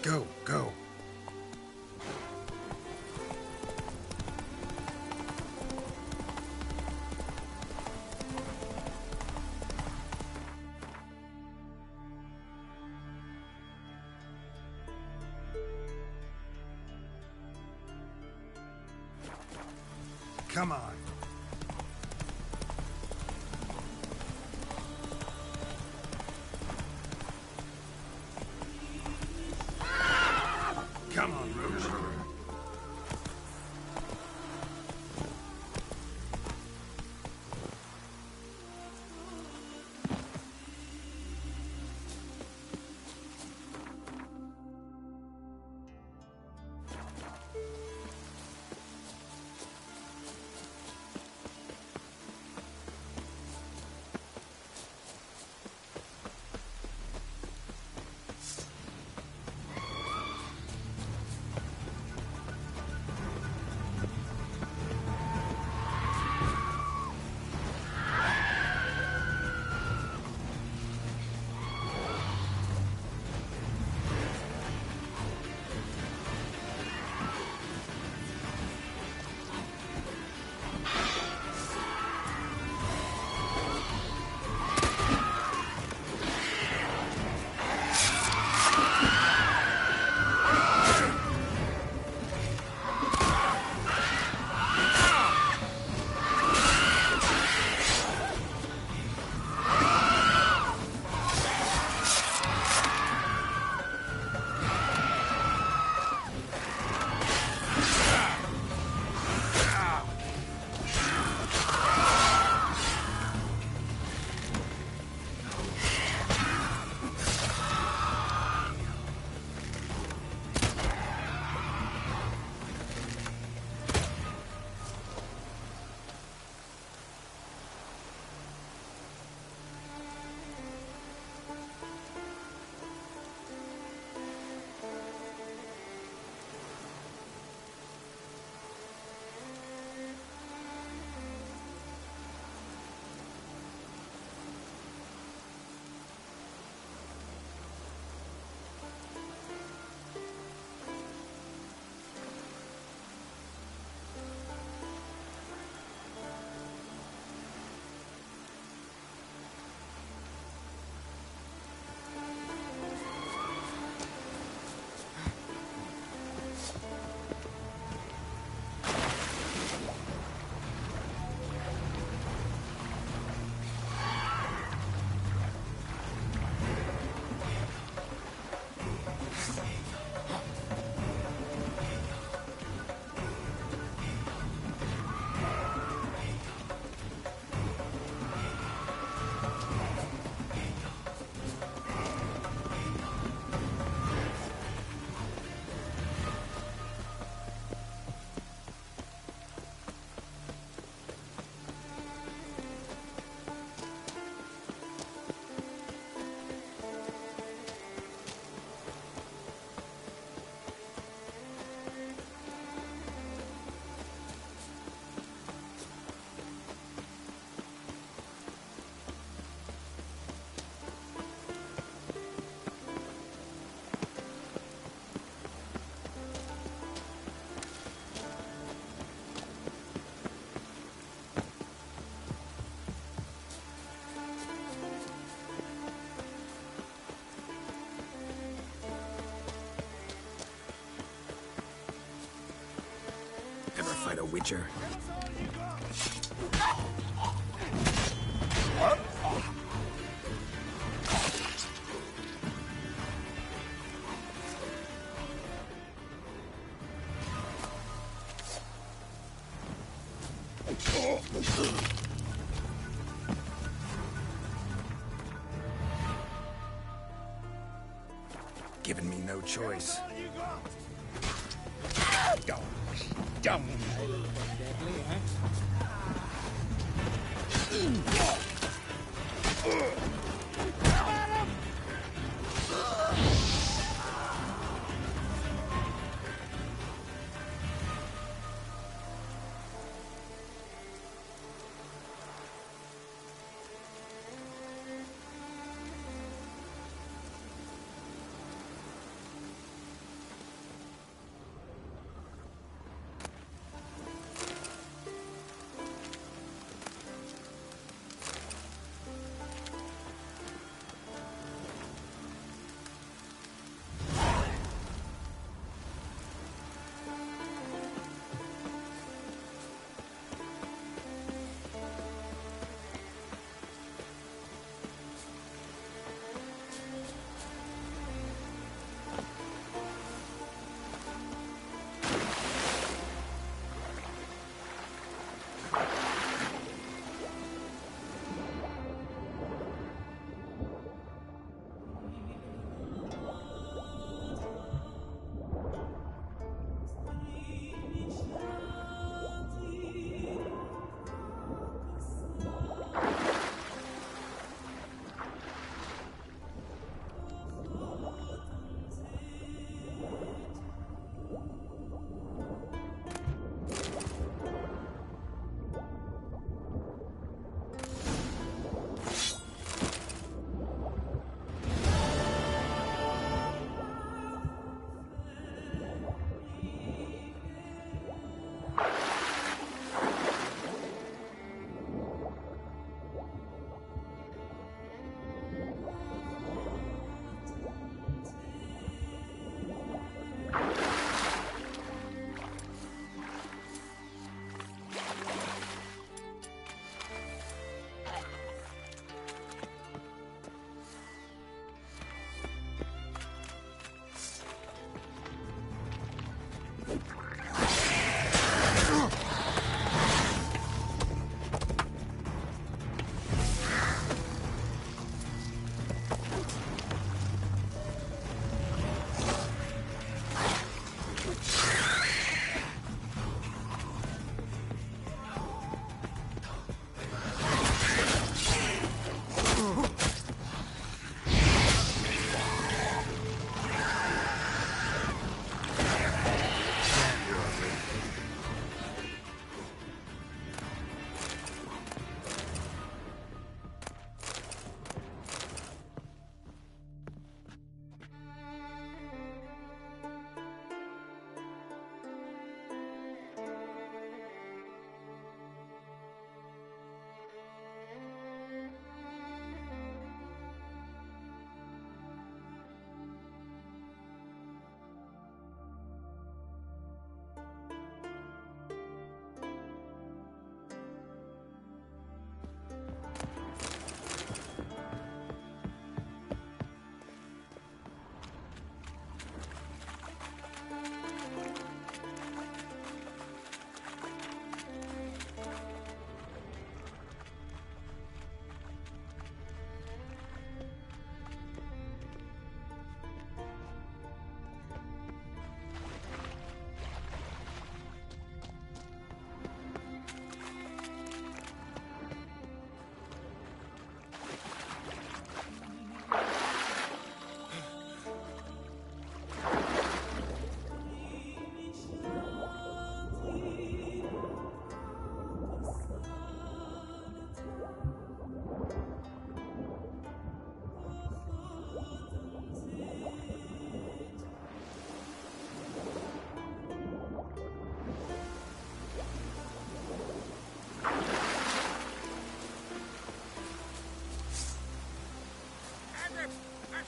Go, go. Come on. Come on, Rouge. Fight a witcher. Giving me no choice. Dumb.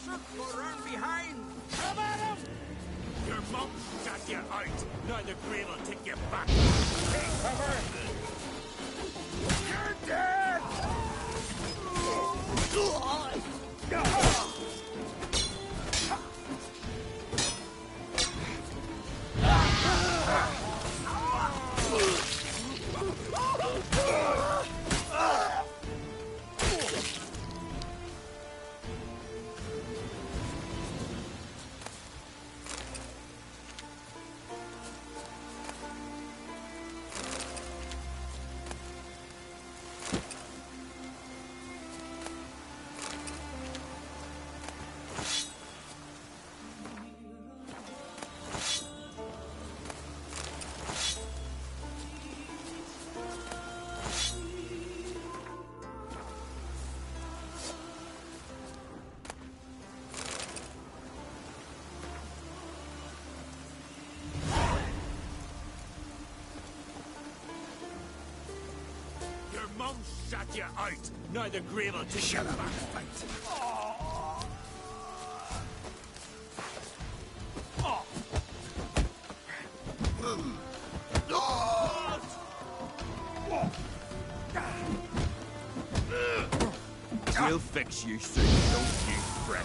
Go round behind! Come at him! Your mum shot you out. Now the grave will take you back. Take cover! You're dead! Your mum shot you out. Now the grave will take Shut you up back. and fight. We'll fix you soon. Don't you fret.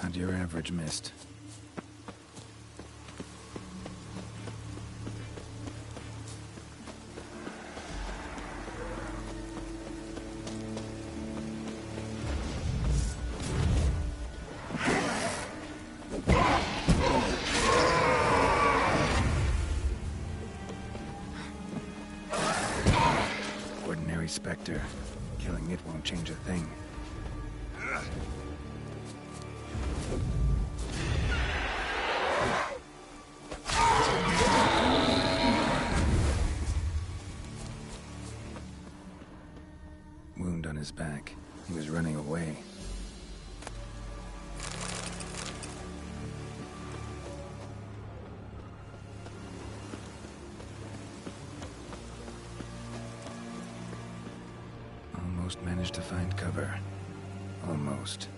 Not your average mist. Ordinary specter. Killing it won't change a thing. Wound on his back. He was running away. Almost managed to find cover. Almost.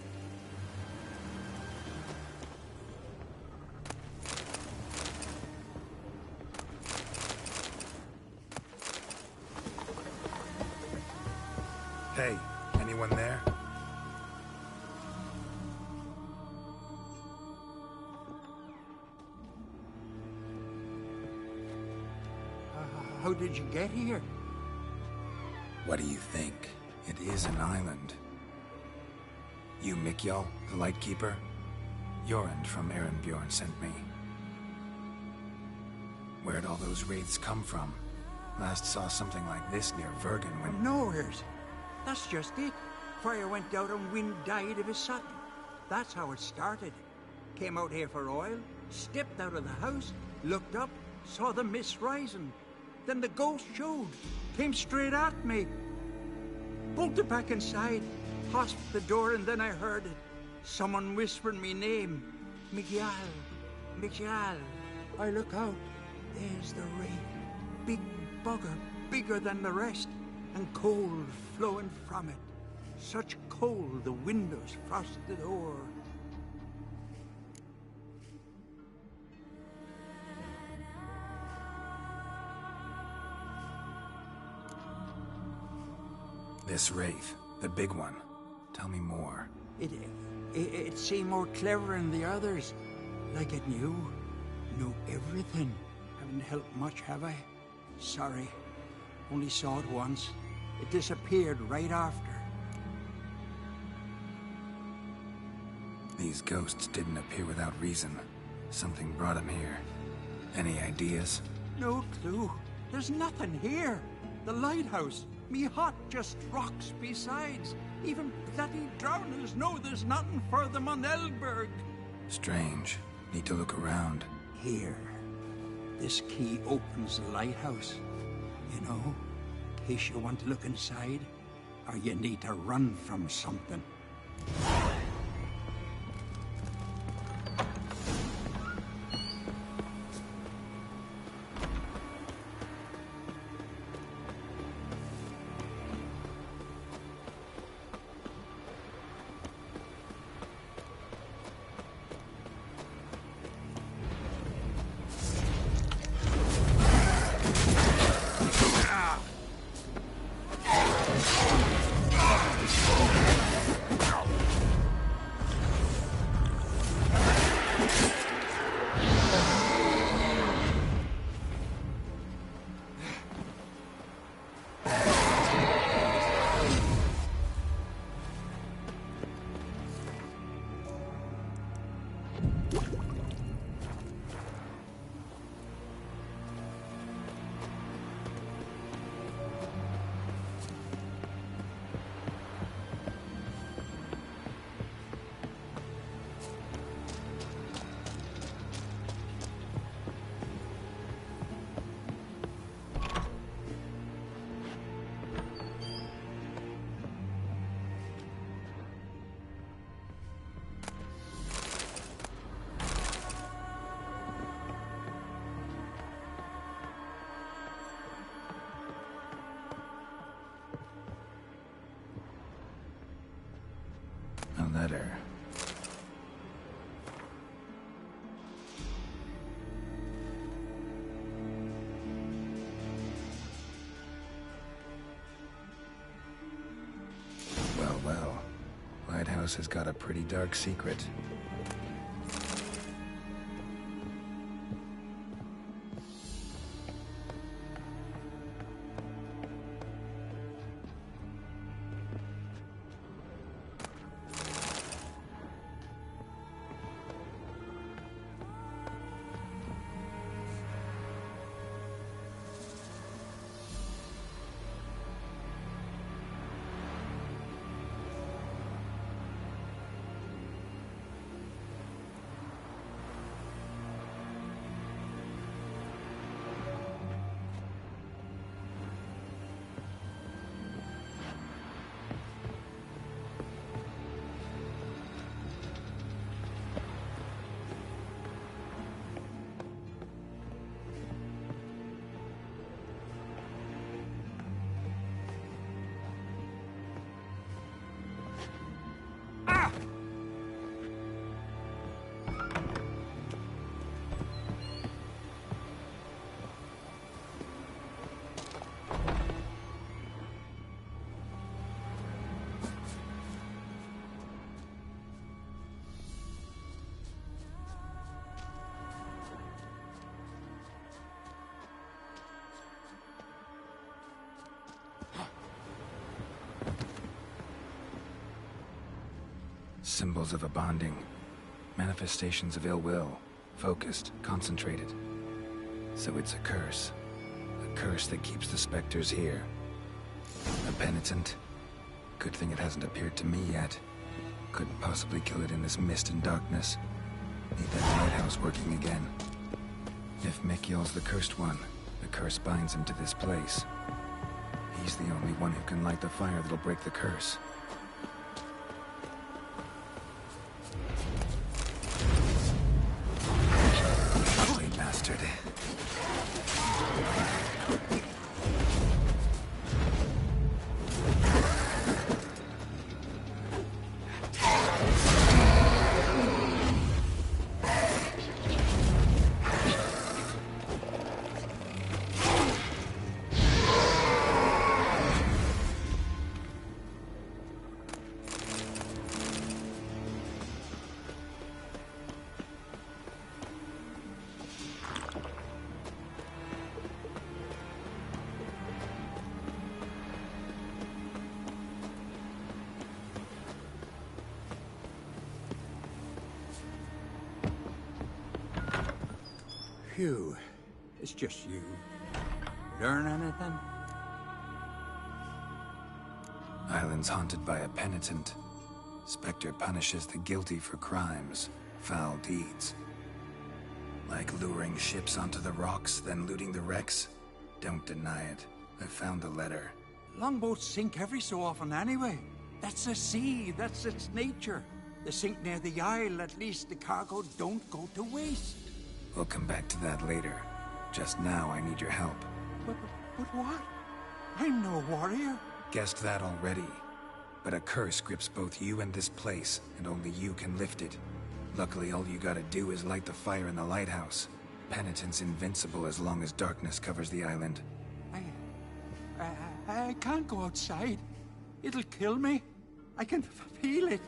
Hey, anyone there? How did you get here? What do you think? It is an island. You, Mikjal, the Lightkeeper? Jorund from Bjorn sent me. Where'd all those wraiths come from? Last saw something like this near Vergen when... Nowheres. That's just it. Fire went out and wind died of a sudden. That's how it started. Came out here for oil, stepped out of the house, looked up, saw the mist rising. Then the ghost showed, came straight at me. Bolted back inside, hosped the door, and then I heard it. Someone whispering me name. Mikjal. Mikjal. I look out. There's the wraith. Big bugger, bigger than the rest, and cold flowing from it. Such cold the windows frosted o'er. This wraith, the big one. Tell me more. It, it seemed more clever than the others. Like it knew everything. Haven't helped much, have I? Sorry. Only saw it once. It disappeared right after. These ghosts didn't appear without reason. Something brought them here. Any ideas? No clue. There's nothing here. The lighthouse, me hut, just rocks besides. Even bloody drowners know there's nothing for them on Elberg. Strange. Need to look around. Here. This key opens the lighthouse. You know, in case you want to look inside, or you need to run from something. A letter. Well. Lighthouse has got a pretty dark secret. Symbols of a bonding. Manifestations of ill will. Focused, concentrated. So it's a curse. A curse that keeps the specters here. A penitent. Good thing it hasn't appeared to me yet. Couldn't possibly kill it in this mist and darkness. Need that lighthouse working again. If Mikyol's the cursed one, the curse binds him to this place. He's the only one who can light the fire that'll break the curse. Bastard. Phew. It's just you. Learn anything? Islands haunted by a penitent. Spectre punishes the guilty for crimes, foul deeds. Like luring ships onto the rocks, then looting the wrecks. Don't deny it. I found the letter. Longboats sink every so often anyway. That's the sea, that's its nature. They sink near the isle, at least the cargo don't go to waste. We'll come back to that later. Just now, I need your help. But what? I'm no warrior. Guessed that already. But a curse grips both you and this place, and only you can lift it. Luckily, all you gotta do is light the fire in the lighthouse. Penitent's invincible as long as darkness covers the island. I can't go outside. It'll kill me. I can feel it.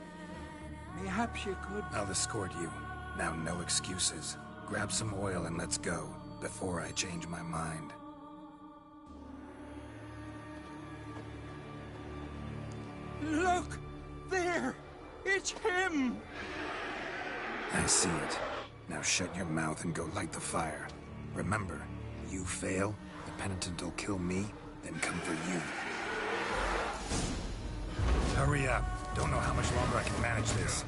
Perhaps you could... I'll escort you. Now, no excuses. Grab some oil and let's go, before I change my mind. Look! There! It's him! I see it. Now shut your mouth and go light the fire. Remember, you fail, the penitent will kill me, then come for you. Hurry up. Don't know how much longer I can manage this.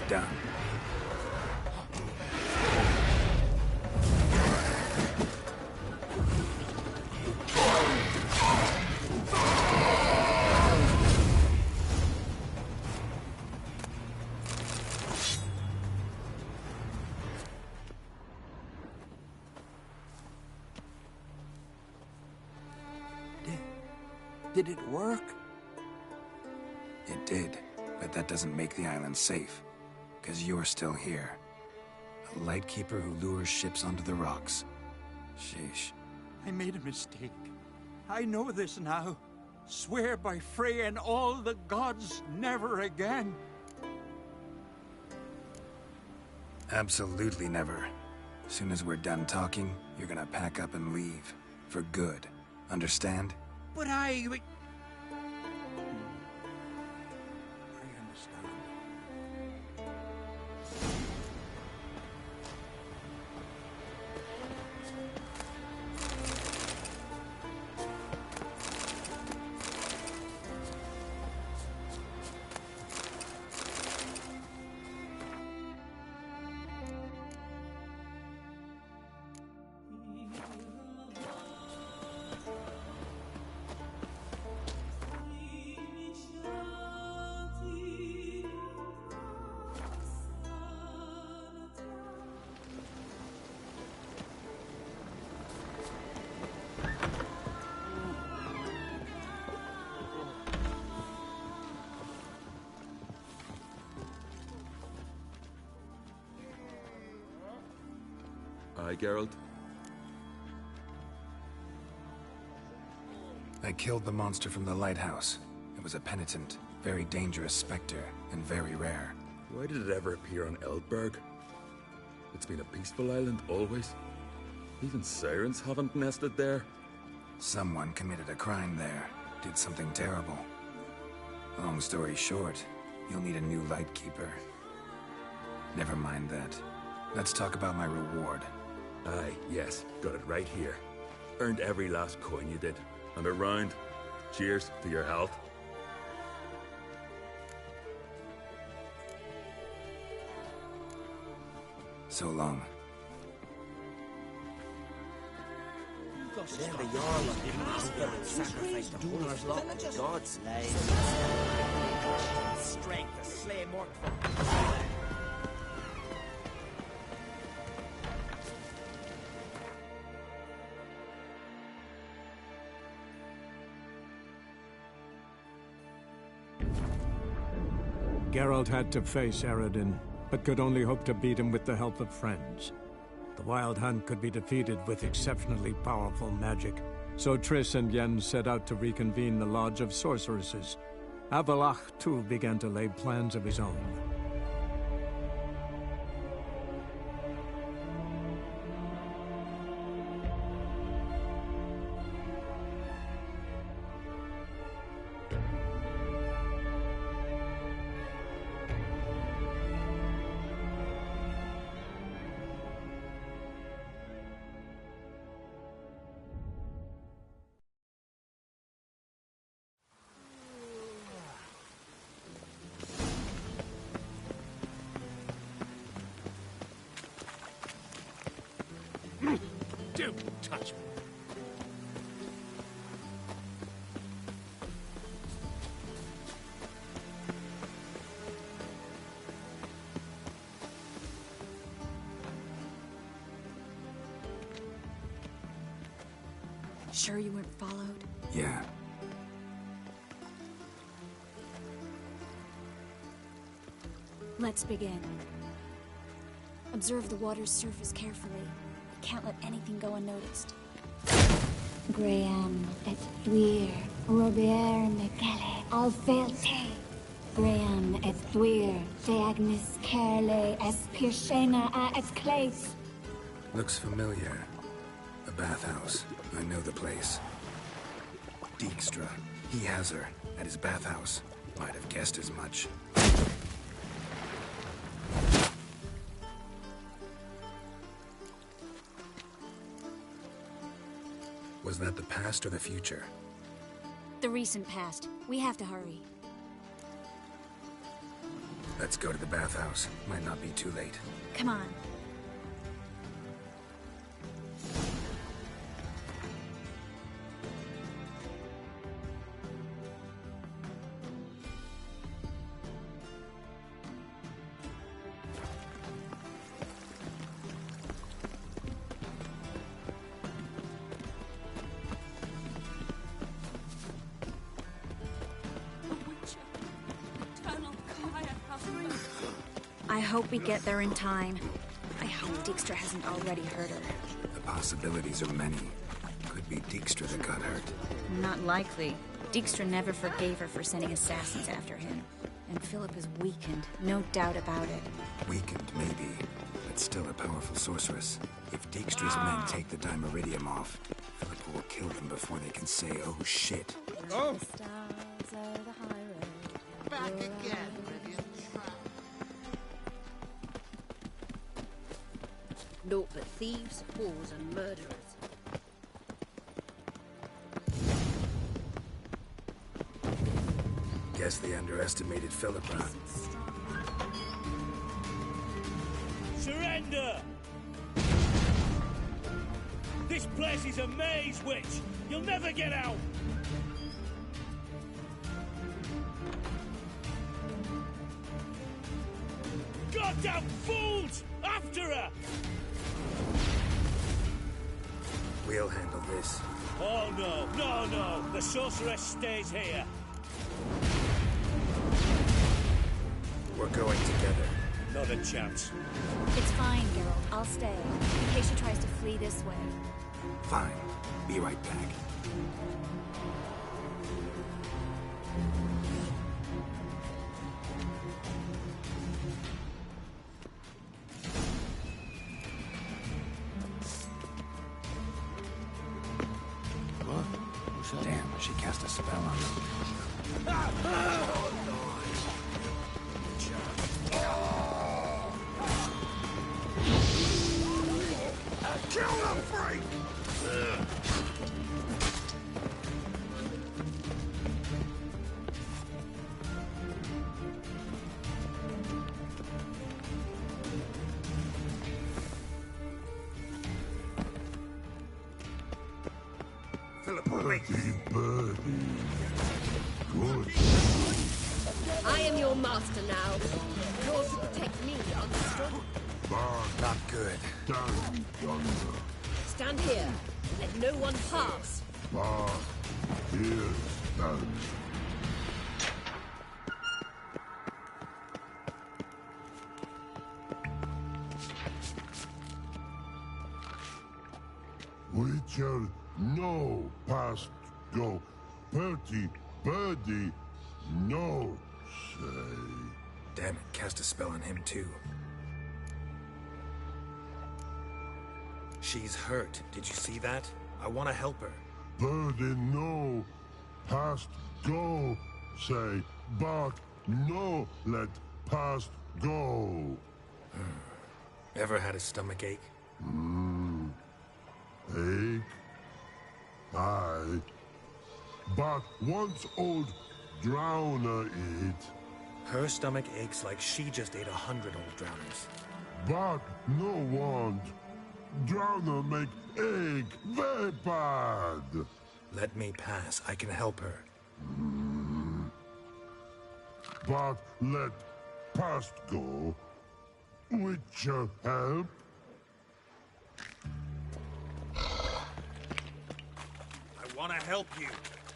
Done. Did it work? It did, but that doesn't make the island safe. Because you're still here. A lightkeeper who lures ships onto the rocks. Sheesh. I made a mistake. I know this now. Swear by Freya and all the gods, never again. Absolutely never. As soon as we're done talking, you're gonna pack up and leave. For good. Understand? But I understand. Aye, Geralt? I killed the monster from the lighthouse. It was a penitent, very dangerous specter, and very rare. Why did it ever appear on Eldberg? It's been a peaceful island, always. Even sirens haven't nested there. Someone committed a crime there. Did something terrible. Long story short, you'll need a new lightkeeper. Never mind that. Let's talk about my reward. Aye, yes. Got it right here. Earned every last coin you did. And a round. Cheers to your health. So long. Then the Jarl of Hunger and sacrifice the Hunter's lot to God's slave. Strength to slay more. Geralt had to face Eredin, but could only hope to beat him with the help of friends. The Wild Hunt could be defeated with exceptionally powerful magic, so Triss and Yen set out to reconvene the Lodge of Sorceresses. Avalach, too, began to lay plans of his own. Don't touch me. Sure you weren't followed? Yeah. Let's begin. Observe the water's surface carefully. Can't let anything go unnoticed. Graham et thuir, Robert Mecale, Alfelte. Graham et thuir, Deagnis Kerle, es Pirshena a es Clace. Looks familiar. A bathhouse. I know the place. Dijkstra. He has her at his bathhouse. Might have guessed as much. Was that the past or the future? The recent past. We have to hurry. Let's go to the bathhouse. Might not be too late. Come on. I hope we get there in time. I hope Dijkstra hasn't already hurt her. The possibilities are many. Could be Dijkstra that got hurt. Not likely. Dijkstra never forgave her for sending assassins after him. And Philip is weakened, no doubt about it. Weakened, maybe, but still a powerful sorceress. If Dijkstra's men take the Dimeridium off, Philip will kill them before they can say, oh shit. Oh! Back again, Rivian trap. Naught but thieves, whores, and murderers. Guess they underestimated Philippa. Surrender! This place is a maze, witch! You'll never get out! Goddamn fools! After her! We'll handle this. Oh no, no, no! The sorceress stays here! We're going together. Not a chance. It's fine, Geralt. I'll stay, in case she tries to flee this way. Fine. Be right back. Damn, she cast a spell on them. Kill them, freak! Philip, wait! Good. I am your master now. Yours to protect me, understood? Not good. Down yonder. Stand here. Let no one pass. Here stand. We shall no past go. Bertie, birdie, no say. Damn it, cast a spell on him too. She's hurt. Did you see that? I want to help her. Birdie, no past go say, but no let past go. Ever had a stomach ache? Ache? Aye. But once old drowner eat. Her stomach aches like she just ate 100 old drowners. But no want. Drowner make ache very bad. Let me pass. I can help her. But let past go. Which help? I want to help you.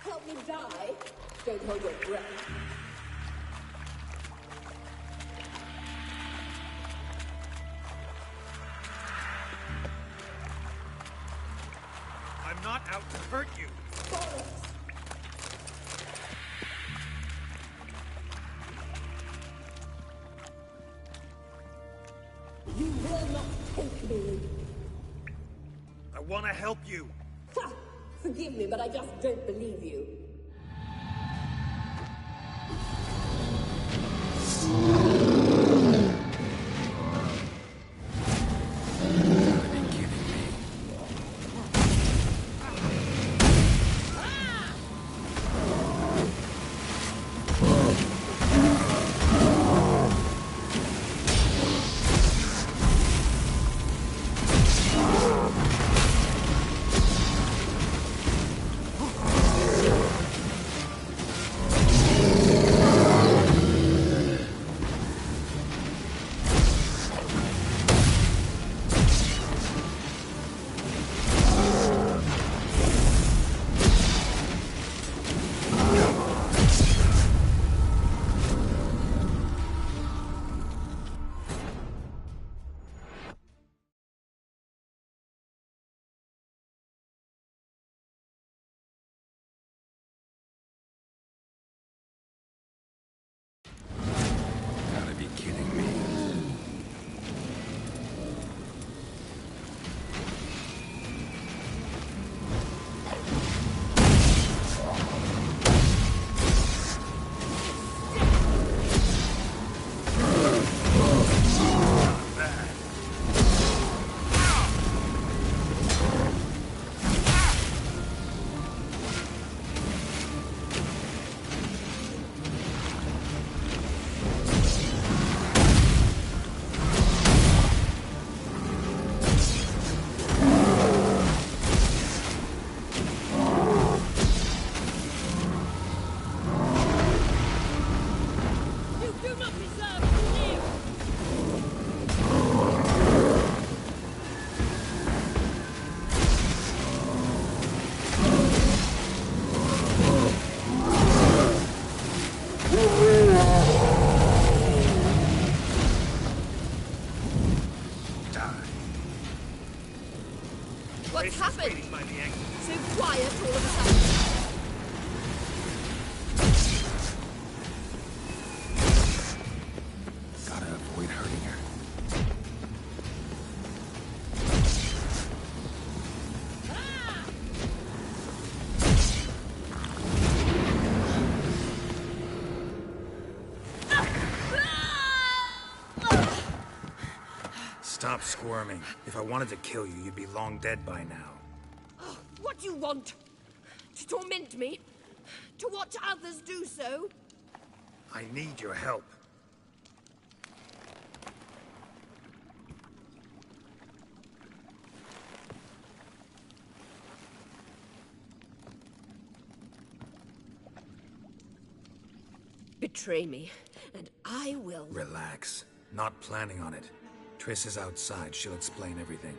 Help me die? Don't hold your breath. I'm not out to hurt you. You will not take me. I want to help you. Ha! Forgive me, but I just don't believe you. Gotta be kidding me. What's happened? So quiet all of a sudden. Gotta avoid hurting her. Stop squirming. If I wanted to kill you, you'd be long dead by now. What do you want? To torment me? To watch others do so? I need your help. betray me, and I will... Relax. Not planning on it. Triss is outside. She'll explain everything.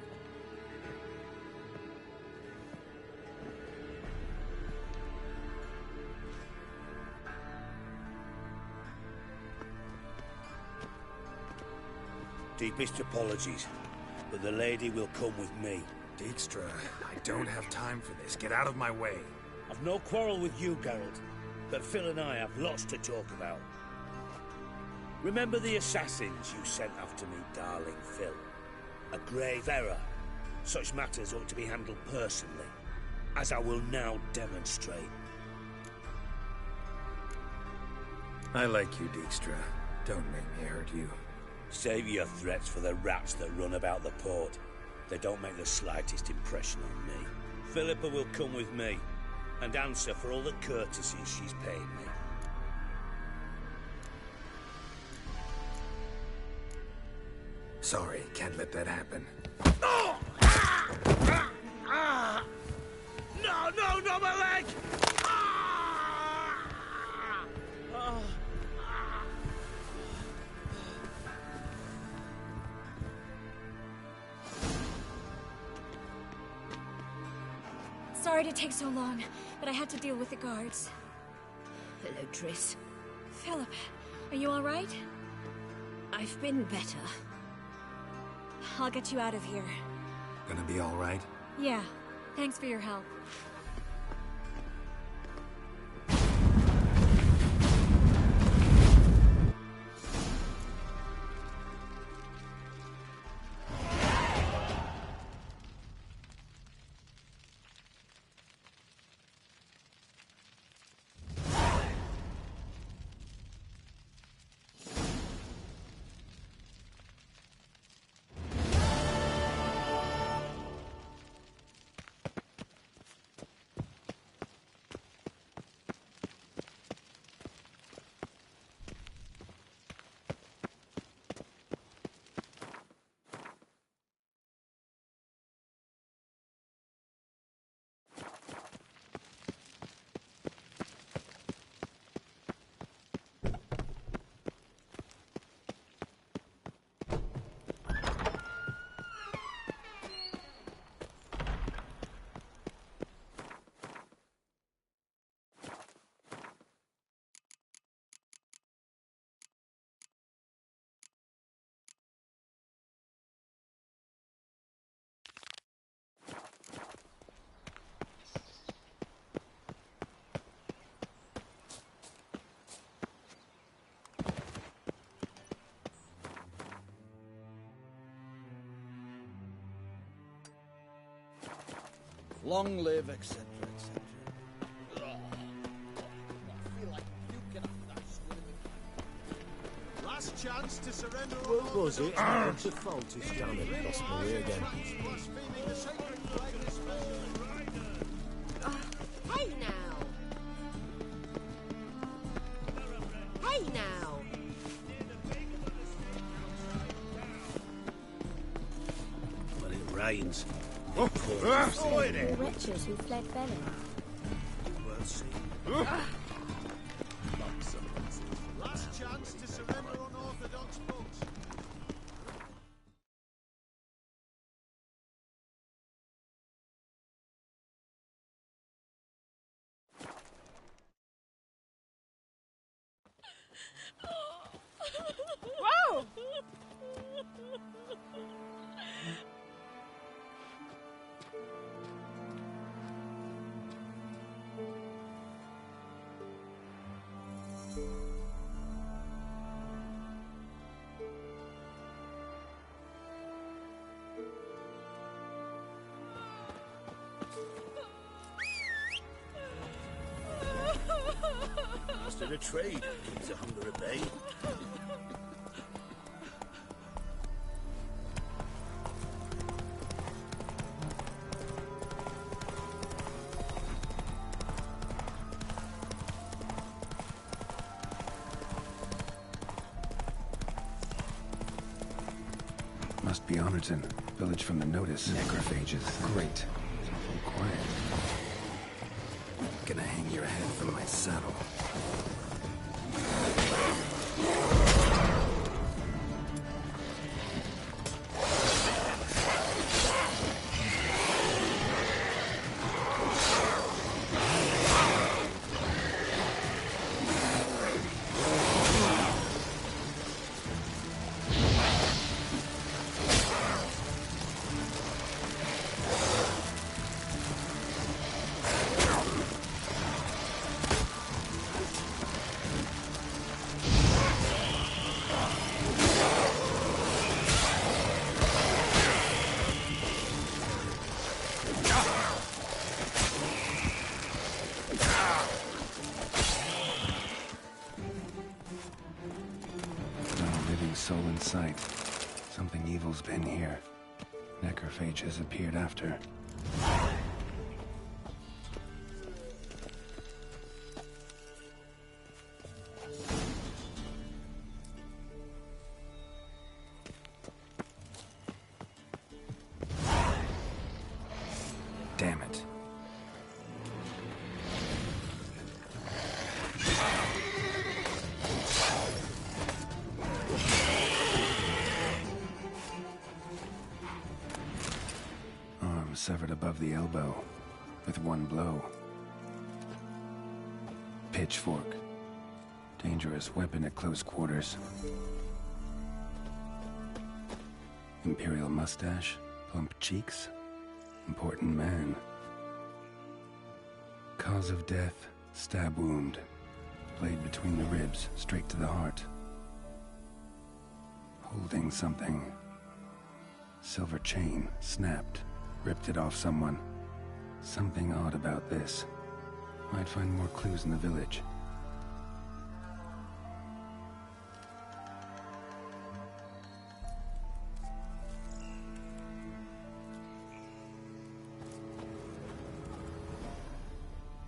Deepest apologies, but the lady will come with me. Dijkstra, I don't have time for this. Get out of my way. I've no quarrel with you, Geralt, but Phil and I have lots to talk about. Remember the assassins you sent after me, darling Phil? A grave error. Such matters ought to be handled personally, as I will now demonstrate. I like you, Dijkstra. Don't make me hurt you. Save your threats for the rats that run about the port. They don't make the slightest impression on me. Philippa will come with me, and answer for all the courtesies she's paid me. Sorry, can't let that happen. Oh! No, no, no, my leg! Sorry to take so long, but I had to deal with the guards. Hello, Triss. Philip, are you all right? I've been better. I'll get you out of here. Gonna be all right? Yeah, thanks for your help. Long live, etc., etc. I feel like puking after that swimming. Last chance to surrender. What was it? To fault his gun and lost my way again. Hey now! Hey now! When it rains, The wretches who fled Belin. Last chance to surrender unorthodox folks. Whoa! Master of trade keeps the hunger at bay. Must be Honorton. Village from the notice. Necrophages. Great. So quiet. Gonna hang your head from my saddle. sight. Something evil's been here. Necrophage has appeared after. Damn it. Arm severed above the elbow with one blow. Pitchfork. Dangerous weapon at close quarters. Imperial mustache, plump cheeks. Important man. Cause of death, stab wound. Blade between the ribs, straight to the heart. Holding something. Silver chain, snapped. Ripped it off someone. Something odd about this. Might find more clues in the village.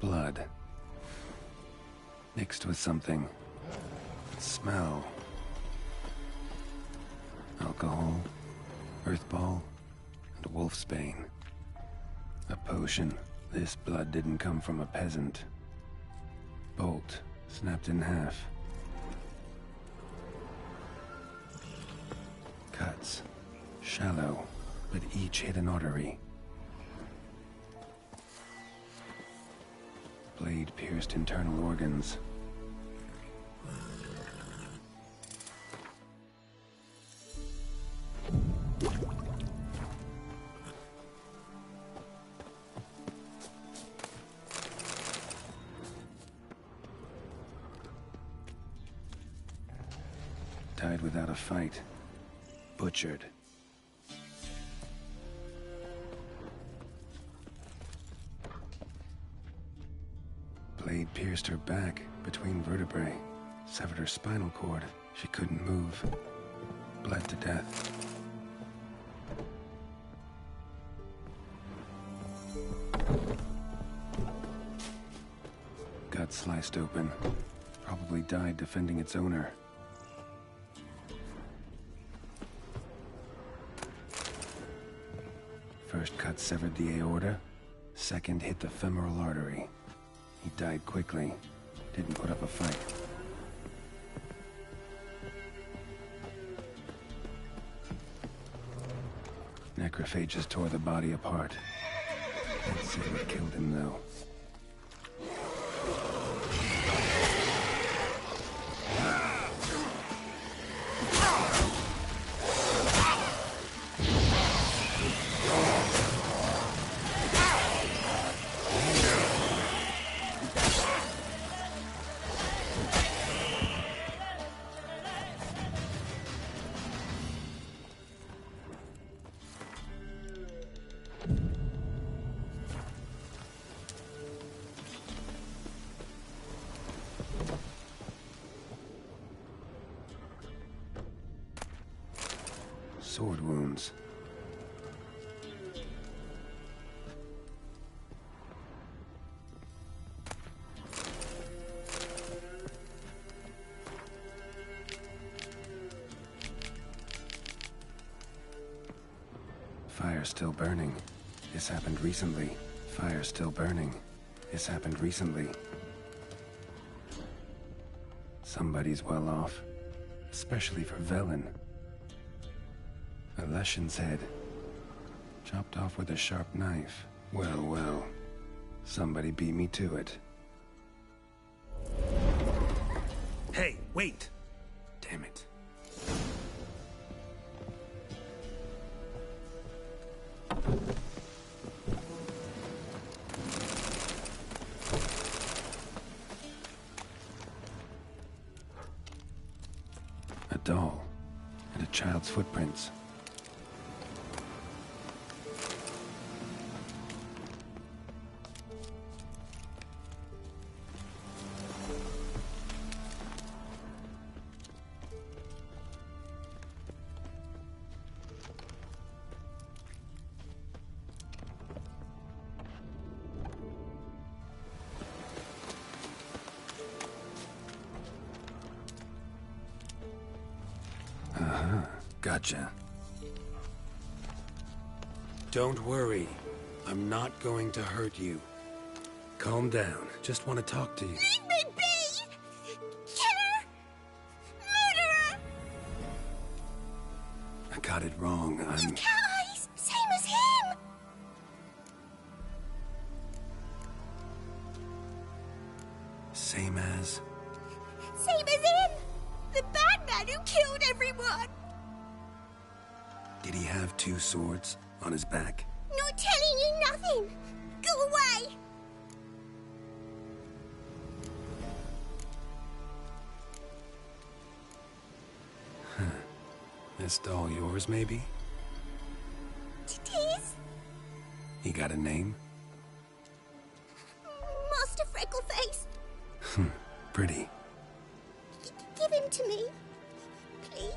Blood. Mixed with something. Smell. Alcohol. Earthball. And wolfsbane. A potion. This blood didn't come from a peasant. Bolt. Snapped in half. Cuts. Shallow. But each hit an artery. Blade pierced internal organs. Died without a fight. Butchered. Blade pierced her back, between vertebrae, severed her spinal cord. She couldn't move. Bled to death. Gut sliced open. Probably died defending its owner. First cut severed the aorta. Second hit the femoral artery. He died quickly. Didn't put up a fight. Necrophages tore the body apart. Let's see what killed him, though. Sword wounds. Fire still burning. This happened recently. Fire still burning. This happened recently. Somebody's well off. Especially for Velen. A Leshen's head. Chopped off with a sharp knife. Well, well. Somebody beat me to it. Hey, wait! Damn it. A doll. And a child's footprints. Gotcha. Don't worry. I'm not going to hurt you. Calm down. Just want to talk to you. Leave me be! Killer! Murderer! I got it wrong. You I'm... guys! Same as him! Same as... Same as him! The bad man who killed everyone! Did he have 2 swords on his back? Not telling you nothing! Go away! This doll yours, maybe? It is? He got a name? Master Freckleface. Pretty. Give him to me. Please.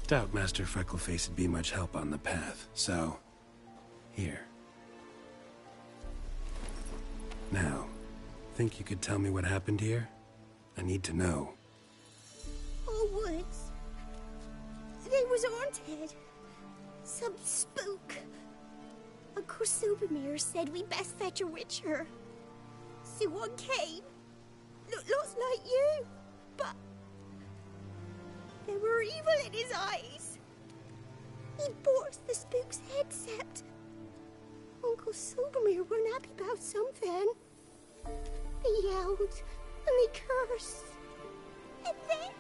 Doubt Master Freckleface would be much help on the path, so... Here. Now, think you could tell me what happened here? I need to know. All woods. They was haunted. Some spook. Uncle Supermere said we best fetch a witcher. So one came. Looks like you, but... there were evil in his eyes. He bought the spook's headset. Uncle Silvermere weren't happy about something. They yelled and they cursed. And then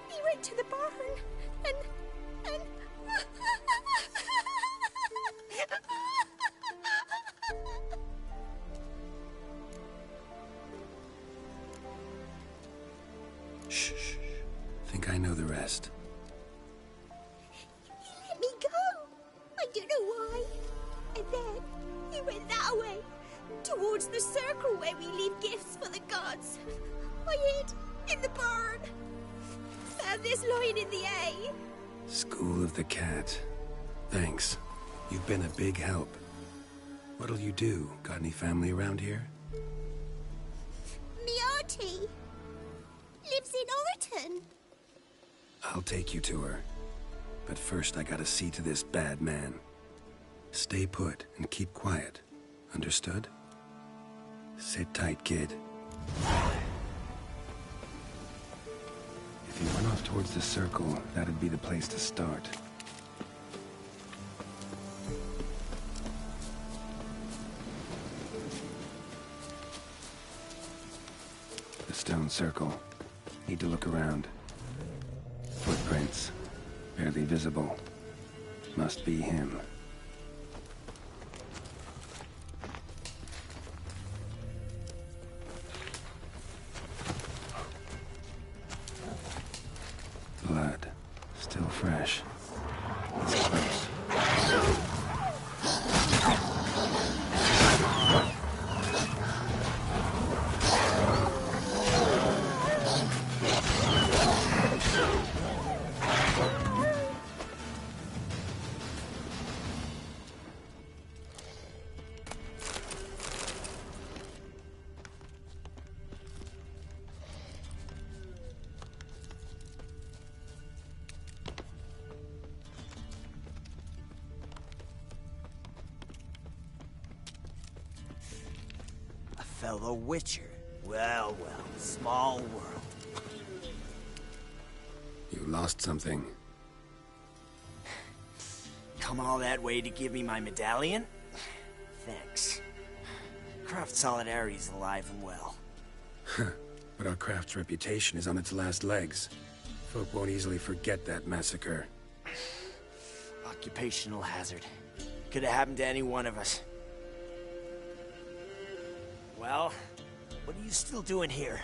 he went to the barn and Shh. Think I know the rest. He let me go. I don't know why. And then he went that way, towards the circle where we leave gifts for the gods. I hid in the barn. Found this lying in the hay. School of the Cat. Thanks. You've been a big help. What'll you do? Got any family around here? Me auntie lives in Overton. I'll take you to her. But first I gotta see to this bad man. Stay put and keep quiet. Understood? Sit tight, kid. If you went off towards the circle, that'd be the place to start. The stone circle. Need to look around. Footprints. Barely visible. Must be him. Blood. Still fresh. He's close. Fellow Witcher. Well, small world. You lost something. Come all that way to give me my medallion? Thanks. Craft Solidarity's alive and well. But our craft's reputation is on its last legs. Folk won't easily forget that massacre. Occupational hazard. Could have happened to any one of us. Well, what are you still doing here?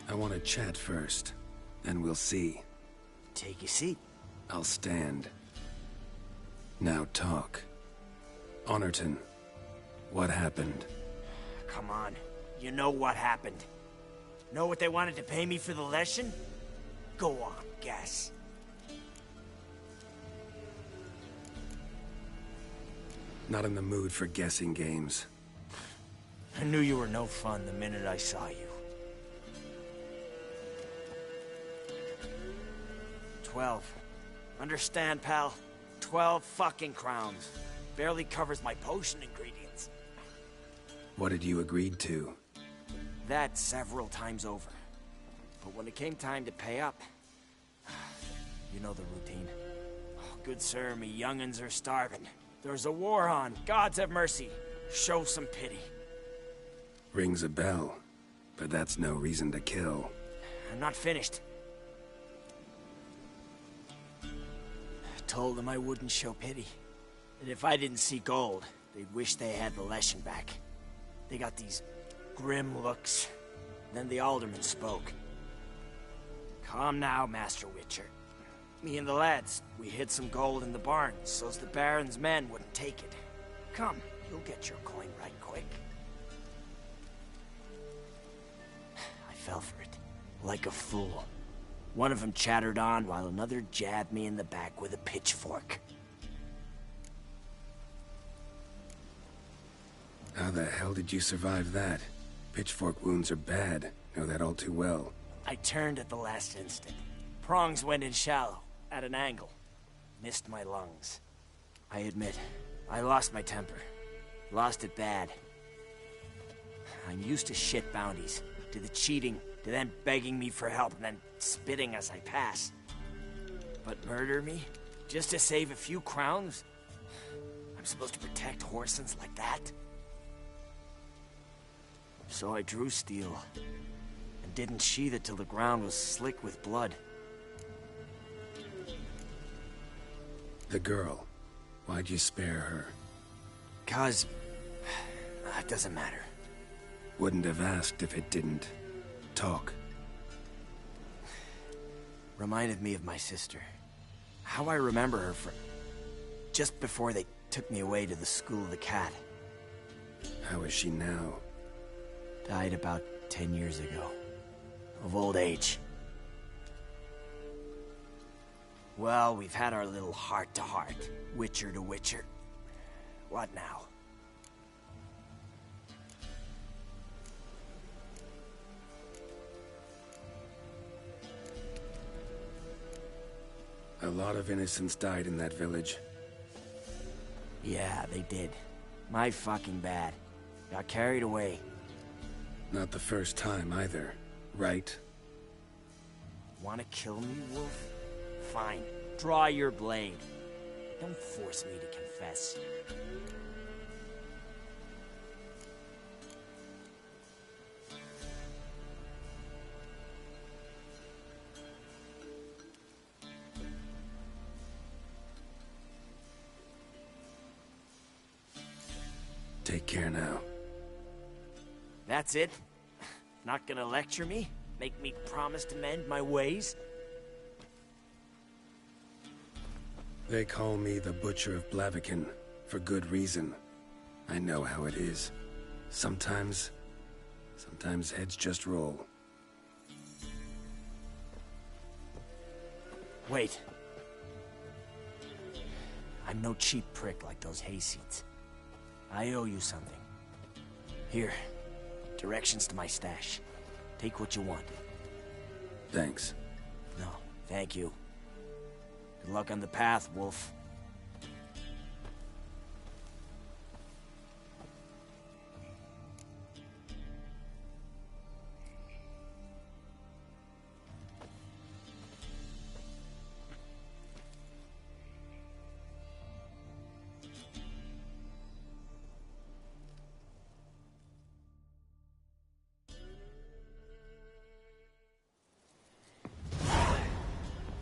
I want to chat first, then we'll see. Take your seat. I'll stand. Now talk. Honorton, what happened? Come on, you know what happened. Know what they wanted to pay me for the lesson? Go on, guess. Not in the mood for guessing games. I knew you were no fun the minute I saw you. 12. Understand, pal? 12 fucking crowns. Barely covers my potion ingredients. What had you agreed to? That several times over. But when it came time to pay up, you know the routine. Oh, good sir, me young'uns are starving. There's a war on. Gods have mercy. Show some pity. Rings a bell, but that's no reason to kill. I'm not finished. I told them I wouldn't show pity. That if I didn't see gold, they'd wish they had the Leshen back. They got these grim looks. Then the alderman spoke. Come now, Master Witcher. Me and the lads, we hid some gold in the barn, so's the Baron's men wouldn't take it. Come, you'll get your coin right quick. I fell for it, like a fool. One of them chattered on while another jabbed me in the back with a pitchfork. How the hell did you survive that? Pitchfork wounds are bad. Know that all too well. I turned at the last instant. Prongs went in shallow, at an angle. Missed my lungs. I admit, I lost my temper. Lost it bad. I'm used to shit bounties, to the cheating, to them begging me for help and then spitting as I pass. But murder me? Just to save a few crowns? I'm supposed to protect Horsens like that? So I drew steel, and didn't sheathe it till the ground was slick with blood. The girl. Why'd you spare her? 'Cause... it doesn't matter. Wouldn't have asked if it didn't talk. Reminded me of my sister. How I remember her from... just before they took me away to the School of the Cat. How is she now? Died about 10 years ago. Of old age. Well, we've had our little heart-to-heart. Witcher to Witcher. What now? A lot of innocents died in that village. Yeah, they did. My fucking bad. Got carried away. Not the first time either, right? Wanna kill me, Wolf? Fine. Draw your blade. Don't force me to confess. Take care now. That's it? Not gonna lecture me? Make me promise to mend my ways? They call me the Butcher of Blaviken, for good reason. I know how it is. Sometimes heads just roll. Wait. I'm no cheap prick like those hayseeds. I owe you something. Here, directions to my stash. Take what you want. Thanks. No, thank you. Good luck on the path, Wolf.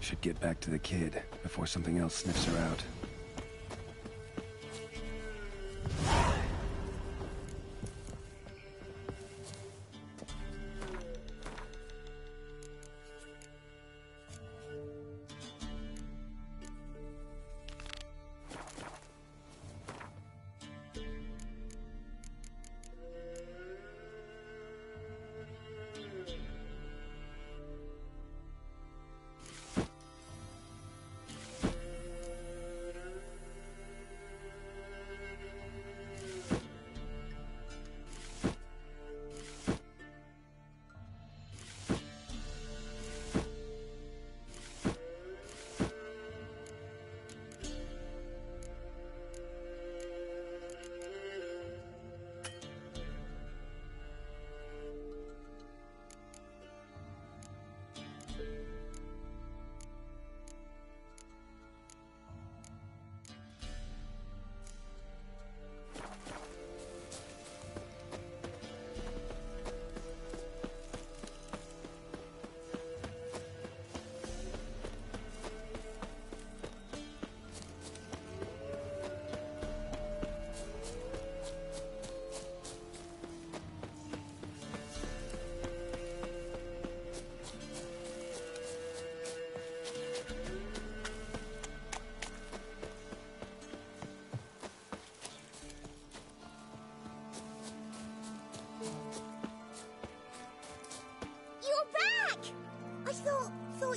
Should get back to the kid before something else sniffs her out.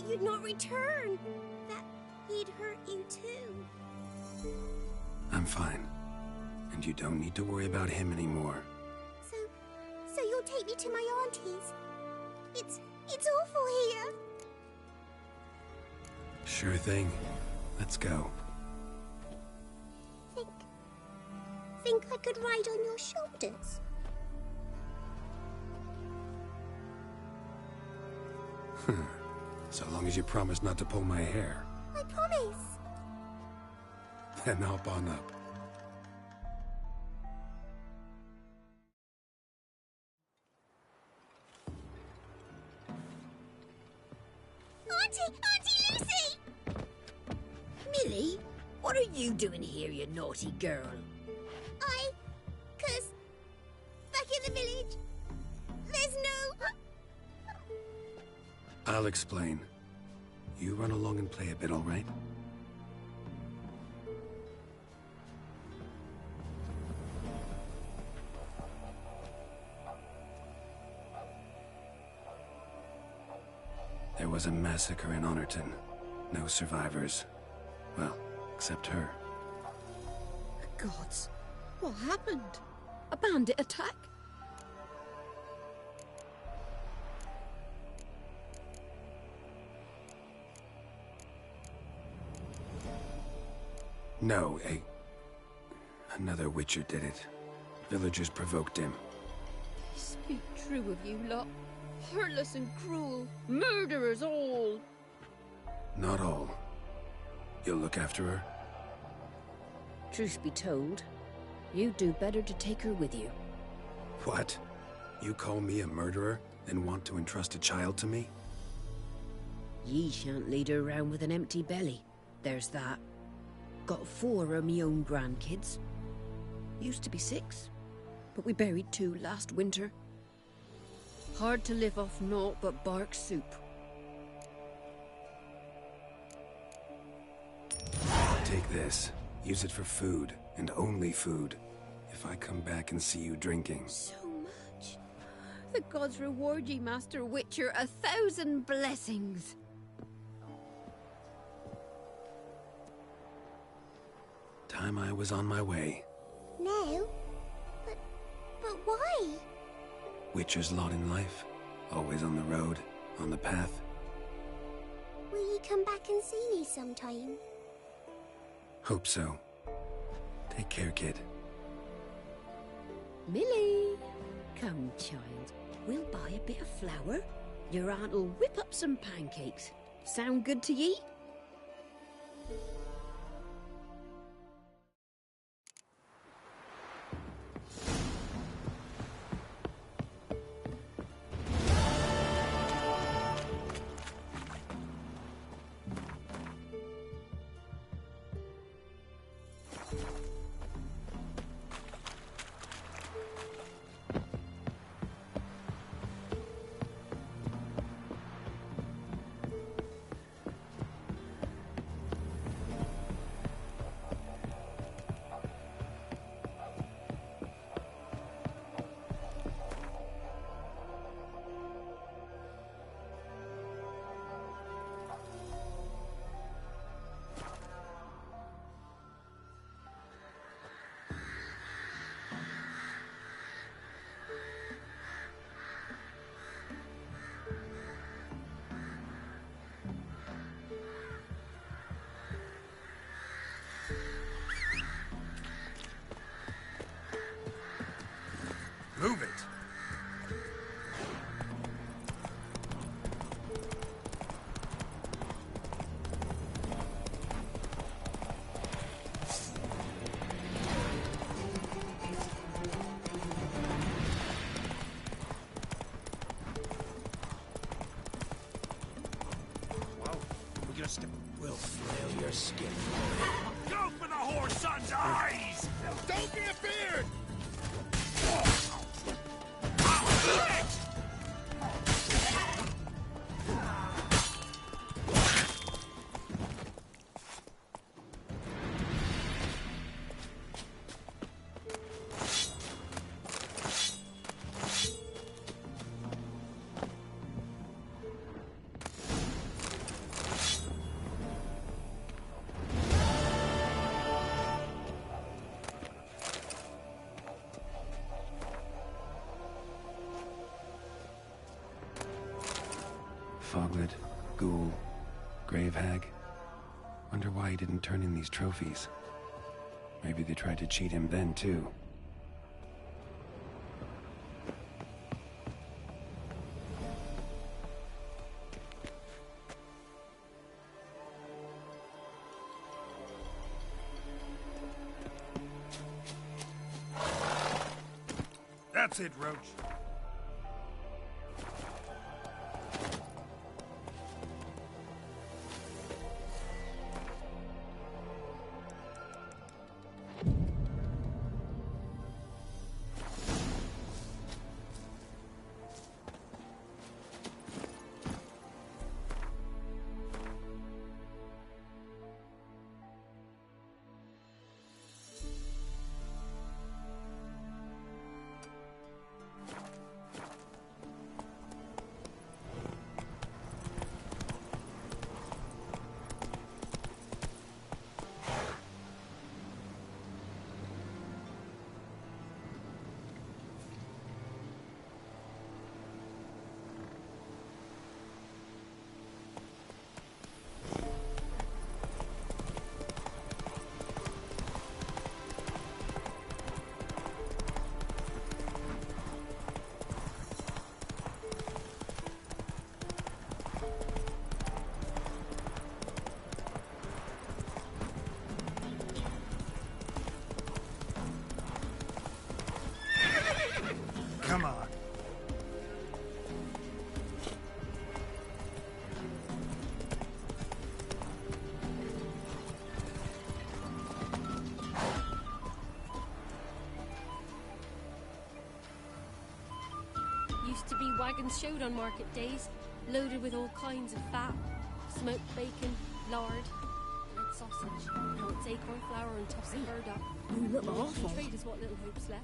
thought you'd not return. That he'd hurt you too. I'm fine. And you don't need to worry about him anymore. So you'll take me to my auntie's? It's awful here. Sure thing. Let's go. Think I could ride on your shoulders? So long as you promise not to pull my hair. I promise. Then hop on up. Auntie Lucy! Millie, what are you doing here, you naughty girl? Cause back in the village, there's no... I'll explain. You run along and play a bit, all right? There was a massacre in Honorton. No survivors. Well, except her. Gods, what happened? A bandit attack? No, another Witcher did it. Villagers provoked him. They speak true of you lot. Heartless and cruel. Murderers all. Not all. You'll look after her? Truth be told, you'd do better to take her with you. What? You call me a murderer and want to entrust a child to me? Ye shan't lead her around with an empty belly. There's that. Got 4 of me own grandkids. Used to be 6, but we buried 2 last winter. Hard to live off naught but bark soup. Take this. Use it for food, and only food. If I come back and see you drinking. So much. The gods reward ye, Master Witcher, 1,000 blessings. Time I was on my way. No? But why? Witcher's lot in life. Always on the road, on the path. Will you come back and see me sometime? Hope so. Take care, kid. Millie! Come, child. We'll buy a bit of flour. Your aunt'll whip up some pancakes. Sound good to ye? Move it! Wow, we're gonna we'll flail your skin. Go for the whore's son's eyes! Don't be a beard! Foglet, Ghoul, Grave Hag. Wonder why he didn't turn in these trophies. Maybe they tried to cheat him then, too. That's it, Roach. Come on. Used to be wagons showed on market days, loaded with all kinds of fat. Smoked bacon, lard, red sausage. Now it's acorn flour and tufts of burdock. You look awful. Trade is what little hope's left.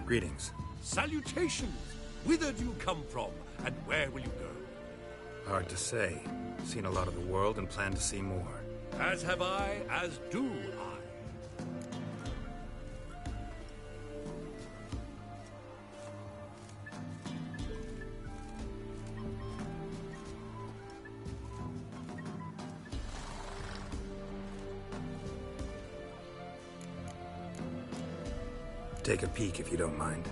Greetings. Salutations! Whither do you come from, and where will you go? Hard to say. Seen a lot of the world and plan to see more. As have I, as do I. Take a peek if you don't mind.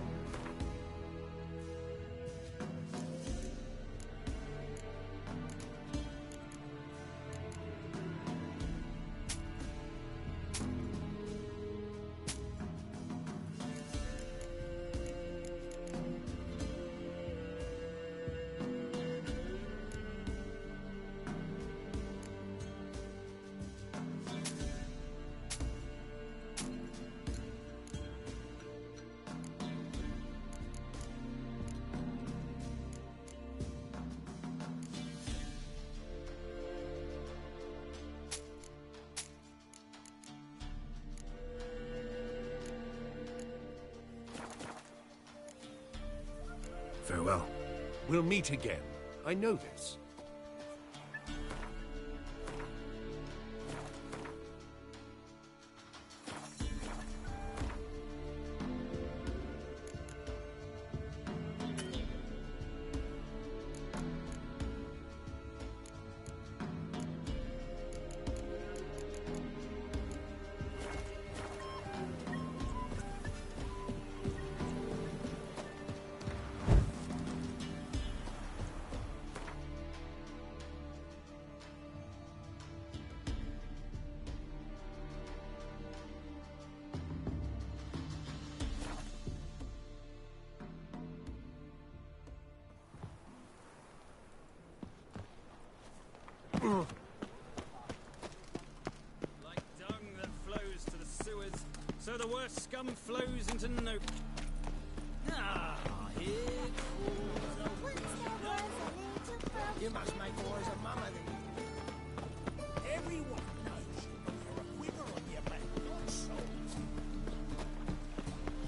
Farewell. We'll meet again. I know this. scum flows into no... Ah, here comes a... You must make wise a mama then. Everyone knows you're a quiver on your back, not so.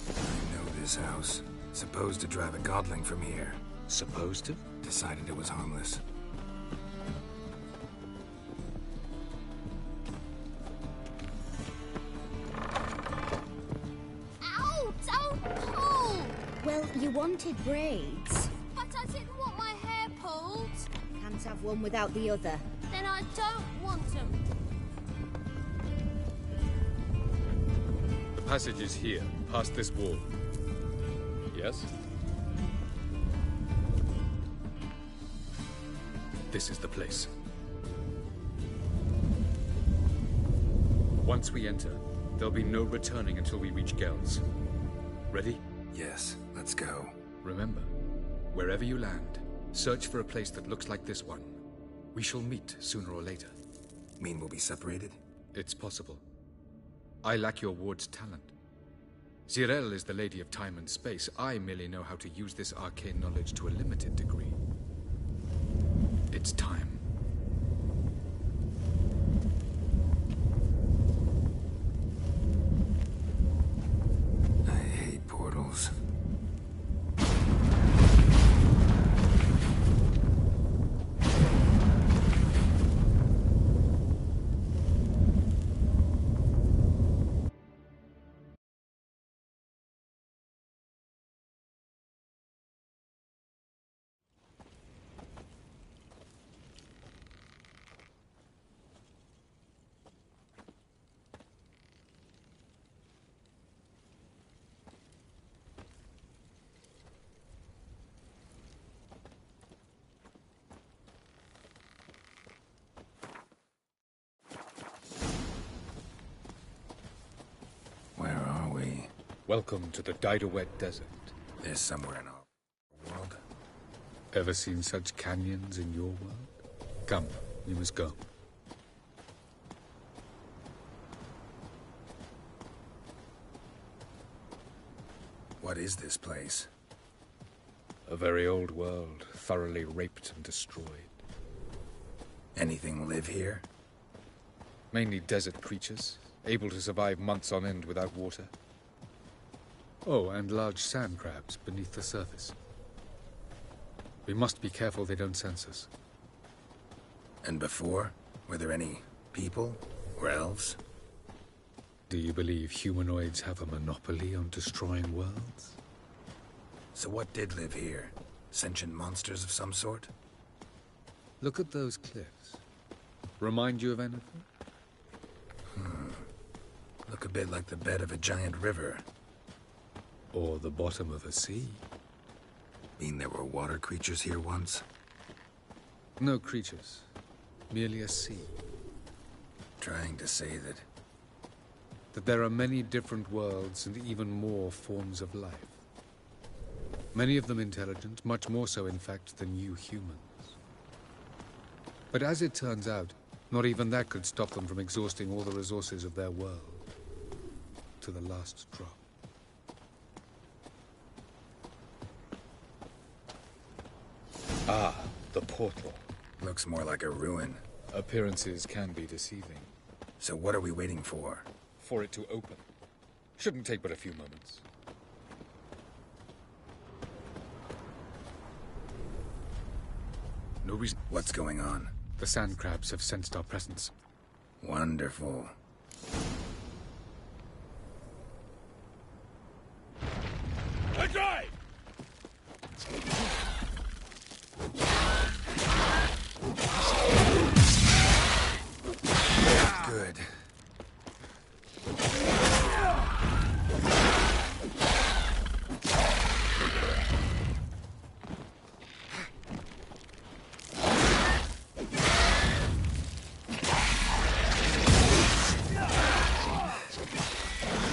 I know this house. Supposed to drive a godling from here. Supposed to? Decided it was harmless. Ow! Don't pull! Well, you wanted braids. But I didn't want my hair pulled. Can't have one without the other. Then I don't want them. The passage is here, past this wall. Yes? This is the place. Once we enter, there'll be no returning until we reach Gel's. Ready? Yes, let's go. Remember, wherever you land, search for a place that looks like this one. We shall meet sooner or later. Mean we'll be separated? It's possible. I lack your ward's talent. Zirel is the lady of time and space. I merely know how to use this arcane knowledge to a limited degree. It's time. I hate portals. Welcome to the Didowet Desert. There's somewhere in our world. Ever seen such canyons in your world? Come, we must go. What is this place? A very old world, thoroughly raped and destroyed. Anything live here? Mainly desert creatures, able to survive months on end without water. Oh, and large sand crabs beneath the surface. We must be careful they don't sense us. And before? Were there any people or elves? Do you believe humanoids have a monopoly on destroying worlds? So what did live here? Sentient monsters of some sort? Look at those cliffs. Remind you of anything? Look a bit like the bed of a giant river. Or the bottom of a sea. Mean there were water creatures here once? No creatures. Merely a sea. Trying to say that there are many different worlds and even more forms of life. Many of them intelligent, much more so in fact than you humans. But as it turns out, not even that could stop them from exhausting all the resources of their world. To the last drop. Ah, the portal. Looks more like a ruin. Appearances can be deceiving. So what are we waiting for? For it to open. Shouldn't take but a few moments. No reason. What's going on? The sand crabs have sensed our presence. Wonderful. Drive! Good.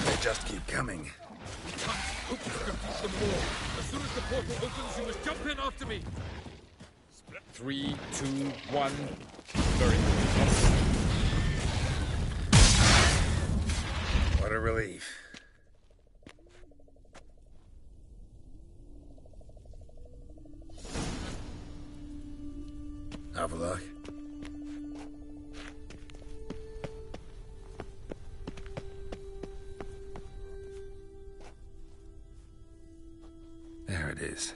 They just keep coming. Hope to confuse them more. As soon as the portal opens, you must jump in after me. 3, 2, 1. Very good. What a relief. of luck. There it is.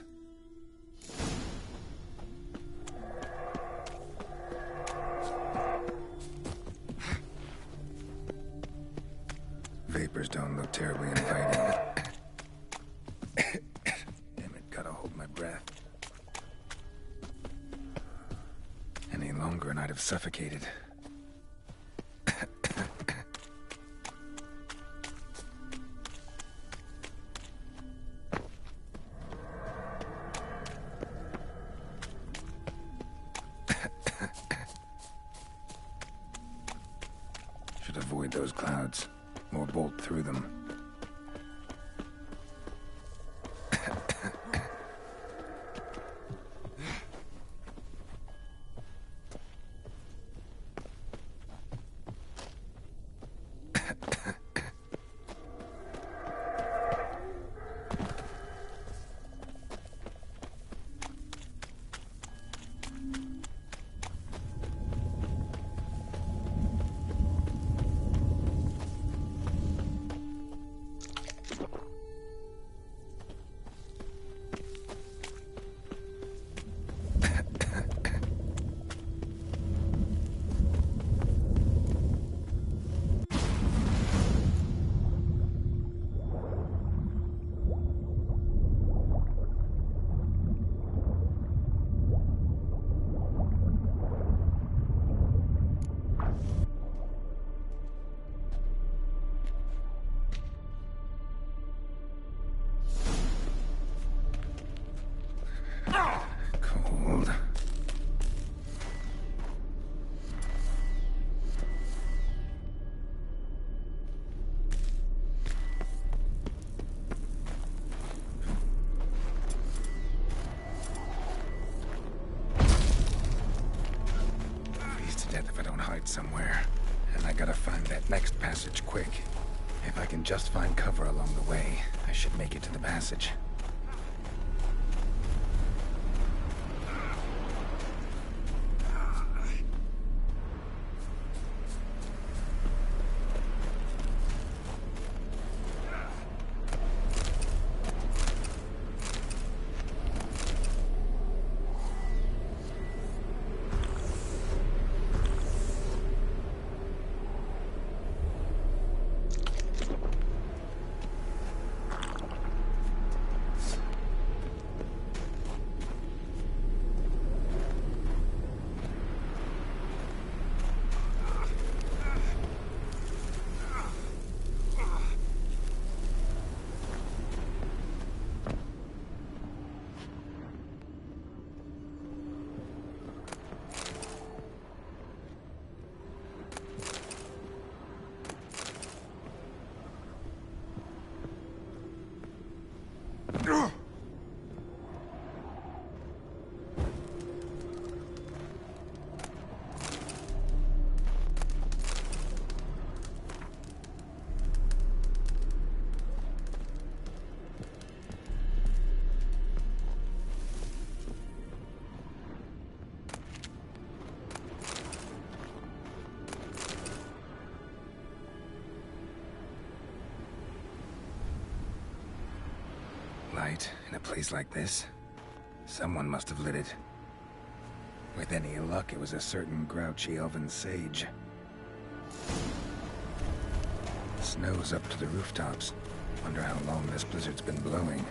Vapors don't look terribly inviting. Damn it, gotta hold my breath. Any longer and I'd have suffocated. Should avoid those clouds, or bolt through them. Cold. Freeze to death if I don't hide somewhere. And I gotta find that next passage quick. If I can just find cover along the way, I should make it to the passage. Light in a place like this? Someone must have lit it. With any luck, it was a certain grouchy elven sage. Snow's up to the rooftops. Wonder how long this blizzard's been blowing.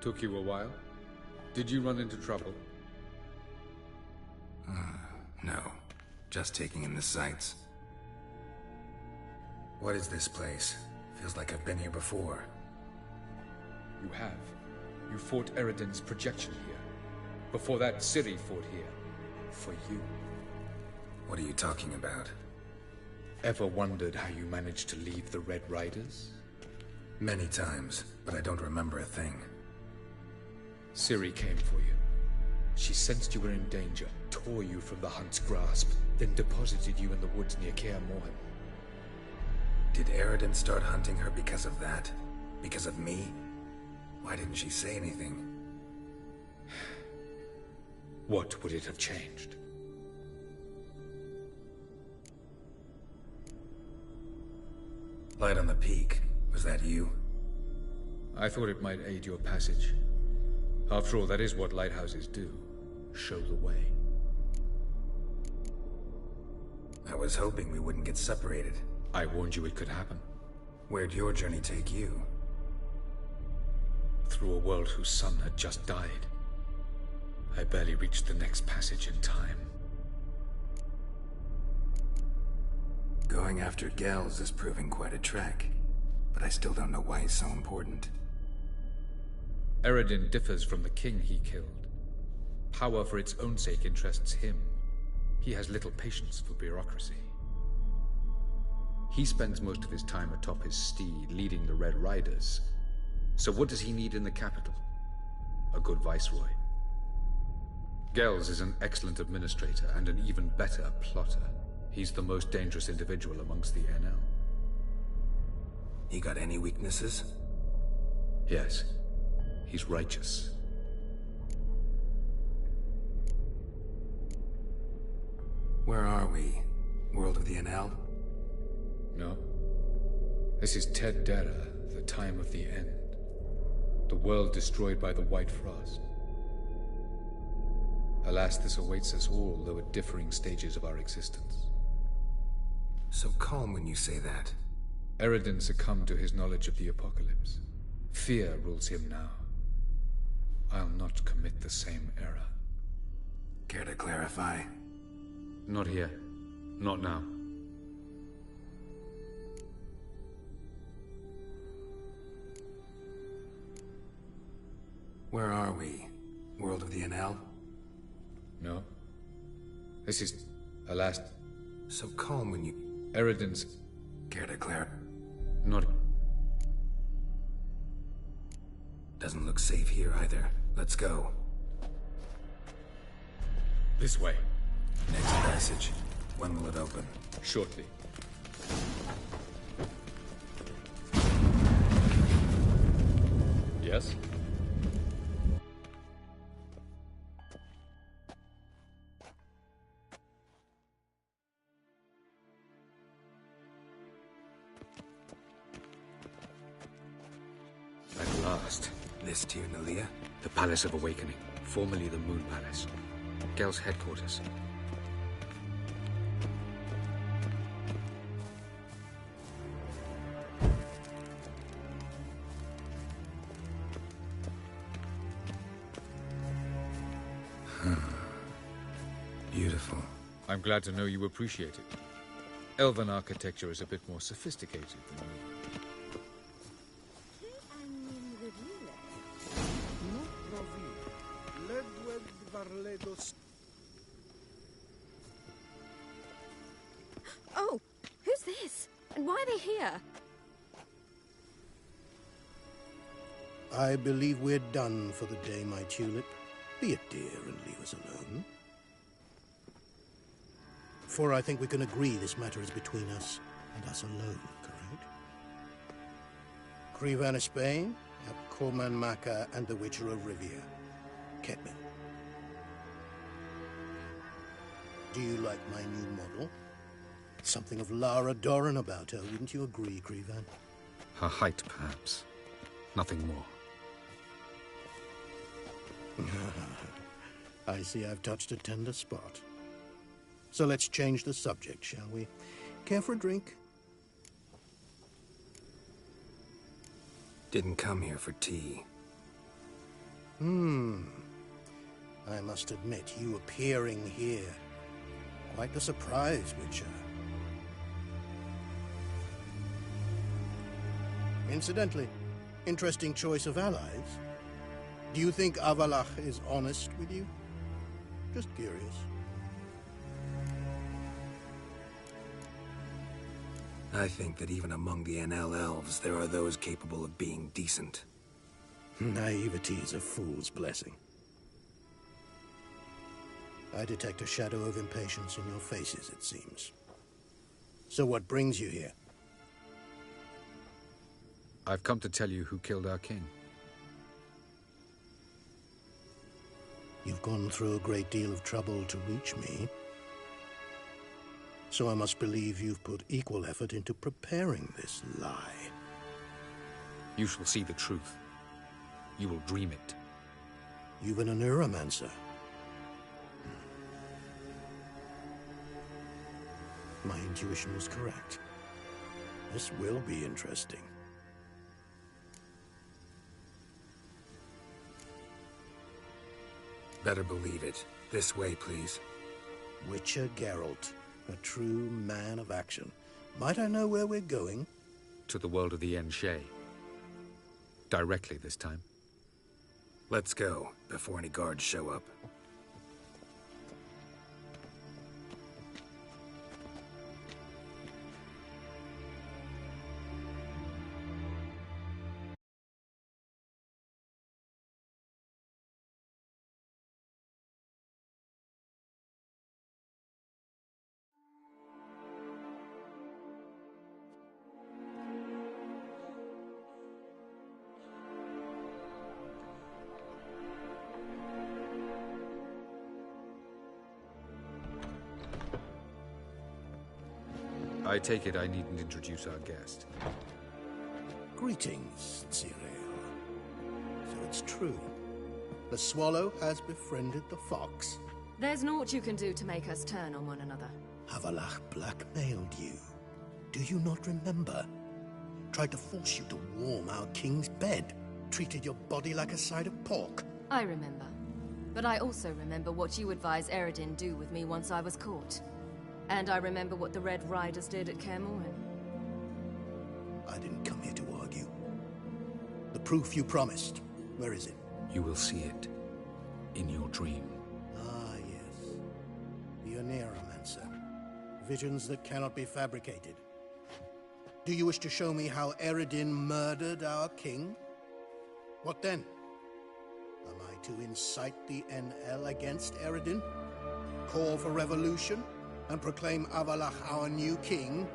Took you a while? Did you run into trouble? No. Just taking in the sights. What is this place? Feels like I've been here before. You have. You fought Eridan's projection here. Before that, Ciri fought here. For you. What are you talking about? Ever wondered how you managed to leave the Red Riders? Many times, but I don't remember a thing. Ciri came for you. She sensed you were in danger, tore you from the Hunt's grasp, then deposited you in the woods near Kaer Morhen. Did Eridan start hunting her because of that? Because of me? Why didn't she say anything? What would it have changed? Light on the peak. Was that you? I thought it might aid your passage. After all, that is what lighthouses do. Show the way. I was hoping we wouldn't get separated. I warned you it could happen. Where'd your journey take you? Through a world whose sun had just died. I barely reached the next passage in time. Going after Gels is proving quite a trek, but I still don't know why he's so important. Eridan differs from the king he killed. Power for its own sake interests him. He has little patience for bureaucracy. He spends most of his time atop his steed, leading the Red Riders. So what does he need in the capital? A good viceroy. Gels is an excellent administrator and an even better plotter. He's the most dangerous individual amongst the NL. He got any weaknesses? Yes. He's righteous. Where are we? World of the NL? No. This is Ted Dera, the time of the end. The world destroyed by the White Frost. Alas, this awaits us all, though at differing stages of our existence. So calm when you say that. Eridan succumbed to his knowledge of the apocalypse. Fear rules him now. I'll not commit the same error. Care to clarify? Not here. Not now. Where are we? World of the NL? No. This is... alas... So calm when you... Eridan's... Care to clarify? Not... Doesn't look safe here either. Let's go. This way. Next passage. When will it open? Shortly. Yes? At last. This to you, Nalia? The Palace of Awakening, formerly the Moon Palace. Gel's headquarters. Beautiful. I'm glad to know you appreciate it. Elven architecture is a bit more sophisticated than you. Oh, who's this? And why are they here? I believe we're done for the day, my tulip. Be a dear and leave us alone. For I think we can agree this matter is between us and us alone, correct? Crevan Spain, Corman Maka, and the Witcher of Rivia. Ketman. Do you like my new model? Something of Lara Doran about her, wouldn't you agree, Crevan? Her height, perhaps. Nothing more. I see I've touched a tender spot. So let's change the subject, shall we? Care for a drink? Didn't come here for tea. I must admit, you appearing here, quite a surprise, Witcher. Incidentally, interesting choice of allies. Do you think Avalach is honest with you? Just curious. I think that even among the NL elves, there are those capable of being decent. Naivety is a fool's blessing. I detect a shadow of impatience in your faces, it seems. So what brings you here? I've come to tell you who killed our king. You've gone through a great deal of trouble to reach me. So I must believe you've put equal effort into preparing this lie. You shall see the truth. You will dream it. You've been a neuromancer. My intuition was correct. This will be interesting. Better believe it. This way, please. Witcher Geralt, a true man of action. Might I know where we're going? To the world of the Enshe. Directly this time. Let's go, before any guards show up. I take it I needn't introduce our guest. Greetings, Cyril. So it's true. The swallow has befriended the fox. There's naught you can do to make us turn on one another. Avalach blackmailed you. Do you not remember? Tried to force you to warm our king's bed. Treated your body like a side of pork. I remember. But I also remember what you advised Eredin do with me once I was caught. And I remember what the Red Riders did at Kaer Morhen. I didn't come here to argue. The proof you promised, where is it? You will see it in your dream. Ah, yes. The Neuromancer. Visions that cannot be fabricated. Do you wish to show me how Eredin murdered our king? What then? Am I to incite the NL against Eredin? Call for revolution? And proclaim Avalach our new king?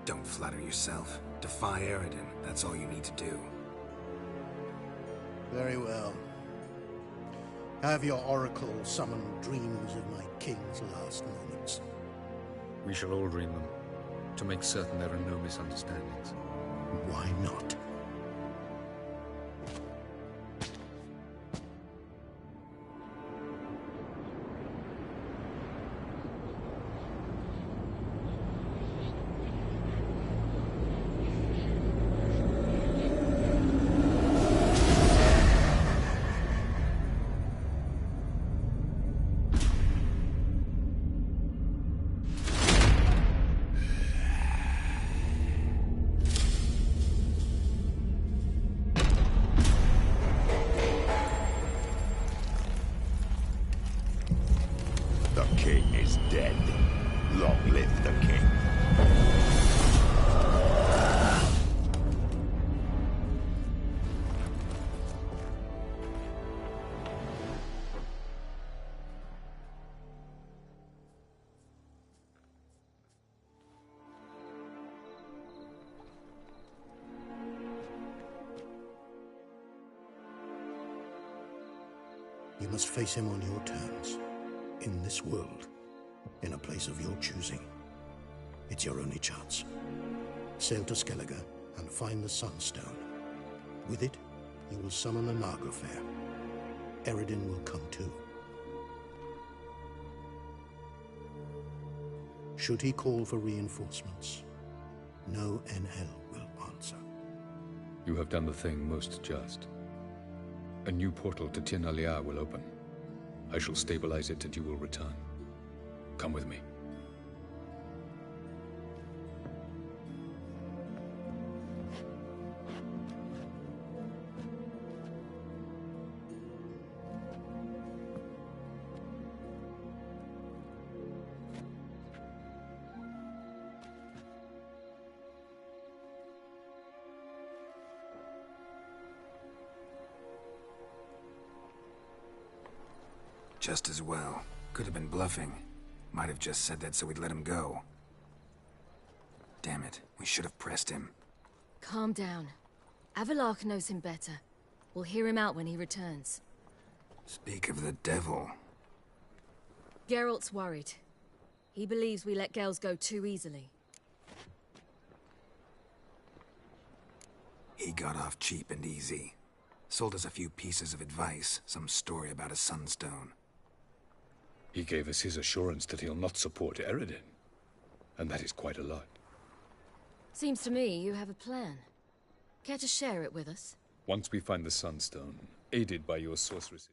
Don't flatter yourself. Defy Eredin. That's all you need to do. Very well. Have your oracle summon dreams of my king's last moments. We shall all dream them, to make certain there are no misunderstandings. Why not? You must face him on your terms. In this world. In a place of your choosing. It's your only chance. Sail to Skellige and find the Sunstone. With it, you will summon a Naga fair. Eredin will come too. Should he call for reinforcements, no NL will answer. You have done the thing most just. A new portal to Tien Alia will open. I shall stabilize it and you will return. Come with me. Just as well. Could have been bluffing. Might have just said that so we'd let him go. Damn it, we should have pressed him. Calm down. Avalark knows him better. We'll hear him out when he returns. Speak of the devil. Geralt's worried. He believes we let girls go too easily. He got off cheap and easy. Sold us a few pieces of advice, some story about a sunstone. He gave us his assurance that he'll not support Eredin. And that is quite a lot. Seems to me you have a plan. Care to share it with us? Once we find the sunstone, aided by your sorceress...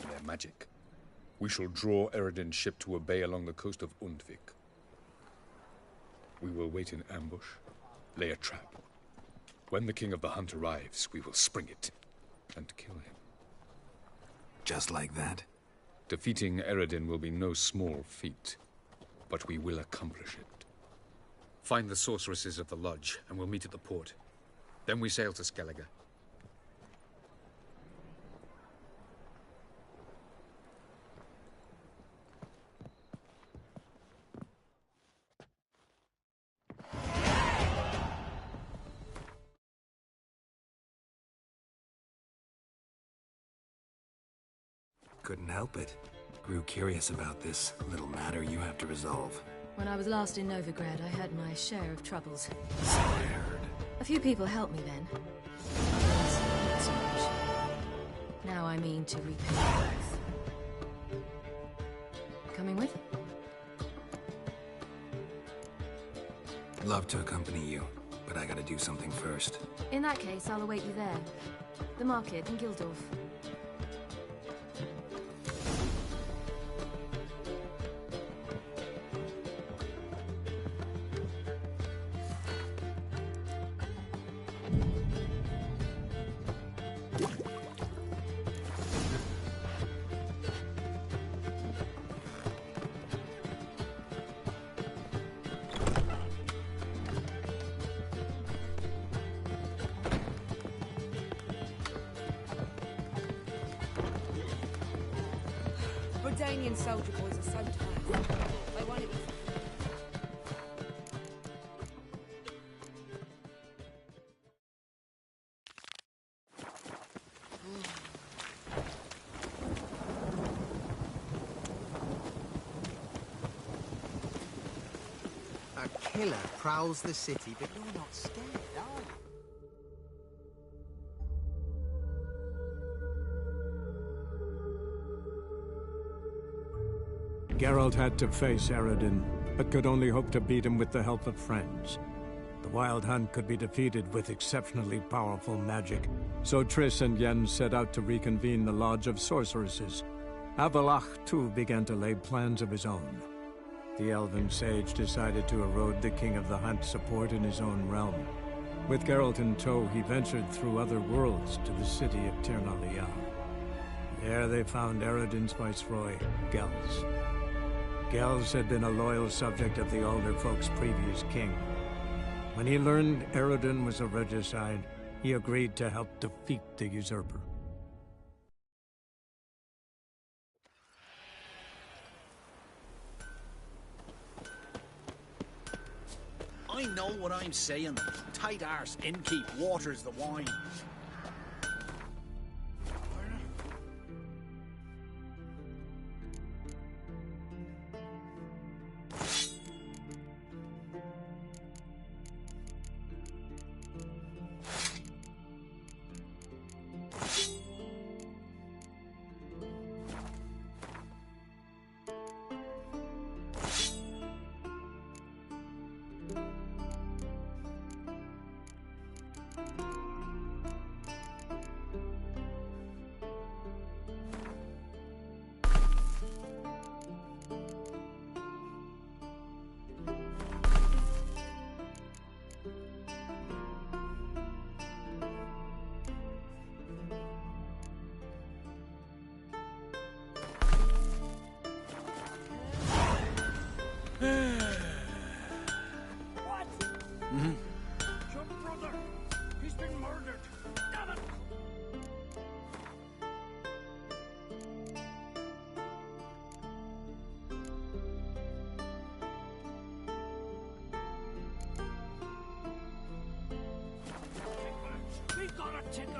and their magic, we shall draw Eredin's ship to a bay along the coast of Undvik. We will wait in ambush, lay a trap. When the King of the Hunt arrives, we will spring it and kill him. Just like that? Defeating Eredin will be no small feat, but we will accomplish it. Find the sorceresses of the lodge, and we'll meet at the port. Then we sail to Skellige. Couldn't help it. Grew curious about this little matter you have to resolve. When I was last in Novigrad, I had my share of troubles. So I heard. A few people helped me then. Others, not so much. Now I mean to repay both. Coming with? Love to accompany you, but I gotta do something first. In that case, I'll await you there. The market in Gildorf. Redanian soldier boys are so tired. They won't even... A killer prowls the city, but you're not scared, are you? Geralt had to face Eredin, but could only hope to beat him with the help of friends. The Wild Hunt could be defeated with exceptionally powerful magic, so Triss and Yen set out to reconvene the Lodge of Sorceresses. Avalark, too, began to lay plans of his own. The elven sage decided to erode the King of the Hunt's support in his own realm. With Geralt in tow, he ventured through other worlds to the city of Tien Alia. There they found Eredin's viceroy, Gels. Gels had been a loyal subject of the Alder Folk's previous king. When he learned Eredin was a regicide, he agreed to help defeat the usurper. I know what I'm saying. Tight arse, innkeep, waters the wine.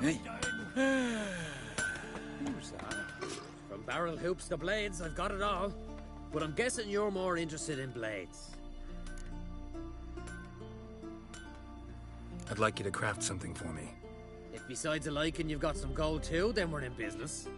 Hey. From barrel hoops to blades, I've got it all. But I'm guessing you're more interested in blades. I'd like you to craft something for me. If besides a liking you've got some gold too, then we're in business.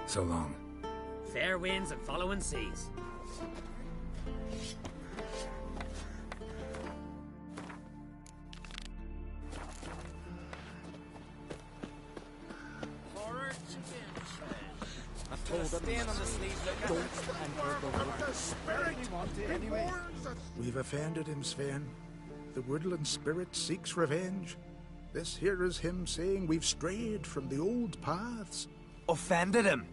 So long. Fair winds and following seas. I told them stand on the sleeve, don't enter the spirit. Anyway. We've offended him, Sven. The woodland spirit seeks revenge. This here is him saying we've strayed from the old paths. Offended him?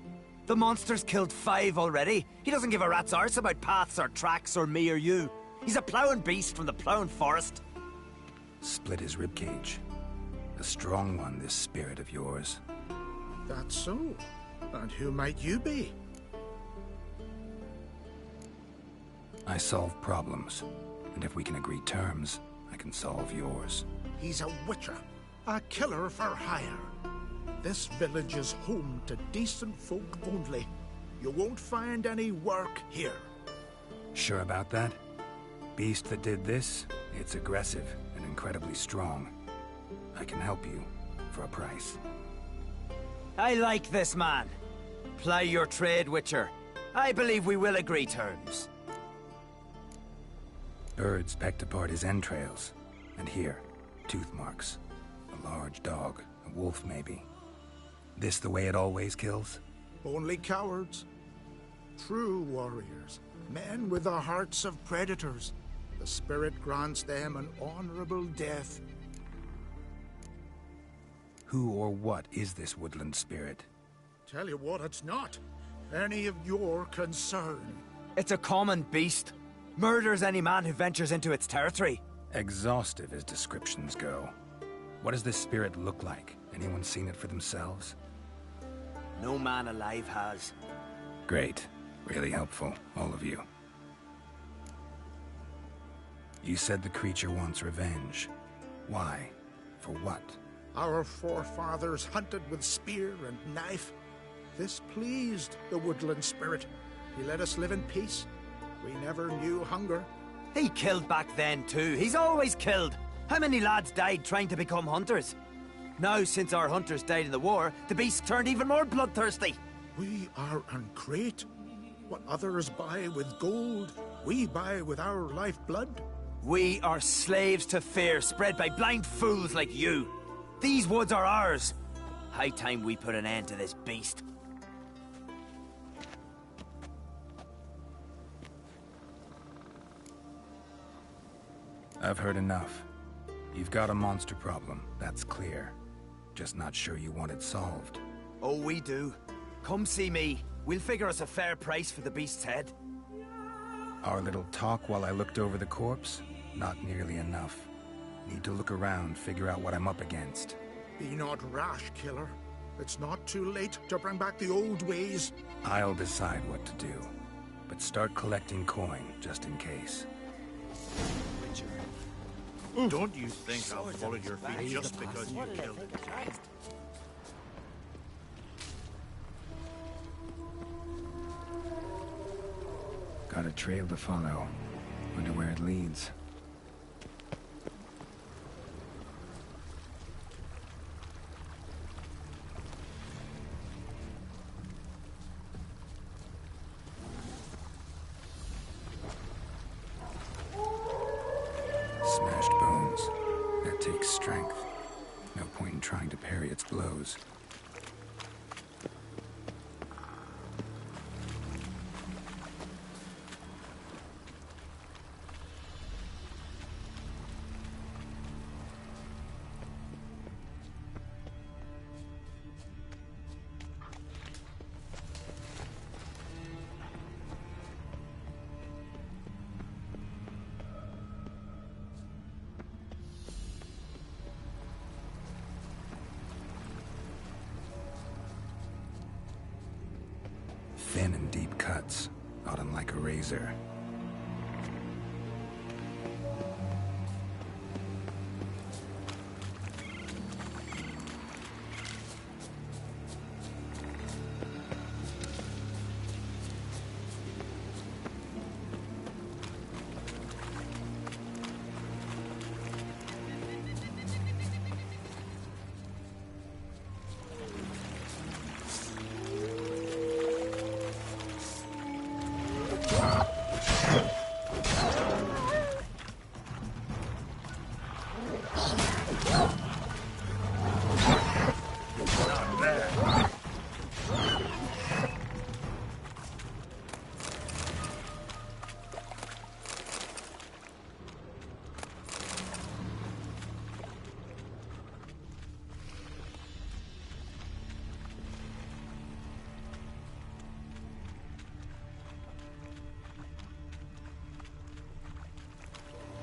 The monster's killed 5 already. He doesn't give a rat's arse about paths or tracks or me or you. He's a ploughing beast from the ploughing forest. Split his ribcage. A strong one, this spirit of yours. That's so. And who might you be? I solve problems. And if we can agree terms, I can solve yours. He's a witcher. A killer for hire. This village is home to decent folk only. You won't find any work here. Sure about that? Beast that did this, it's aggressive and incredibly strong. I can help you for a price. I like this man. Ply your trade, Witcher. I believe we will agree terms. Birds pecked apart his entrails. And here, tooth marks. A large dog, a wolf maybe. This the way it always kills? Only cowards. True warriors. Men with the hearts of predators. The spirit grants them an honorable death. Who or what is this woodland spirit? Tell you what, it's not any of your concern. It's a common beast. Murders any man who ventures into its territory. Exhaustive as descriptions go. What does this spirit look like? Anyone seen it for themselves? No man alive has. Great. Really helpful, all of you. You said the creature wants revenge. Why? For what? Our forefathers hunted with spear and knife. This pleased the woodland spirit. He let us live in peace. We never knew hunger. He killed back then too. He's always killed. How many lads died trying to become hunters? Now, since our hunters died in the war, the beast turned even more bloodthirsty. We are uncreate. What others buy with gold, we buy with our lifeblood. We are slaves to fear, spread by blind fools like you. These woods are ours. High time we put an end to this beast. I've heard enough. You've got a monster problem, that's clear. Just not sure you want it solved. Oh, we do. Come see me. We'll figure us a fair price for the beast's head. Our little talk while I looked over the corpse? Not nearly enough. Need to look around, figure out what I'm up against. Be not rash, killer. It's not too late to bring back the old ways. I'll decide what to do. But start collecting coin, just in case. Don't you think I'll follow your feet just because you killed it? Got a trail to follow. Wonder where it leads. Smashed bones. That takes strength. No point in trying to parry its blows. cuts, not unlike a razor.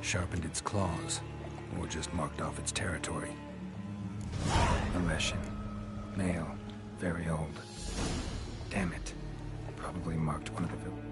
Sharpened its claws, or just marked off its territory. A Leshen. Male. Very old. Damn it. Probably marked one of the villains.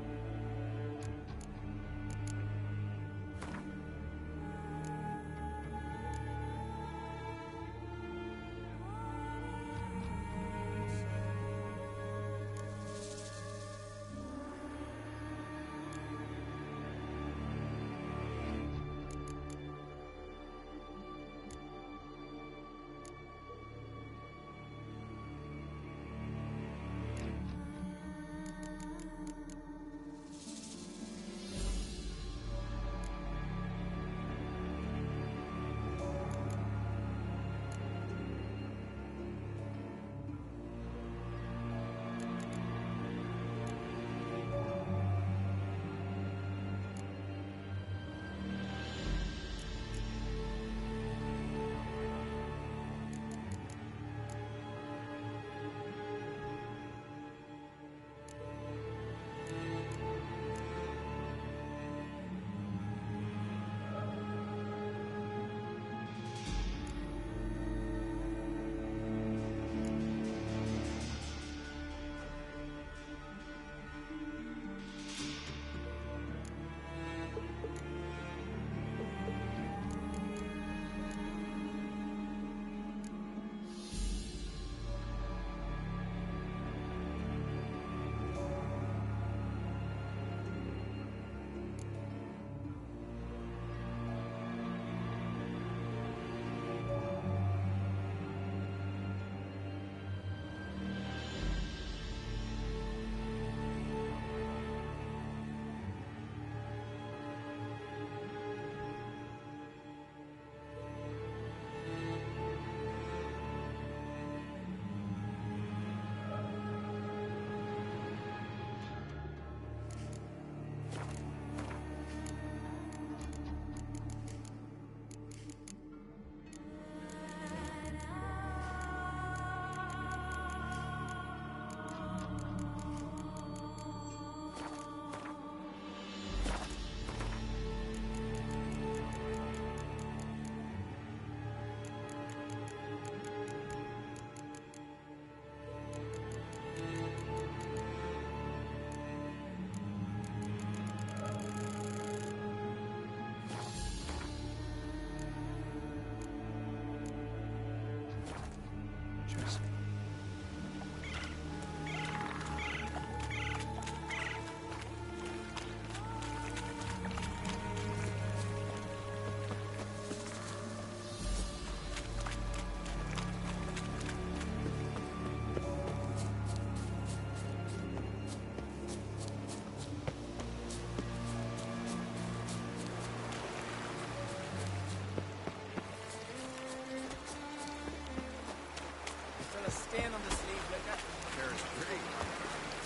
Stand on the sleeve like that. There's great.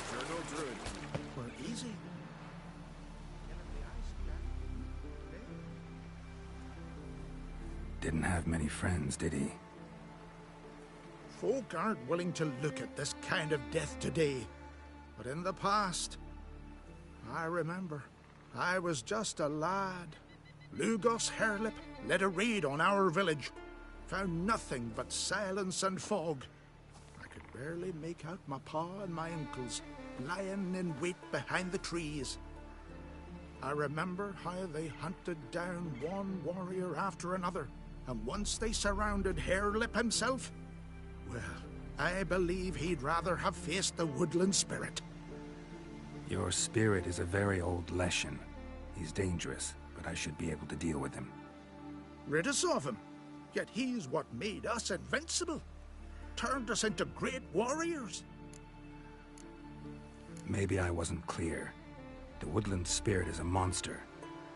Sure no druid. Well, easy. Didn't have many friends, did he? Folk aren't willing to look at this kind of death today. But in the past, I remember, I was just a lad. Lugos Hairlip led a raid on our village. Found nothing but silence and fog. I could barely make out my pa and my uncles, lying in wait behind the trees. I remember how they hunted down one warrior after another, and once they surrounded Hairlip himself, well, I believe he'd rather have faced the woodland spirit. Your spirit is a very old Leshen. He's dangerous, but I should be able to deal with him. Rid us of him. Yet he's what made us invincible. Turned us into great warriors. Maybe I wasn't clear. The woodland spirit is a monster.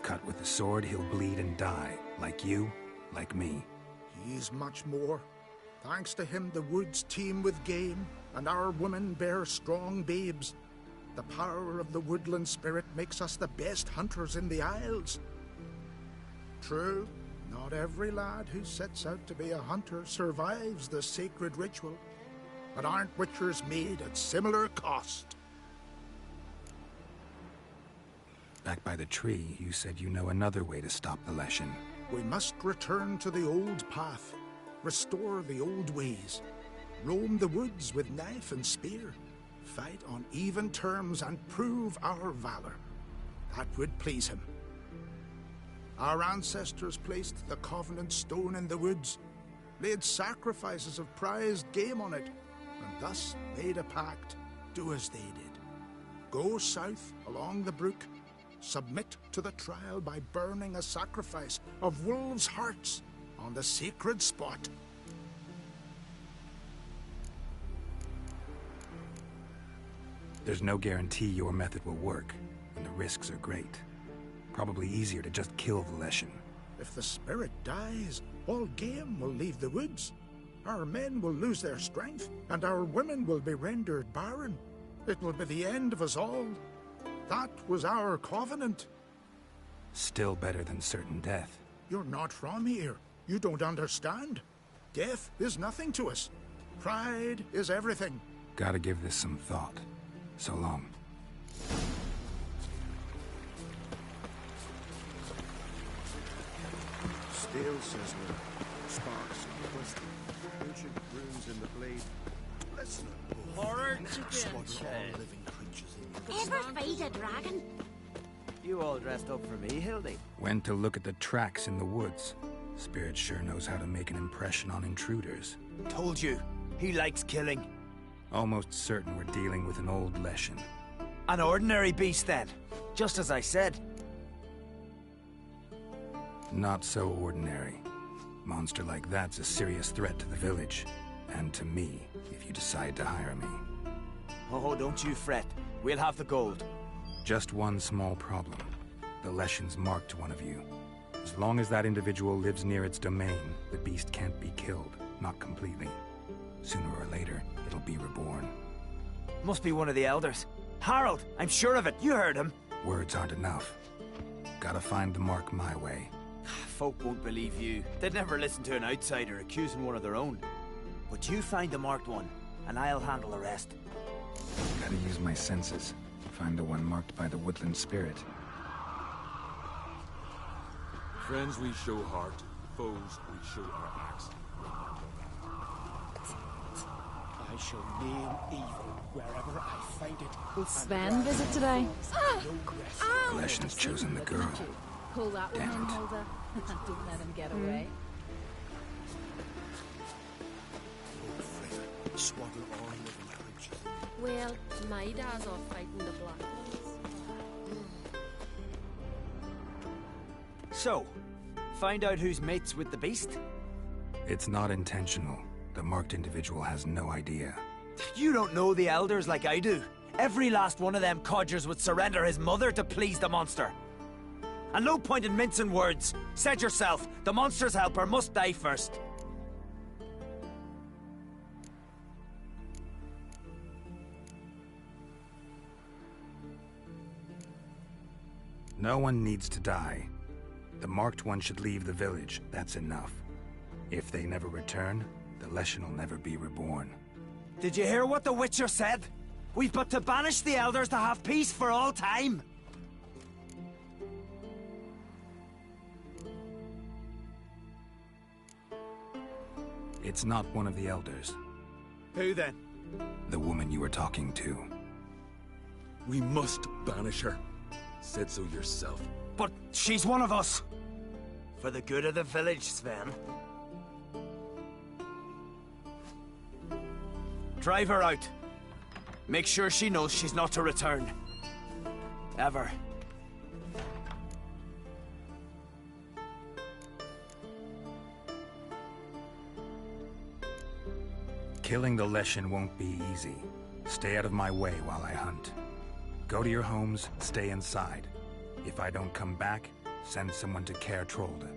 Cut with the sword, he'll bleed and die. Like you, like me. He's much more. Thanks to him, the woods teem with game, and our women bear strong babes. The power of the woodland spirit makes us the best hunters in the Isles. True, not every lad who sets out to be a hunter survives the sacred ritual. But aren't witchers made at similar cost? Back by the tree, you said you know another way to stop the Leshen. We must return to the old path, restore the old ways, roam the woods with knife and spear, fight on even terms and prove our valor. That would please him. Our ancestors placed the Covenant Stone in the woods, laid sacrifices of prized game on it, and thus made a pact. Do as they did. Go south along the brook, submit to the trial by burning a sacrifice of wolves' hearts on the sacred spot. There's no guarantee your method will work, and the risks are great. Probably easier to just kill the Leshen. If the spirit dies, all game will leave the woods. Our men will lose their strength, and our women will be rendered barren. It will be the end of us all. That was our covenant. Still better than certain death. You're not from here. You don't understand. Death is nothing to us. Pride is everything. Gotta give this some thought. So long. Steel sizzler, sparks twisting, ancient runes in the blade. Listen, horror slaughter all living creatures in Ever fight a dragon? You all dressed up for me, Hildy. Went to look at the tracks in the woods. Spirit sure knows how to make an impression on intruders. Told you, he likes killing. Almost certain we're dealing with an old Leshen. An ordinary beast, then. Just as I said. Not so ordinary. Monster like that's a serious threat to the village. And to me, if you decide to hire me. Oh, don't you fret. We'll have the gold. Just one small problem. The Leshen's marked one of you. As long as that individual lives near its domain, the beast can't be killed. Not completely. Sooner or later, it'll be reborn. Must be one of the elders. Harold, I'm sure of it. You heard him. Words aren't enough. Gotta find the mark my way. Folk won't believe you. They'd never listen to an outsider accusing one of their own. But you find the marked one, and I'll handle the rest. Gotta use my senses. Find the one marked by the woodland spirit. Friends we show heart, foes we show our axe. I shall name evil wherever I find it. Will Sven visit today? The Leshen's chosen the girl. Pull that one in, Hilda. Don't let him get away. Swaddle all living creatures. Well, my dad's off fighting the Black Ones. So, find out who's mates with the beast? It's not intentional. The marked individual has no idea. You don't know the elders like I do. Every last one of them codgers would surrender his mother to please the monster. And no point in mincing words. Said yourself, the monster's helper must die first. No one needs to die. The marked one should leave the village. That's enough. If they never return, the Leshen will never be reborn. Did you hear what the Witcher said? We've but to banish the elders to have peace for all time. It's not one of the elders. Who then? The woman you were talking to. We must banish her. Said so yourself. But she's one of us. For the good of the village, Sven. Drive her out. Make sure she knows she's not to return. Ever. Killing the Leshen won't be easy. Stay out of my way while I hunt. Go to your homes, stay inside. If I don't come back, send someone to Caer Trolde.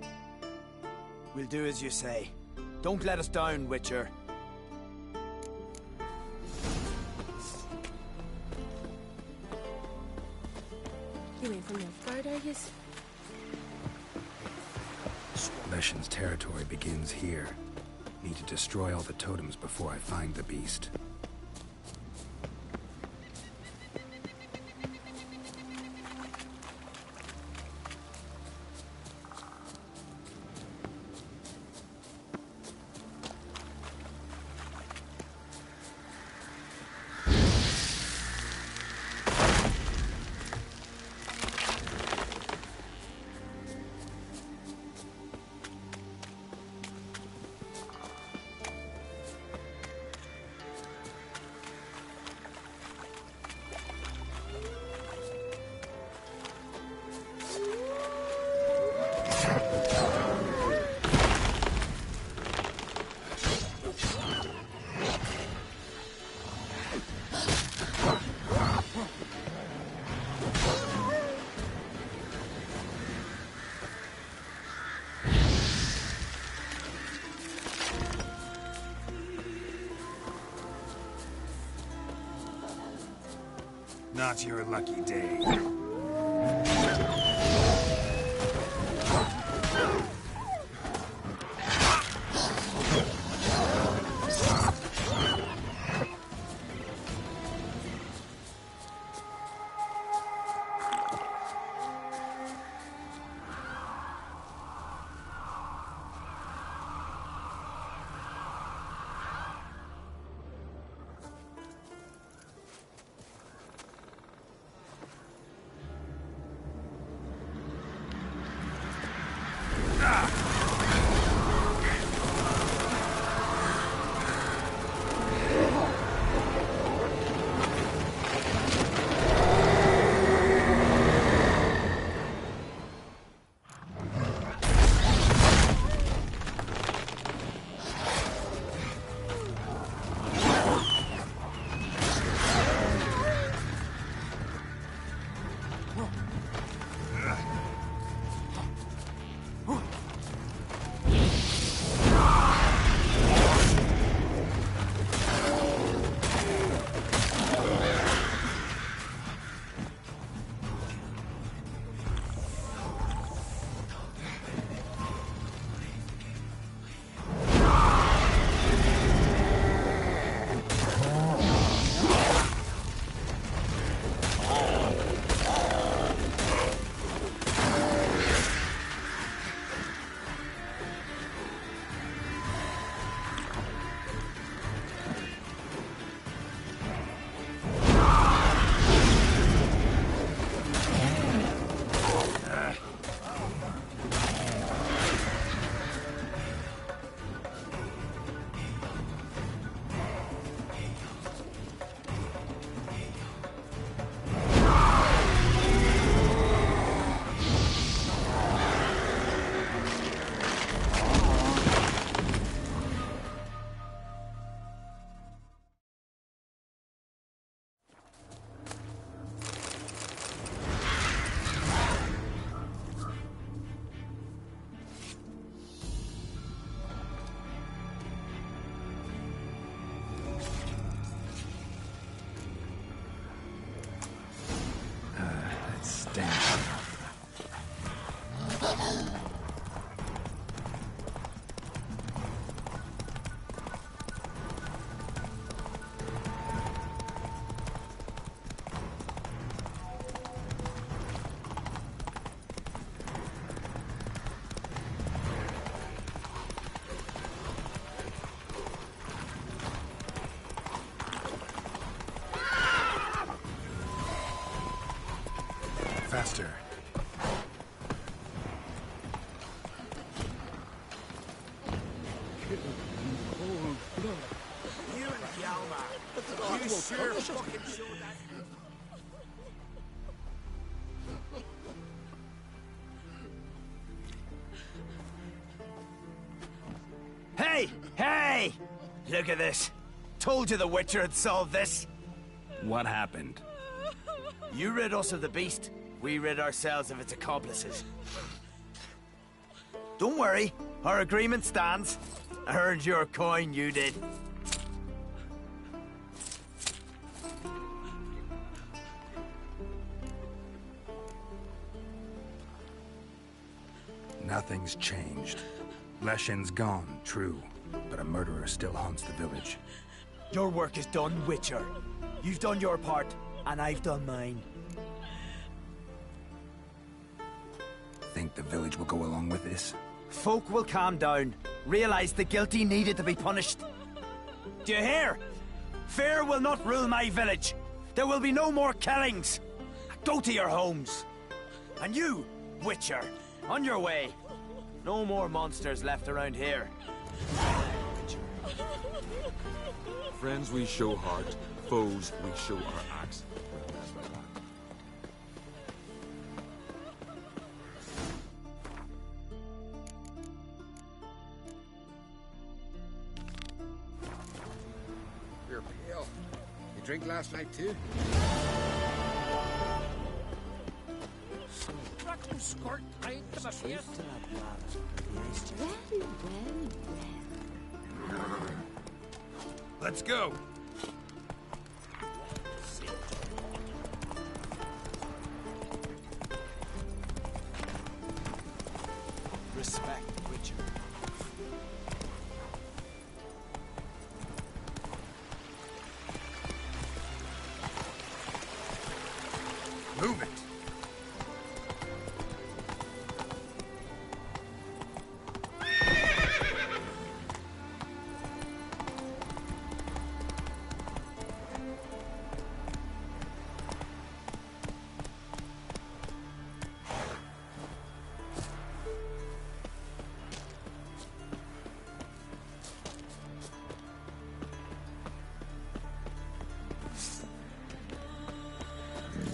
We'll do as you say. Don't let us down, Witcher. You ain't from Nilfgaard, are yous? Leshen's territory begins here. Need to destroy all the totems before I find the beast. Not your lucky day. Faster. You and Yalma. You sure fucking showed that. Hey! Hey! Look at this. Told you the Witcher had solved this. What happened? You rid us of the beast. We rid ourselves of its accomplices. Don't worry. Our agreement stands. I earned your coin, you did. Nothing's changed. Leshen's gone, true, but a murderer still haunts the village. Your work is done, Witcher. You've done your part, and I've done mine. Think the village will go along with this? Folk will calm down, realize the guilty needed to be punished. Do you hear? Fear will not rule my village. There will be no more killings. Go to your homes. And you, Witcher, on your way. No more monsters left around here. Friends we show heart, foes we show our axe. You're pale. You drink last night too? Skirt tied to my face. Let's go! Respect, Witcher. Move it!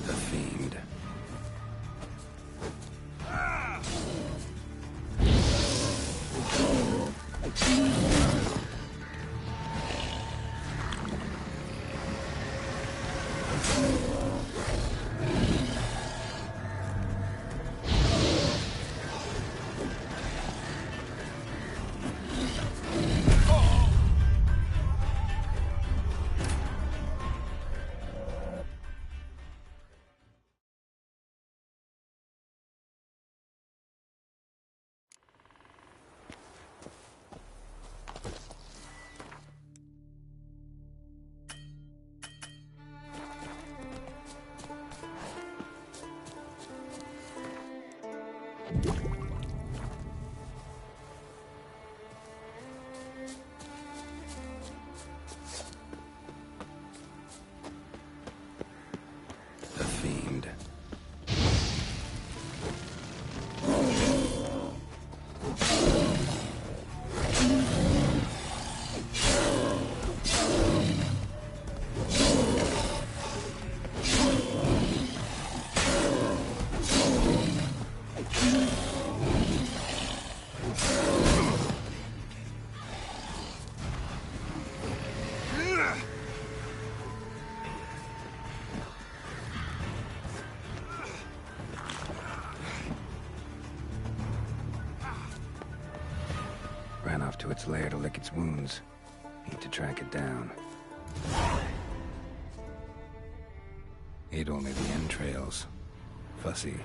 The Fiend. The Fiend. Ran off to its lair to lick its wounds. Need to track it down. Ate only the entrails. Fussy.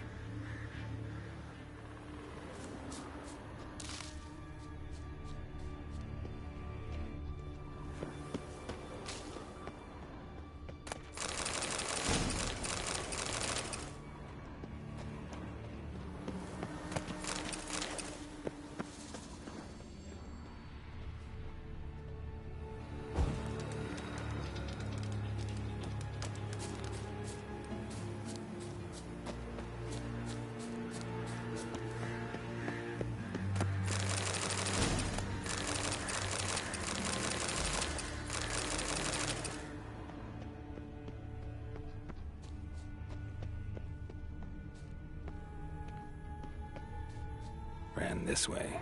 Ran this way.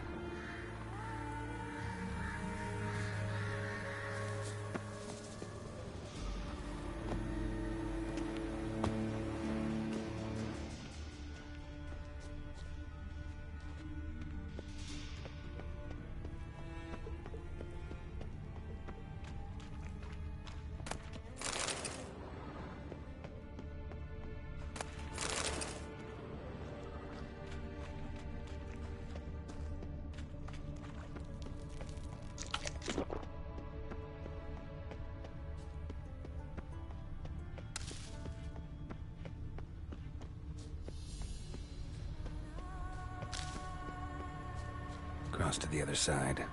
Cross to the other side.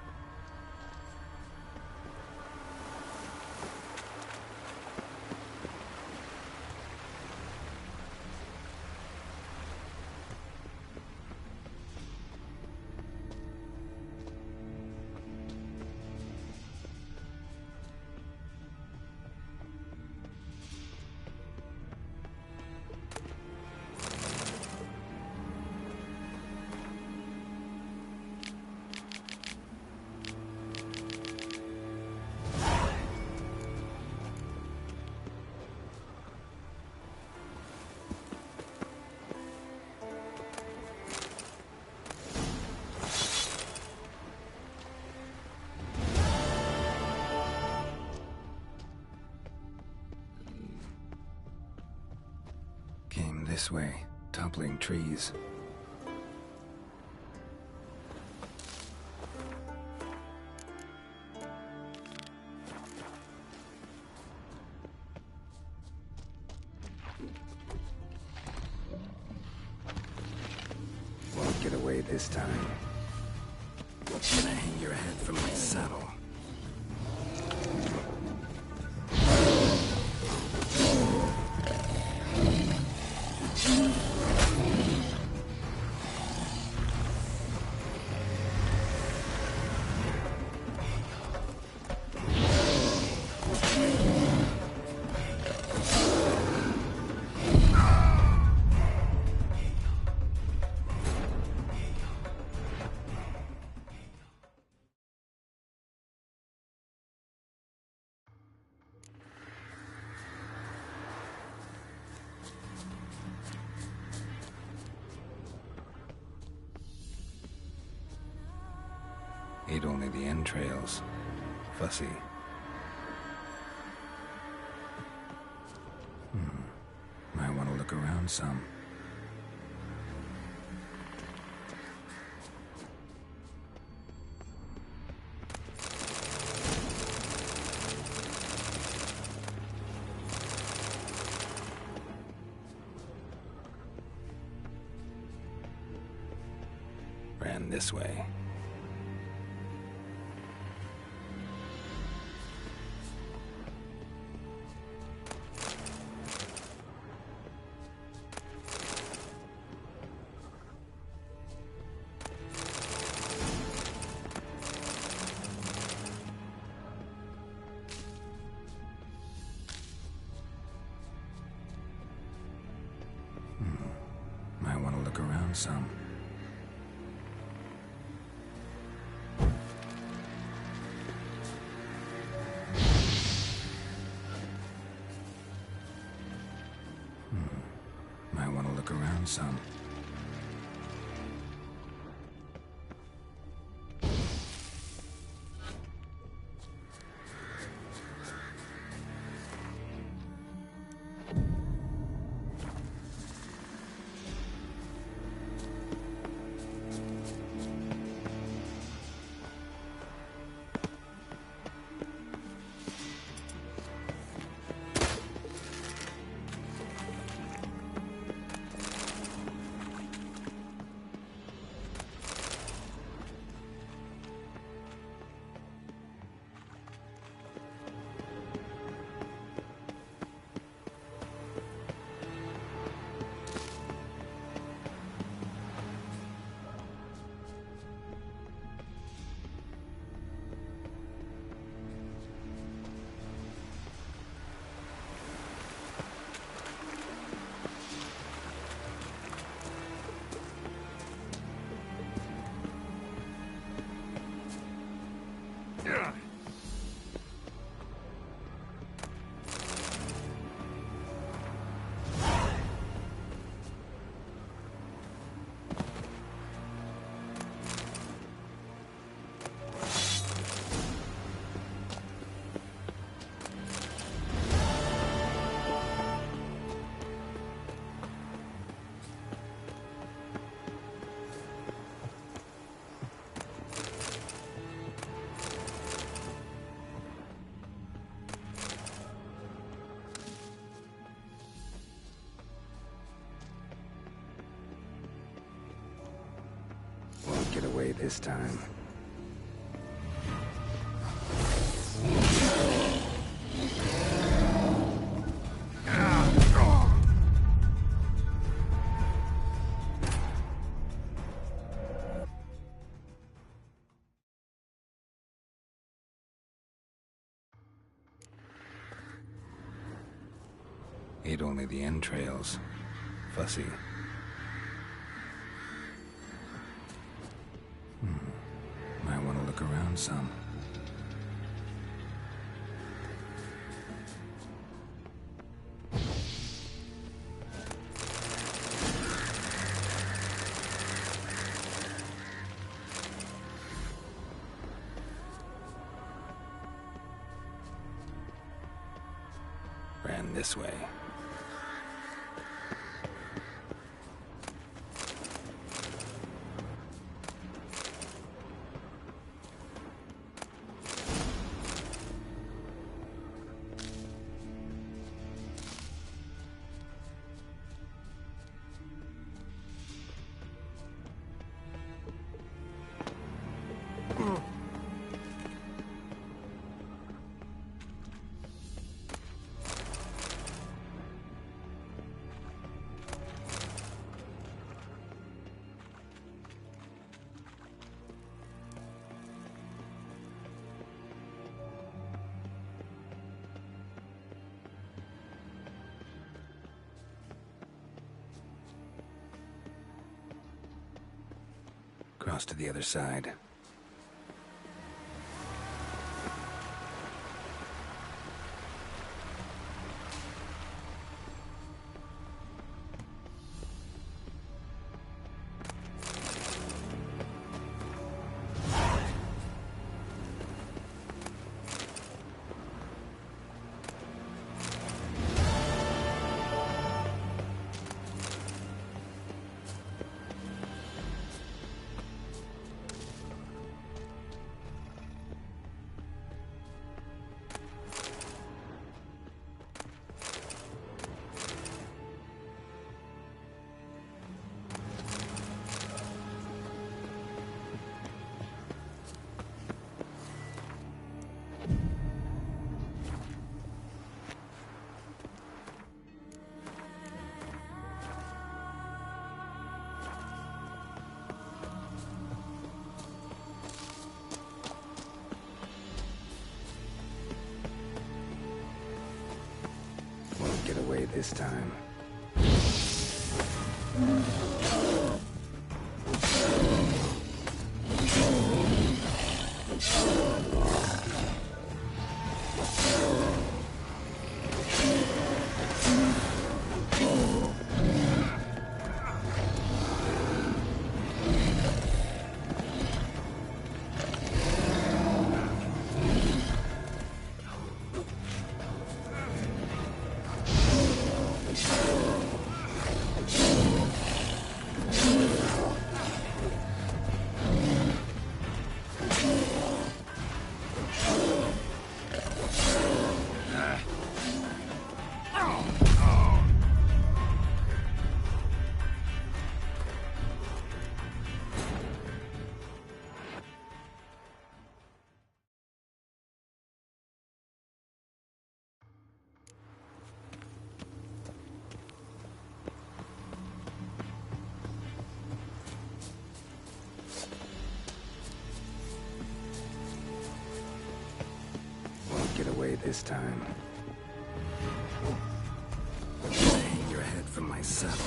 Came this way, toppling trees. Won't get away this time. I'm gonna hang your head from my saddle. Ate only the entrails. Fussy. Might want to look around some. Ran this way. Might want to look around some. Might want to look around some. away this time. Ate only the entrails. Fussy. Might want to look around some. Ran this way. Cross to the other side. Get away this time. Get away this time. Hang your head from my saddle.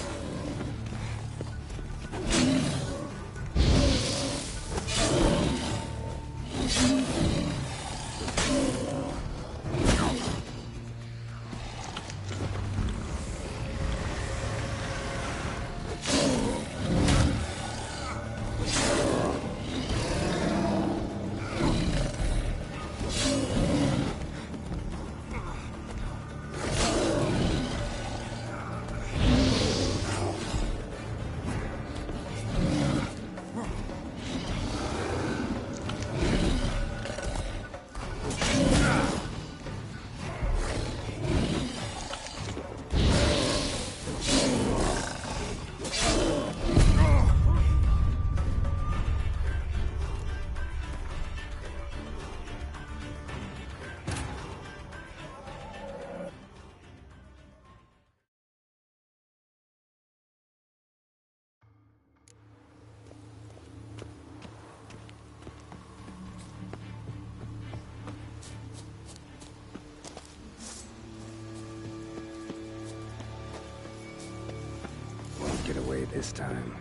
away this time.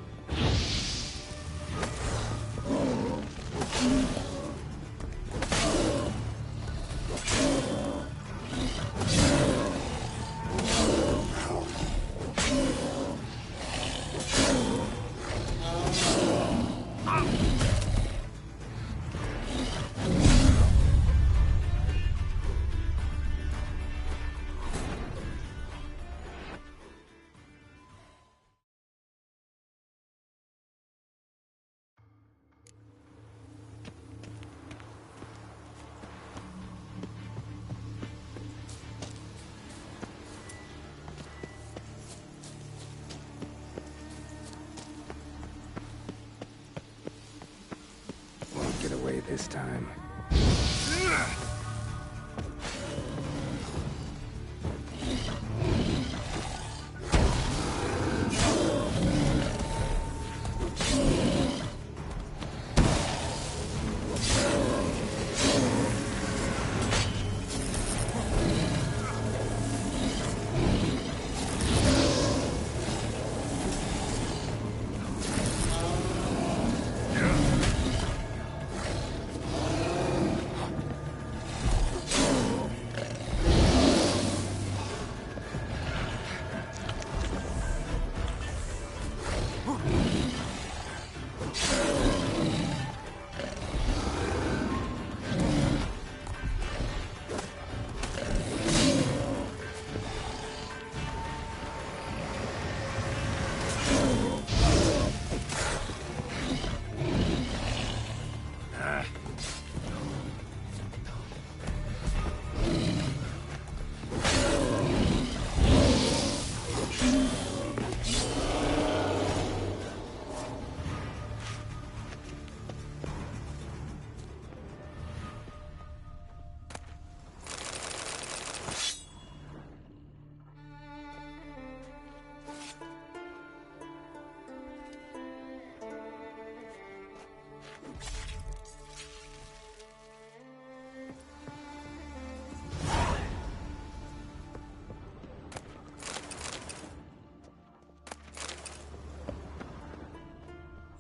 Get away this time.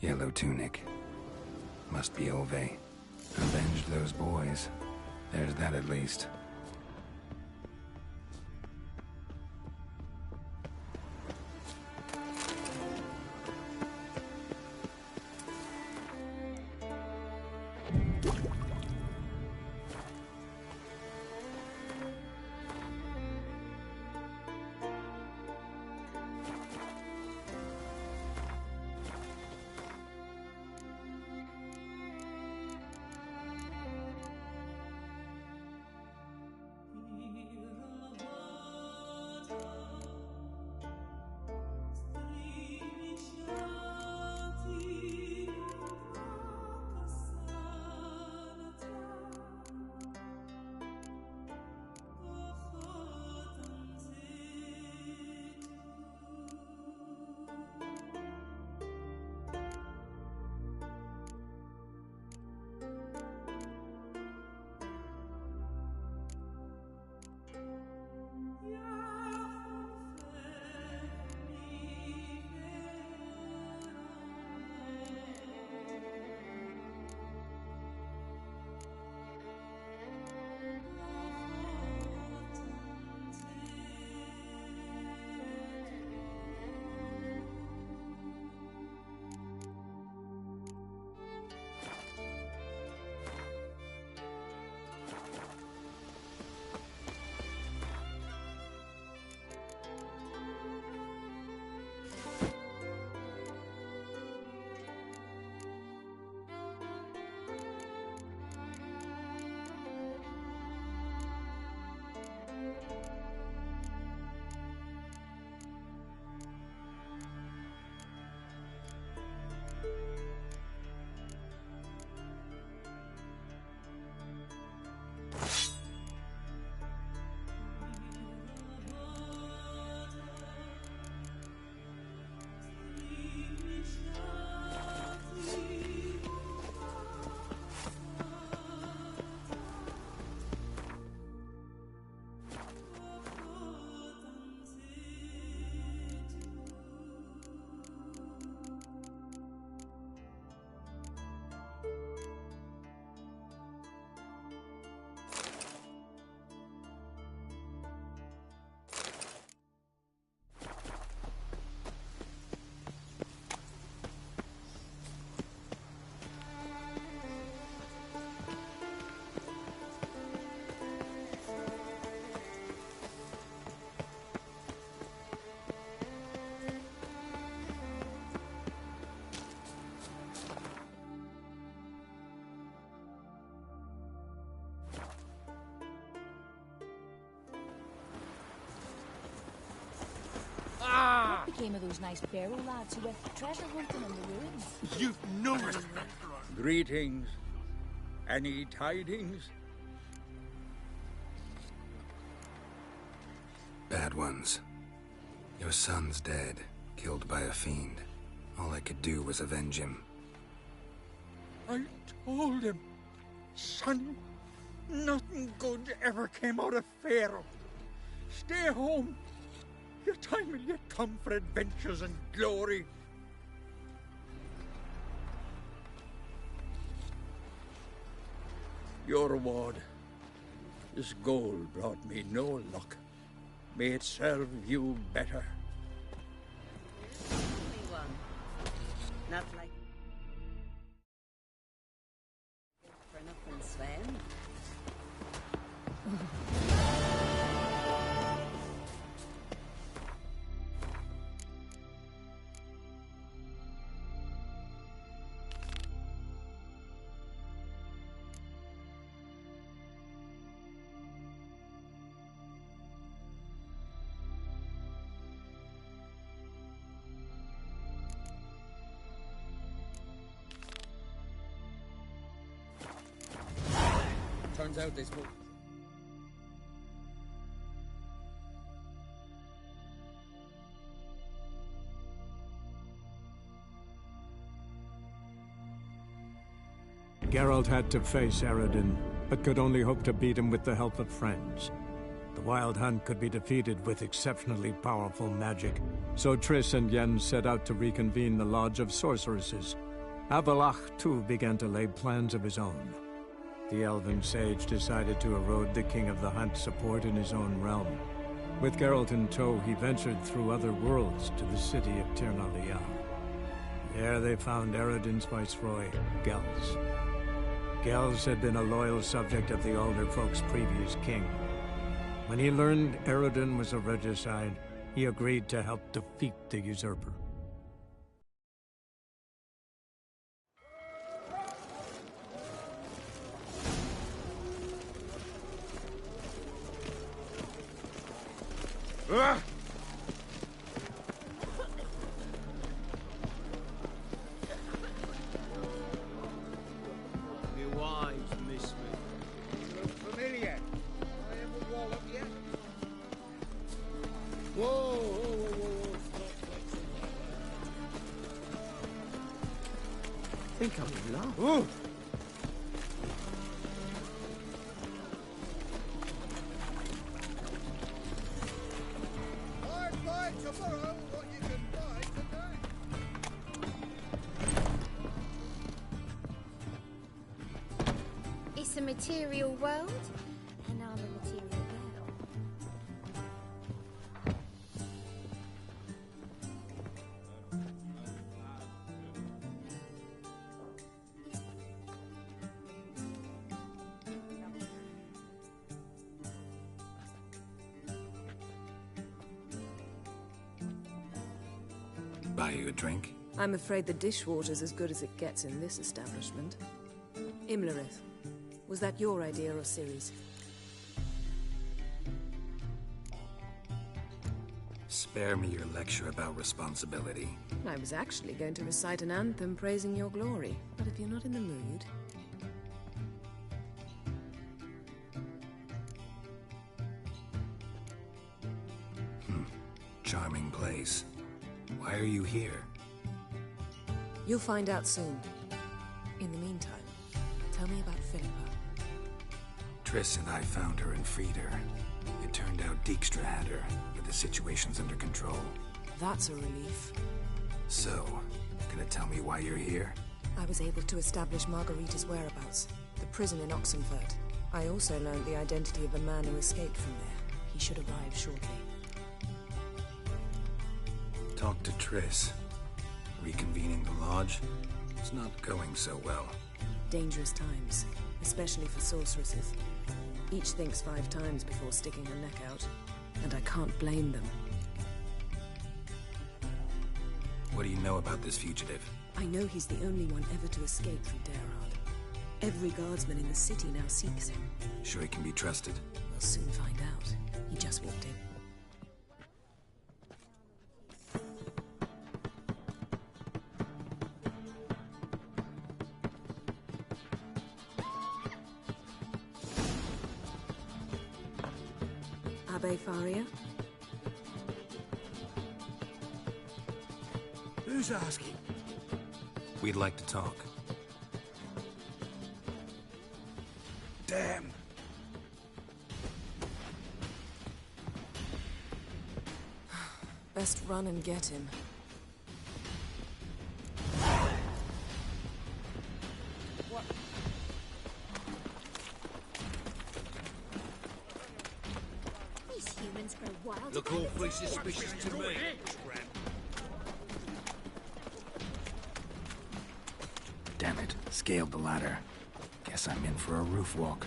Yellow tunic. Must be Ove. Avenged those boys. There's that at least. became of those nice barrow lads who went treasure hunting in the ruins? You've no respect for our... Greetings. Any tidings? Bad ones. Your son's dead, killed by a fiend. All I could do was avenge him. I told him, son, nothing good ever came out of Pharaoh. Stay home. Your time will yet come for adventures and glory. Your reward. This gold brought me no luck. May it serve you better. Not like for nothing, Sven. Turns out they spoke. Geralt had to face Eredin, but could only hope to beat him with the help of friends. The Wild Hunt could be defeated with exceptionally powerful magic, so Triss and Yen set out to reconvene the Lodge of Sorceresses. Avalach, too, began to lay plans of his own. The elven sage decided to erode the King of the Hunt's support in his own realm. With Geralt in tow, he ventured through other worlds to the city of Tirnalia. There they found Eredin's viceroy, Gels. Gels had been a loyal subject of the Alderfolk's previous king. When he learned Eredin was a regicide, he agreed to help defeat the usurper. My wives miss me. You look familiar. I haven't wall up yet. Whoa, whoa, whoa, whoa. I think I'm in love. Ooh. Tomorrow, what you can buy today. It's a material world, and I'm a material girl. Buy you a drink? I'm afraid the dishwater's as good as it gets in this establishment. Imlerith, was that your idea or Ciri's? Spare me your lecture about responsibility. I was actually going to recite an anthem praising your glory, but if you're not in the mood... Charming place. Why are you here? You'll find out soon. In the meantime, tell me about Philippa. Triss and I found her and freed her. It turned out Dijkstra had her, but the situation's under control. That's a relief. So, gonna tell me why you're here? I was able to establish Margarita's whereabouts, the prison in Oxenfurt. I also learned the identity of a man who escaped from there. He should arrive shortly. Talk to Triss. Reconvening the lodge? It's not going so well. Dangerous times, especially for sorceresses. Each thinks 5 times before sticking her neck out, and I can't blame them. What do you know about this fugitive? I know he's the only one ever to escape from Derard. Every guardsman in the city now seeks him. Sure he can be trusted? We'll soon find out. He just walked in. Abe Faria? Who's asking? We'd like to talk. Damn. Best run and get him. These humans grow wild. Look awfully suspicious to me. Damn it, scaled the ladder. Guess I'm in for a roof walk.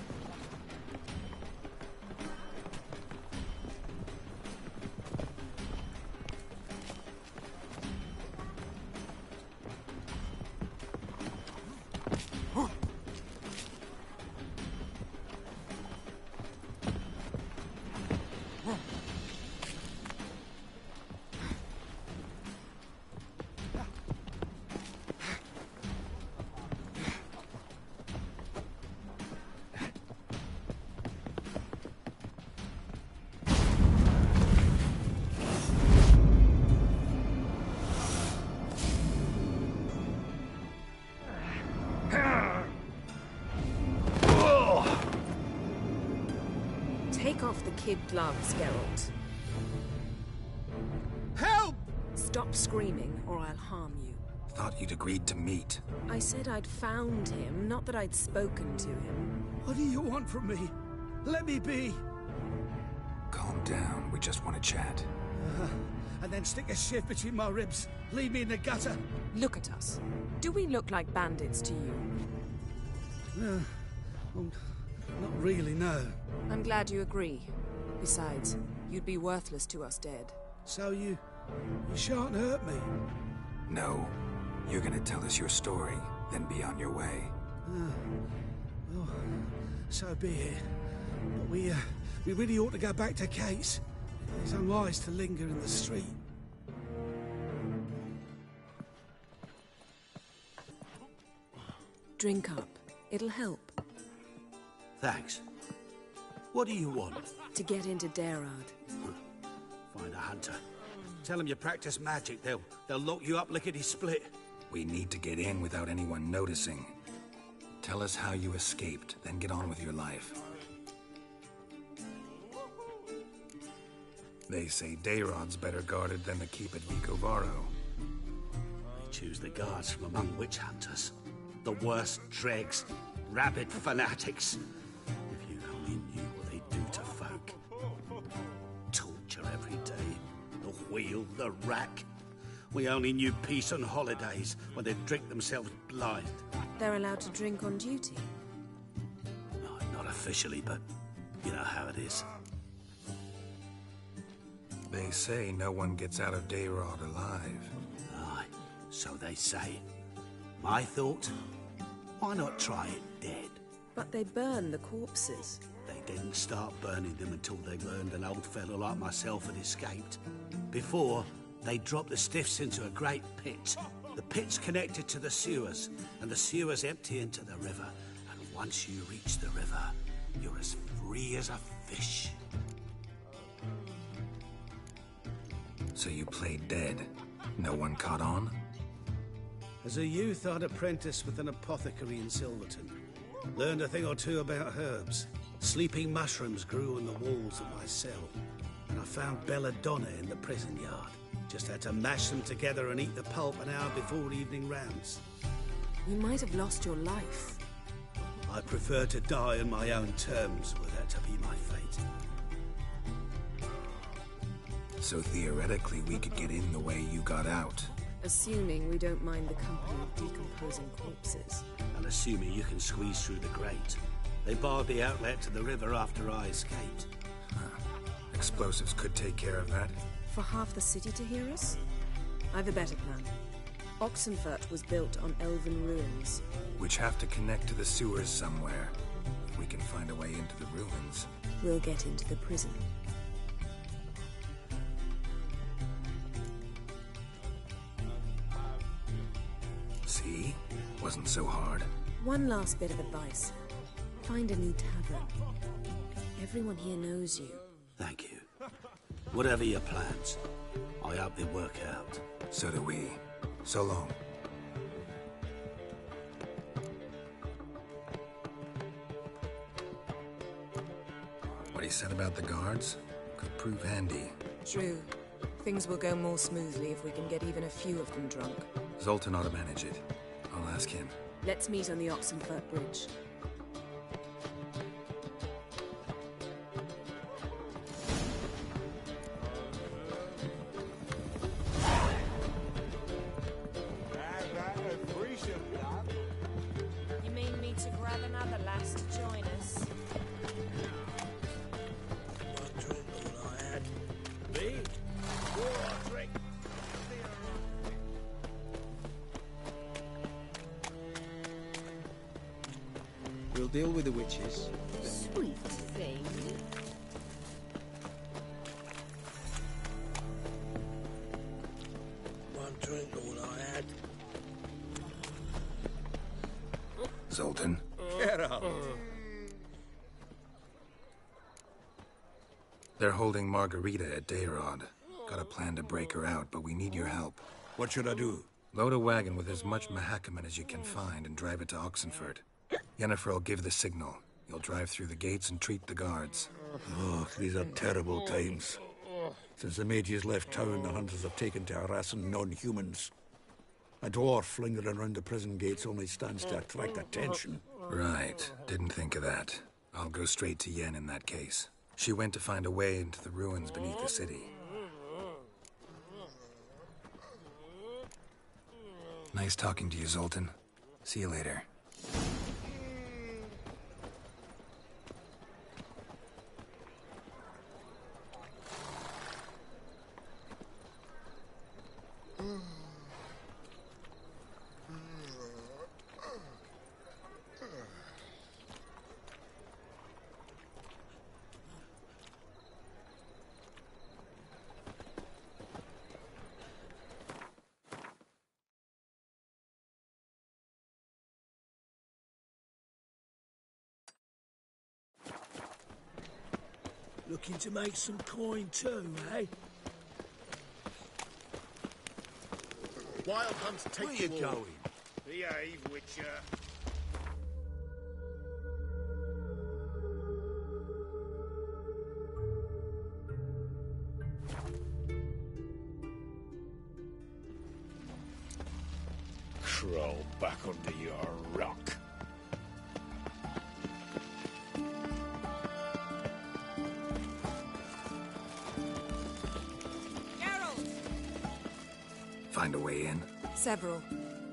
Take off the kid gloves, Geralt. Help! Stop screaming, or I'll harm you. Thought you'd agreed to meet. I said I'd found him, not that I'd spoken to him. What do you want from me? Let me be. Calm down, we just want to chat. And then stick a shift between my ribs. Leave me in the gutter. Look at us. Do we look like bandits to you? No. Well, not really, no. I'm glad you agree. Besides, you'd be worthless to us dead. So you shan't hurt me? No. You're gonna tell us your story, then be on your way. Well, so be it. But we really ought to go back to Kate's. It's unwise to linger in the street. Drink up. It'll help. Thanks. What do you want? To get into Derard. Find a hunter. Tell them you practice magic. They'll lock you up lickety-split. We need to get in without anyone noticing. Tell us how you escaped, then get on with your life. They say Dayrod's better guarded than the keep at Vicovaro. They choose the guards from among witch hunters. The worst dregs, rabid fanatics. If you only knew what they do to folk. Torture every day. The wheel, the rack. We only knew peace on holidays when they'd drink themselves blind. They're allowed to drink on duty? No, not officially, but you know how it is. They say no one gets out of Dayrod alive. Aye, so they say. My thought? Why not try it dead? But they burn the corpses. They didn't start burning them until they learned an old fellow like myself had escaped. Before, they dropped the stiffs into a great pit. The pit's connected to the sewers, and the sewers empty into the river. And once you reach the river, you're as free as a fish. So you played dead? No one caught on? As a youth, I'd apprenticed with an apothecary in Silverton. Learned a thing or two about herbs. Sleeping mushrooms grew on the walls of my cell. And I found belladonna in the prison yard. Just had to mash them together and eat the pulp an hour before evening rounds. You might have lost your life. I prefer to die on my own terms, were that to be my fate. So theoretically, we could get in the way you got out. Assuming we don't mind the company of decomposing corpses. And assuming you can squeeze through the grate. They barred the outlet to the river after I escaped. Explosives could take care of that. For half the city to hear us? I've a better plan. Oxenfurt was built on elven ruins. Which have to connect to the sewers somewhere. If we can find a way into the ruins. We'll get into the prison. See? Wasn't so hard. One last bit of advice. Find a new tavern. Everyone here knows you. Thank you. Whatever your plans, I hope they work out. So do we. So long. What he said about the guards could prove handy. True. Things will go more smoothly if we can get even a few of them drunk. Zoltan ought to manage it. I'll ask him. Let's meet on the Oxenfurt Bridge. You mean me to grab another lass to join us? One drink, all I had. Me? More drink. We'll deal with the witches. Sweet thing. One drink, all I had. Zoltan? Get up. They're holding Margarita at Dayrod. Got a plan to break her out, but we need your help. What should I do? Load a wagon with as much Mahakaman as you can find and drive it to Oxenfurt. Yennefer will give the signal. You'll drive through the gates and treat the guards. Oh, these are terrible times. Since the mages left town, the hunters have taken to harassing non-humans. A dwarf lingering around the prison gates only stands to attract attention. Right. Didn't think of that. I'll go straight to Yen in that case. She went to find a way into the ruins beneath the city. Nice talking to you, Zoltan. See you later. Looking to make some coin too, eh? Wild hunts take Where you you all. going? Behave, Witcher. Crawl back under your rock. Find a way in? Several.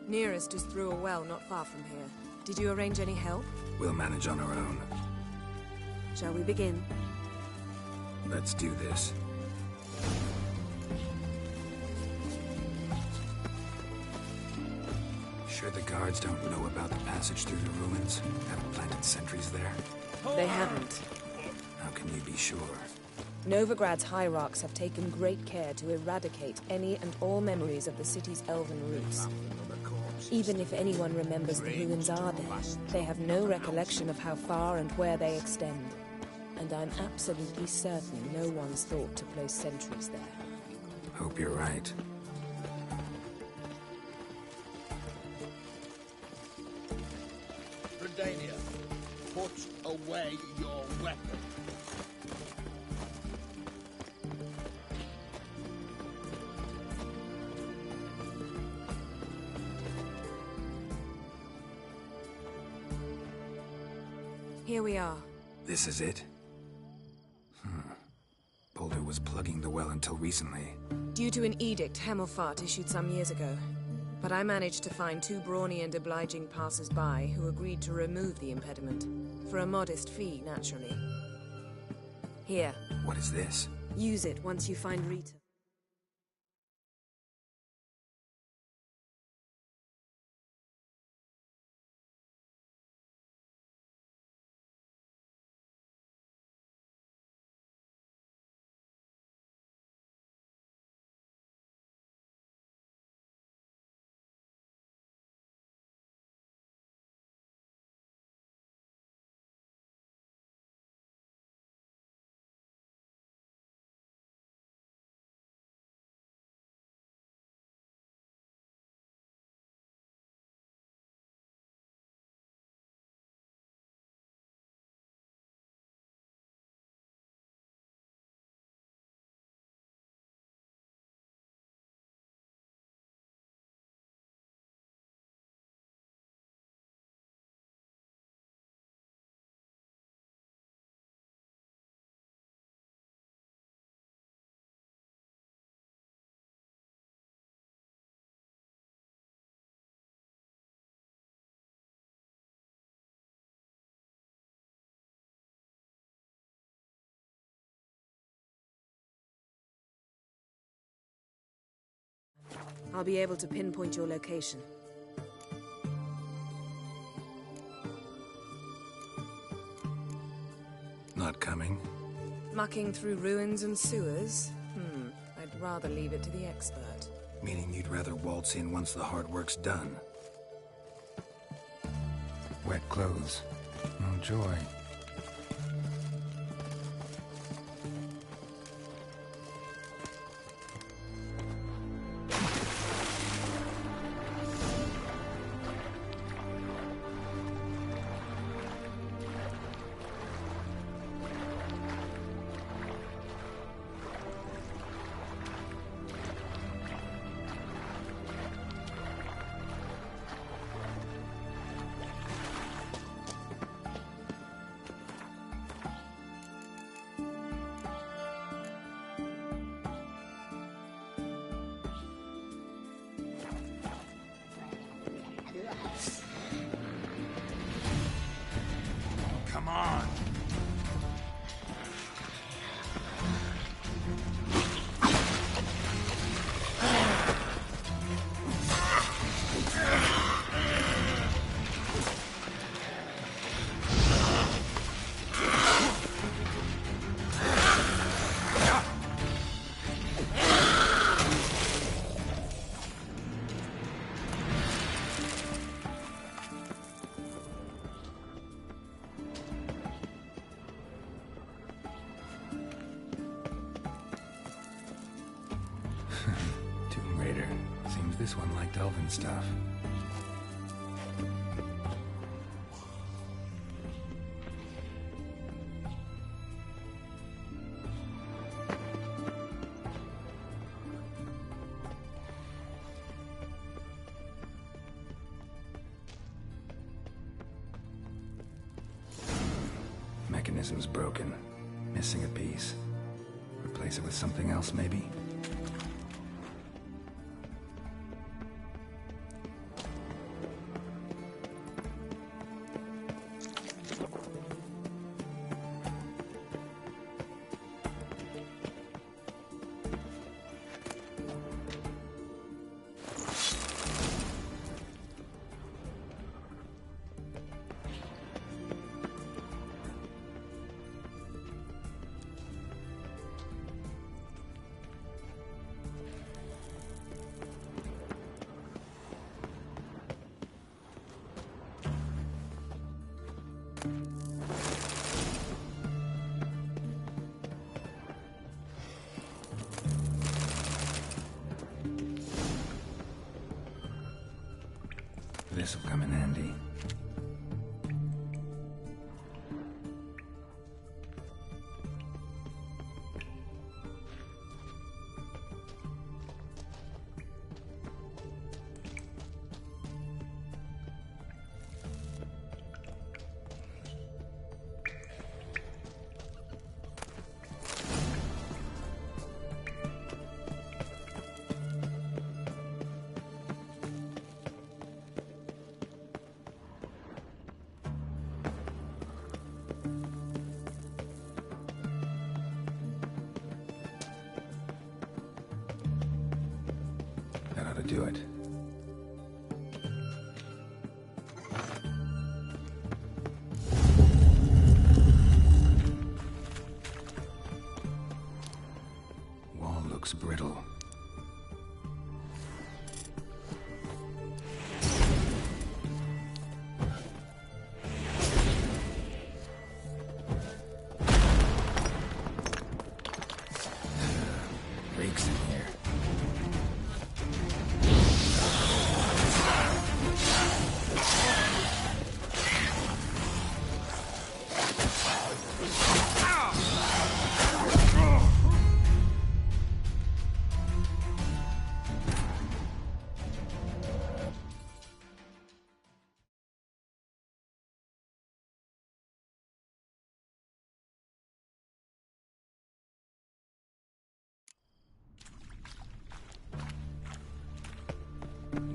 Nearest is through a well not far from here. Did you arrange any help? We'll manage on our own. Shall we begin? Let's do this. Sure the guards don't know about the passage through the ruins? Haven't planted sentries there? They haven't. How can you be sure? Novigrad's hierarchs have taken great care to eradicate any and all memories of the city's elven roots. Even if anyone remembers the ruins are there, they have no recollection of how far and where they extend. And I'm absolutely certain no one's thought to place sentries there. Hope you're right. Redania, put away your weapon. Here we are. This is it? Boulder was plugging the well until recently. Due to an edict Hemelfart issued some years ago. But I managed to find two brawny and obliging passers-by who agreed to remove the impediment. For a modest fee, naturally. Here. What is this? Use it once you find Rita. I'll be able to pinpoint your location. Not coming? Mucking through ruins and sewers? I'd rather leave it to the expert. Meaning you'd rather waltz in once the hard work's done? Wet clothes. Oh, joy. Come on! Tomb Raider. Seems this one liked elven stuff. Mechanism's broken. Missing a piece. Replace it with something else, maybe? This'll come in handy. That ought to do it. Wall looks brittle. Reeks in here.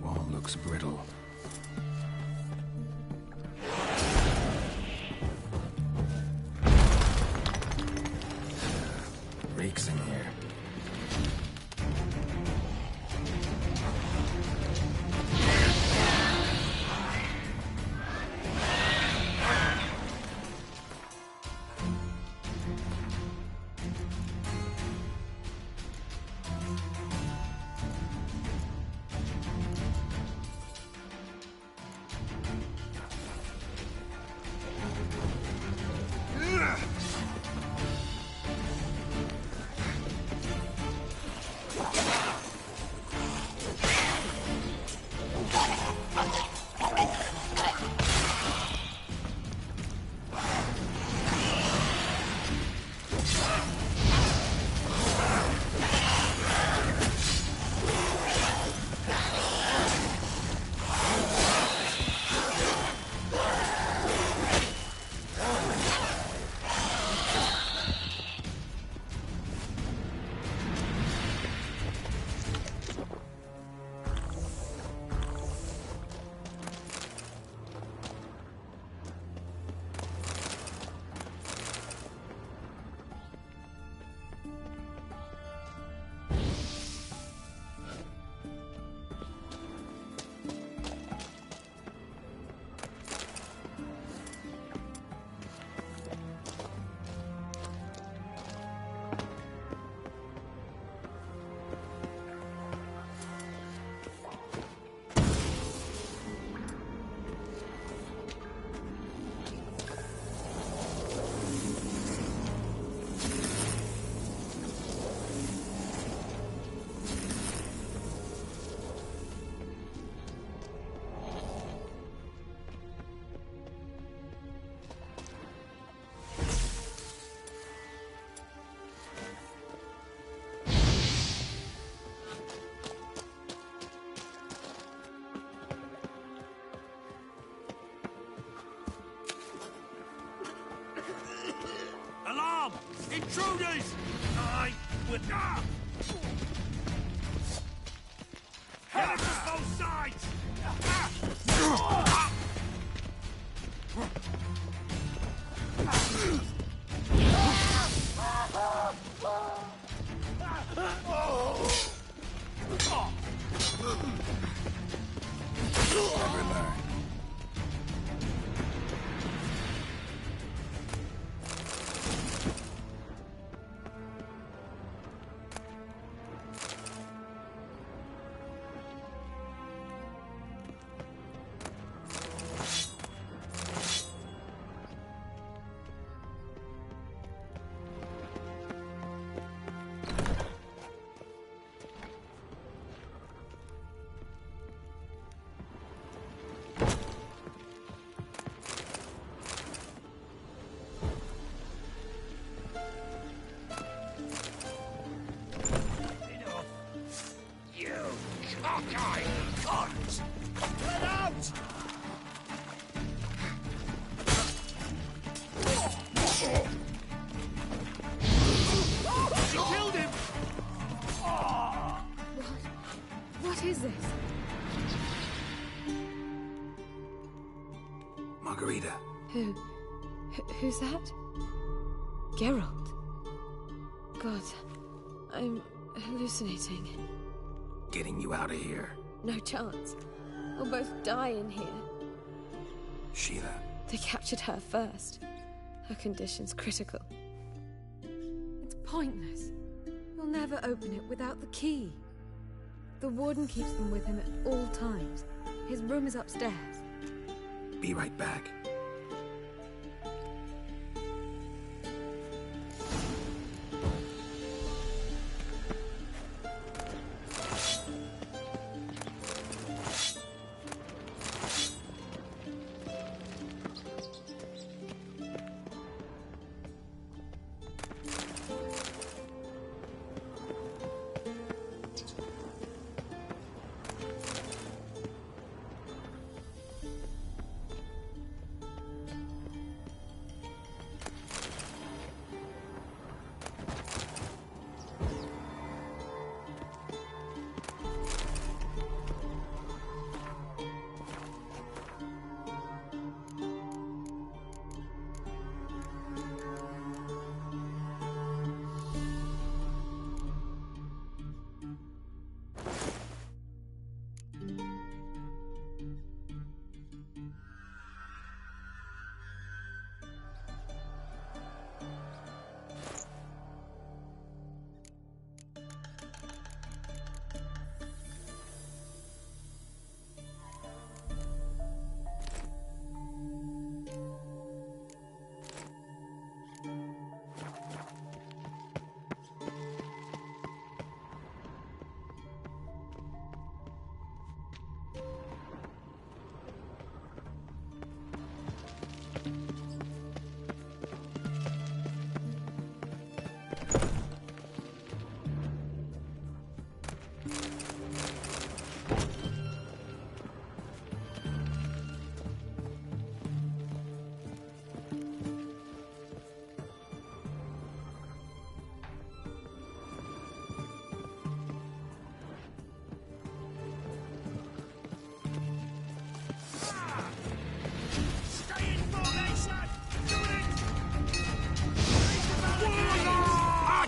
Wall looks brittle. Reeks in here. Intruders! I will... Ah! Get it from both sides! Never learn. What is this? Margarita. Who's that? Geralt. God, I'm hallucinating. Getting you out of here. No chance. We'll both die in here. Sheila. They captured her first. Her condition's critical. It's pointless. You'll never open it without the key. The warden keeps them with him at all times. His room is upstairs. Be right back.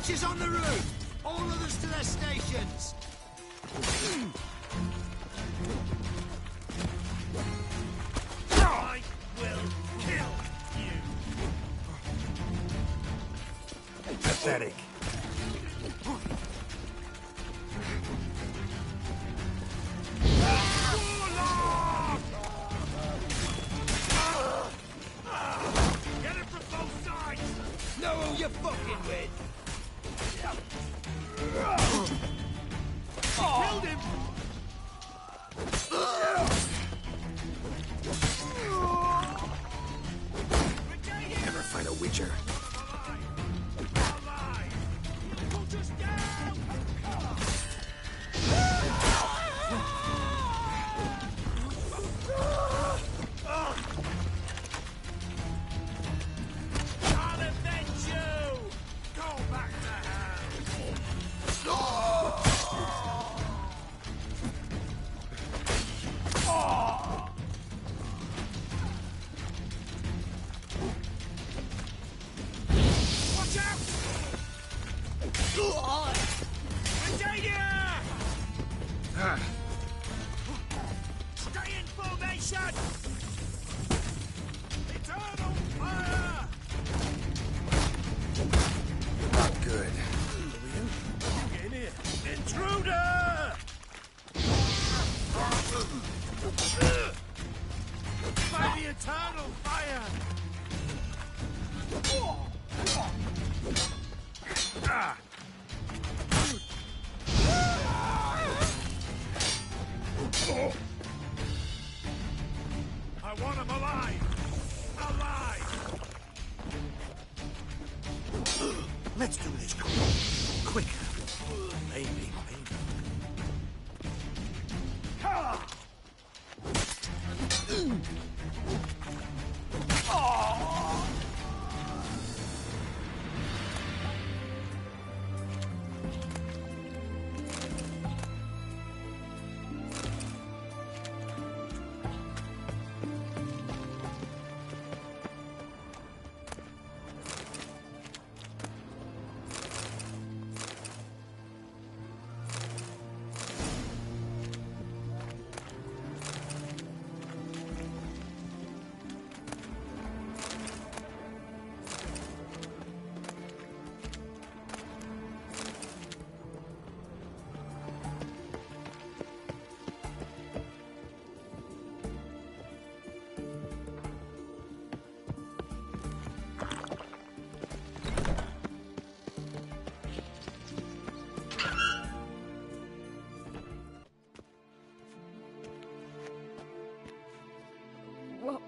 Archers on the roof! All others to their stations! I will kill you! Pathetic. Get it from both sides! Know who you're fucking with! Killed him! Never fight a witcher. I'll avenge you! Go! Formation! Eternal fire! Not good. You get in here. Intruder! By the eternal fire! Ah! I want him alive! Alive! Let's do this quicker. Maybe.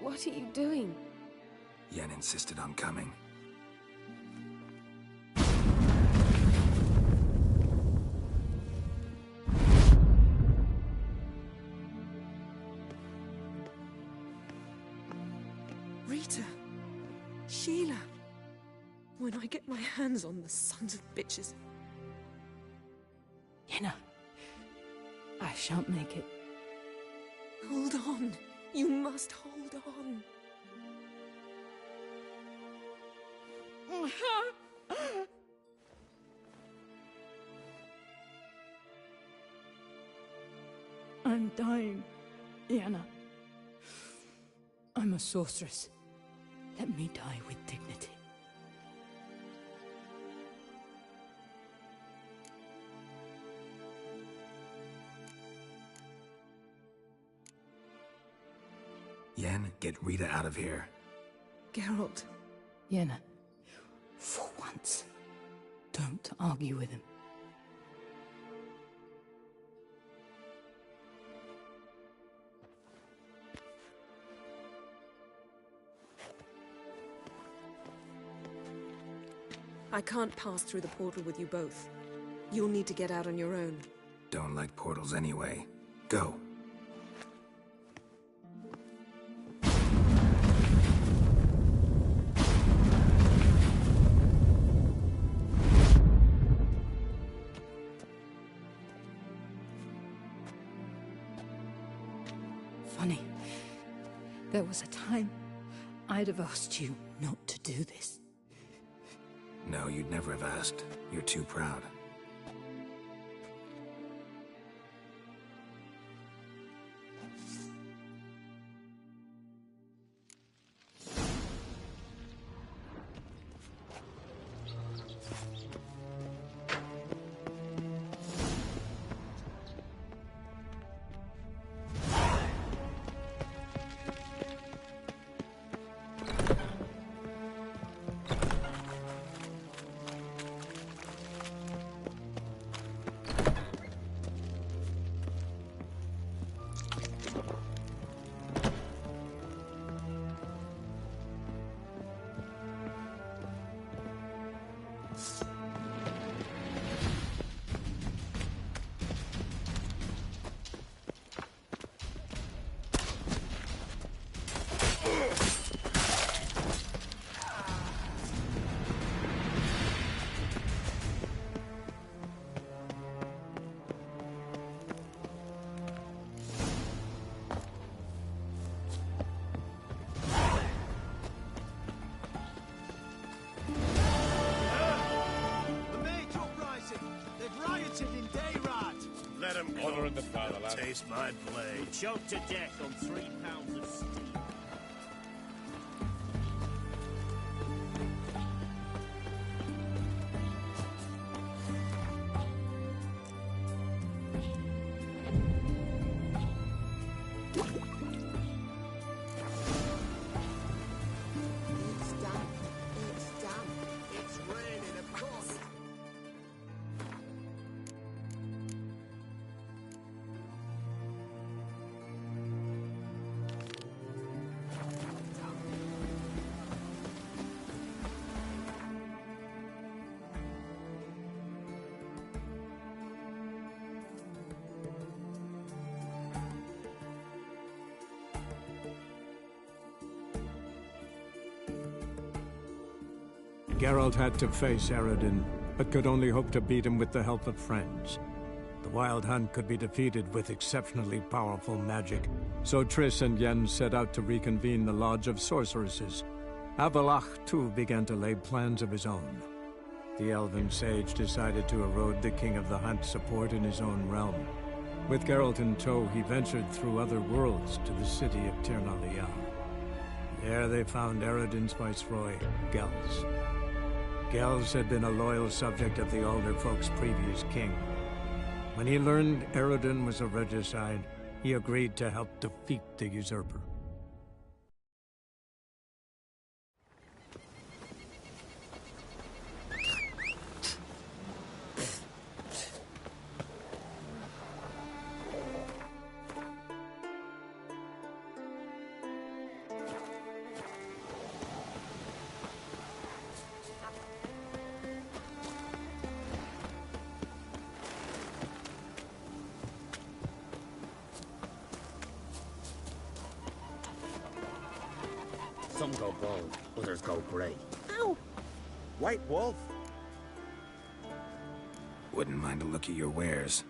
What are you doing? Yen insisted on coming. Rita. Sheila. When I get my hands on the sons of bitches. Yenna. I shan't make it. Hold on. You must hold on. I'm dying, Yenna. I'm a sorceress. Let me die with dignity. Yen, get Rita out of here. Geralt. Yenna, for once, don't argue with him. I can't pass through the portal with you both. You'll need to get out on your own. Don't like portals anyway. Go. Funny. There was a time I'd have asked you not to do this. No, you'd never have asked. You're too proud. the fatherland. Taste my blade. Choked to death on 3 pounds of steel. Geralt had to face Eredin, but could only hope to beat him with the help of friends. The Wild Hunt could be defeated with exceptionally powerful magic, so Triss and Yen set out to reconvene the Lodge of Sorceresses. Avallac'h, too, began to lay plans of his own. The elven sage decided to erode the King of the Hunt's support in his own realm. With Geralt in tow, he ventured through other worlds to the city of Tir na Lial. There they found Eredin's viceroy, Gels. Gels had been a loyal subject of the Alderfolk's previous king. When he learned Eredin was a regicide, he agreed to help defeat the usurper. Some go gold, others go grey. Ow! White wolf? Wouldn't mind a look at your wares.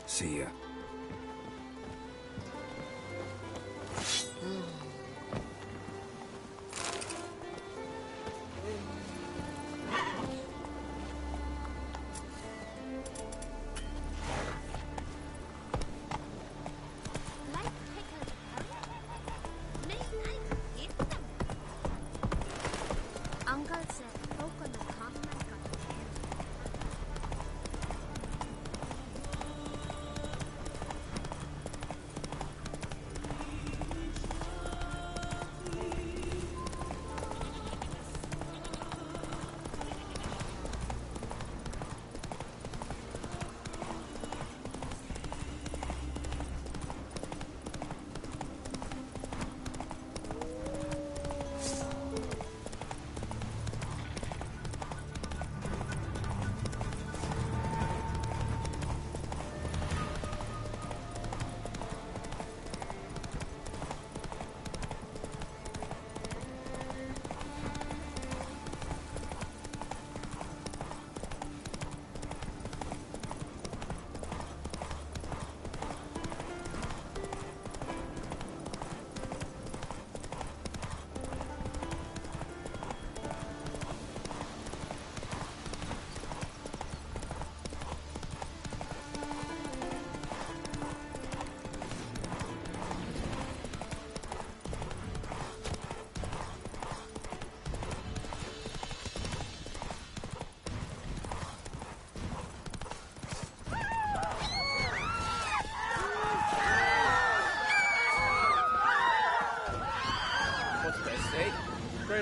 See ya. Uncle said folk on the continent got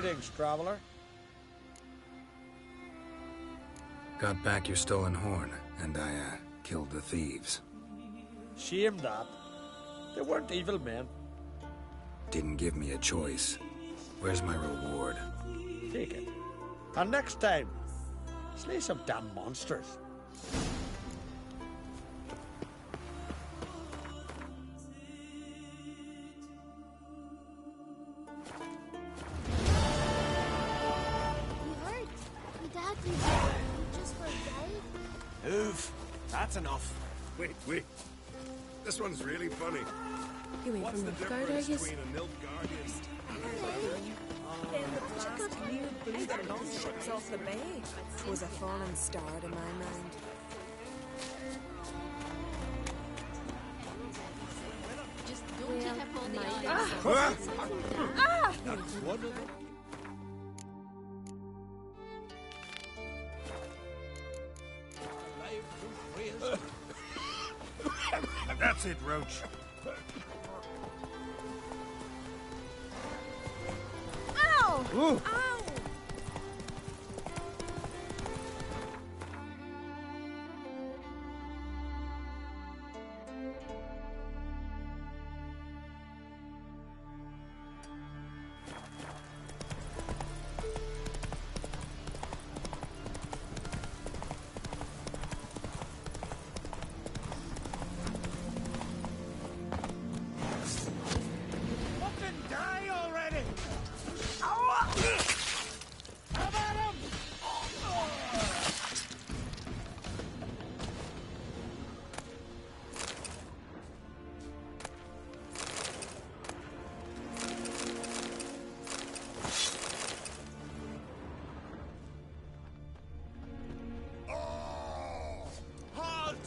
Greetings, traveler. Got back your stolen horn, and I, killed the thieves. Shame that. They weren't evil men. Didn't give me a choice. Where's my reward? Take it. And next time, slay some damn monsters. Oof, that's enough. Wait. This one's really funny. You ain't What's from the Nilfgaard, are difference you? between a Nilfgaardian Then the blast knew blew the longships off the bay was a fallen star to my mind. Just don't tip all the That's one of them. That's it, Roach. Ow! Ooh. Ow! Fucking die already! Ow! How about him? Halt!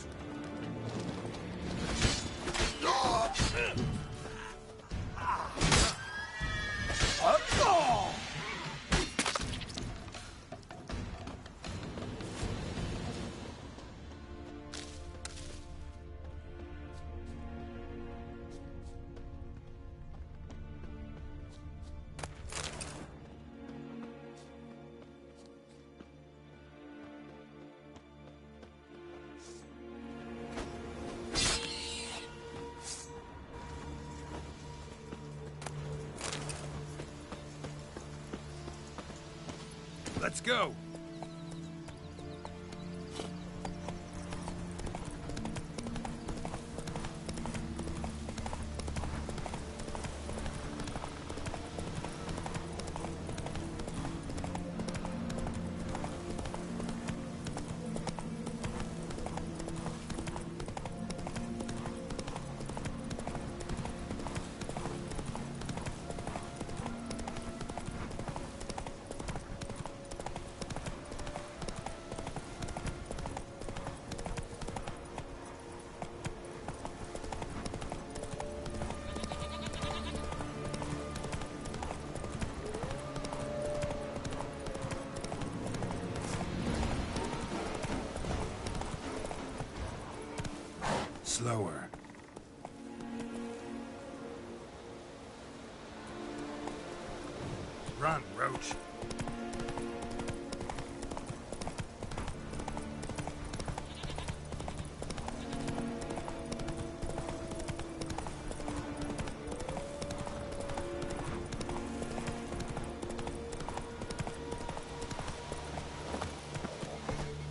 Let's go. Slower. Run, Roach.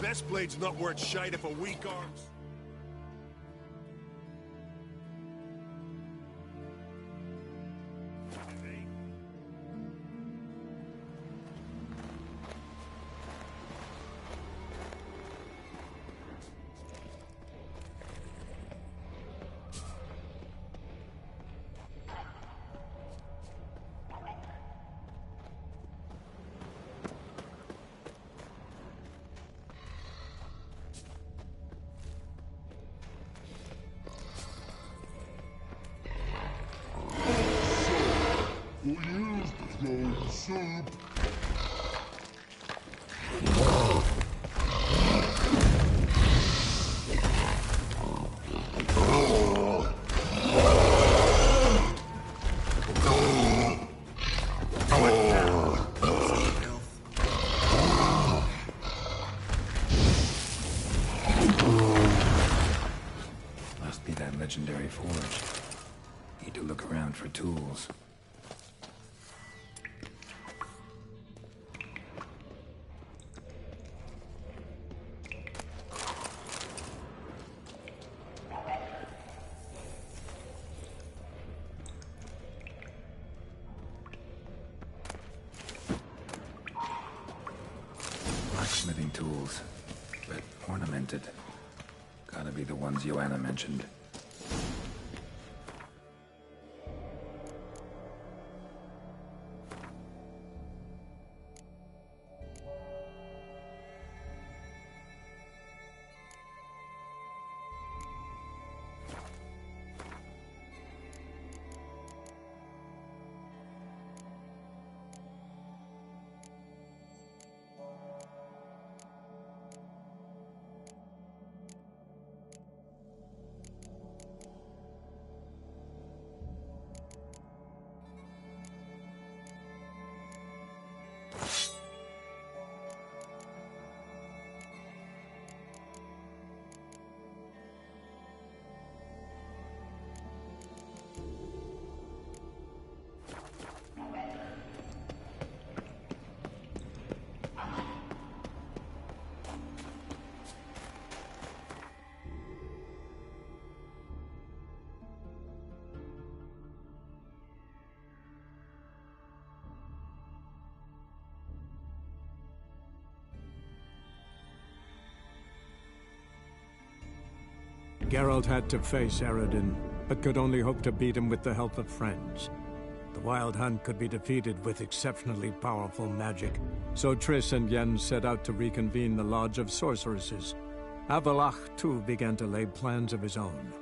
Best blade's not worth shite if a weak arm's. Soup. hunt for tools. Blacksmithing tools, but ornamented. Gotta be the ones Joanna mentioned. Geralt had to face Eredin, but could only hope to beat him with the help of friends. The Wild Hunt could be defeated with exceptionally powerful magic, so Triss and Yen set out to reconvene the Lodge of Sorceresses. Avallac'h, too, began to lay plans of his own.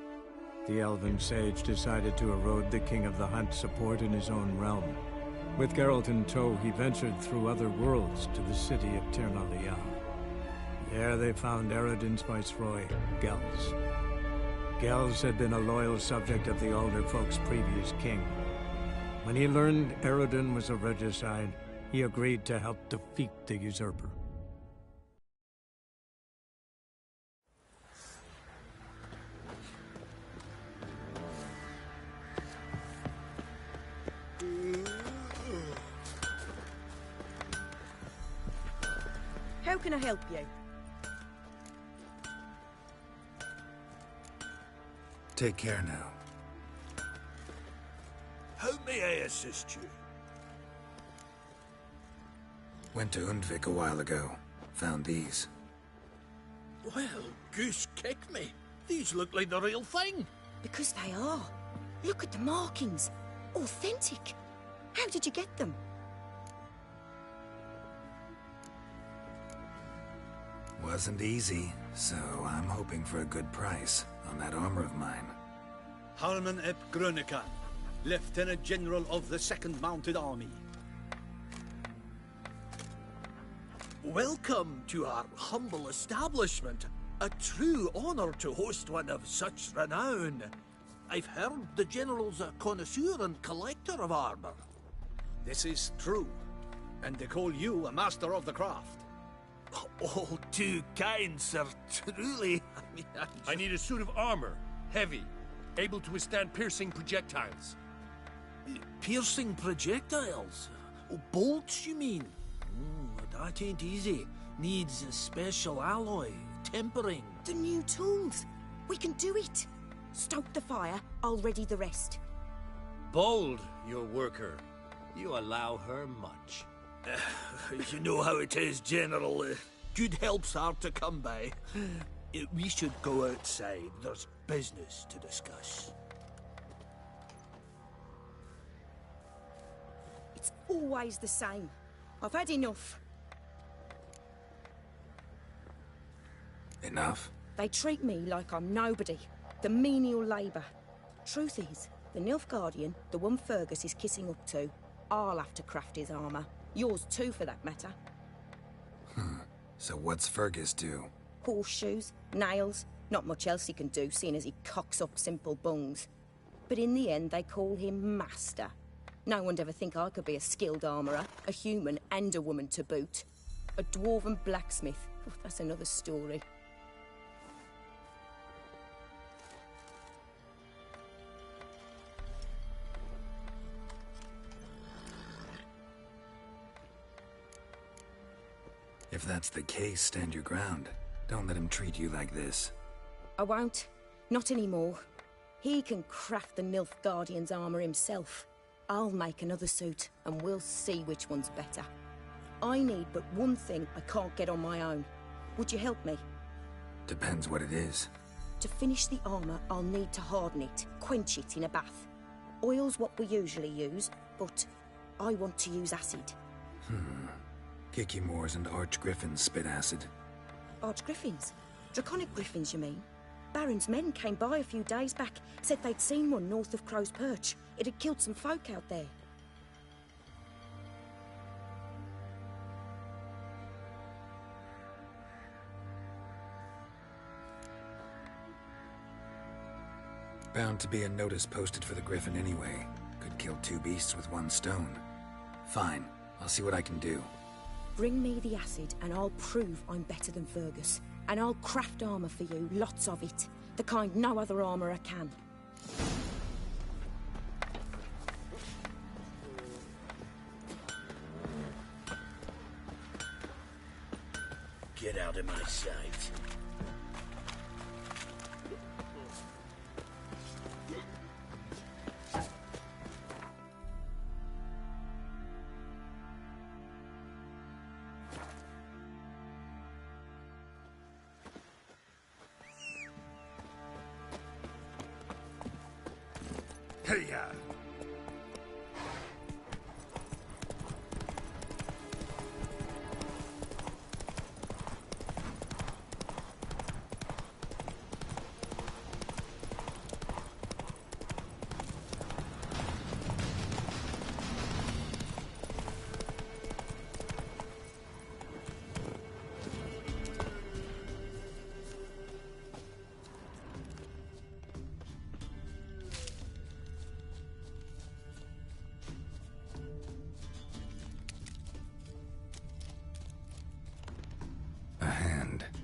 The elven sage decided to erode the King of the Hunt's support in his own realm. With Geralt in tow, he ventured through other worlds to the city of Tir na Liath. There they found Eredin's viceroy, Gels. Gels had been a loyal subject of the Alderfolk's previous king. When he learned Eredin was a regicide, he agreed to help defeat the usurper. How can I help you? Take care now. How may I assist you? Went to Undvik a while ago. Found these. Well, goose kick me. These look like the real thing. Because they are. Look at the markings. Authentic. How did you get them? Wasn't easy, so I'm hoping for a good price on that armor of mine. Harman ep Grönekan, Lieutenant General of the 2nd Mounted Army. Welcome to our humble establishment. A true honor to host one of such renown. I've heard the General's a connoisseur and collector of armor. This is true, and they call you a master of the craft. All too kind, sir. Truly. I need a suit of armor. Heavy. Able to withstand piercing projectiles. Piercing projectiles? Oh, bolts, you mean? That ain't easy. Needs a special alloy. Tempering. The new tools. We can do it. Stoke the fire. I'll ready the rest. Bold, your worker. You allow her much. You know how it is, General. Good help's hard to come by. We should go outside. There's business to discuss. It's always the same. I've had enough. Enough? They treat me like I'm nobody. The menial labour. Truth is, the Nilfgaardian, the one Fergus is kissing up to, I'll have to craft his armour. Yours too, for that matter. So what's Fergus do? Horseshoes, nails, not much else he can do, seeing as he cocks up simple bungs. But in the end, they call him Master. No one'd ever think I could be a skilled armourer, a human and a woman to boot. A dwarven blacksmith. Oh, that's another story. If that's the case, stand your ground. Don't let him treat you like this. I won't. Not anymore. He can craft the Nilfgaardian's armor himself. I'll make another suit, and we'll see which one's better. I need but one thing I can't get on my own. Would you help me? Depends what it is. To finish the armor, I'll need to harden it, quench it in a bath. Oil's what we usually use, but I want to use acid. Kikimores and archgriffins spit acid. Archgriffins? Draconic griffins, you mean? Baron's men came by a few days back, said they'd seen one north of Crow's Perch. It had killed some folk out there. Bound to be a notice posted for the griffin anyway. Could kill two beasts with one stone. Fine, I'll see what I can do. Bring me the acid and I'll prove I'm better than Fergus. And I'll craft armor for you, lots of it. The kind no other armorer can. Get out of my sight. Hey-ya!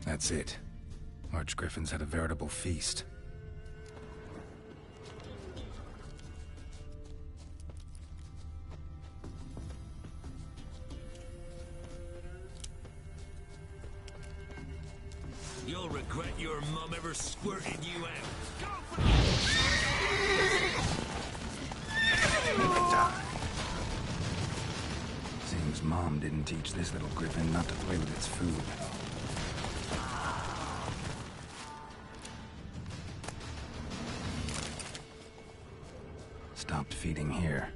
That's it. Archgriffins had a veritable feast. You'll regret your mum ever squirted you out. Go for Seems Mom didn't teach this little griffin not to play with its food. Stopped feeding here.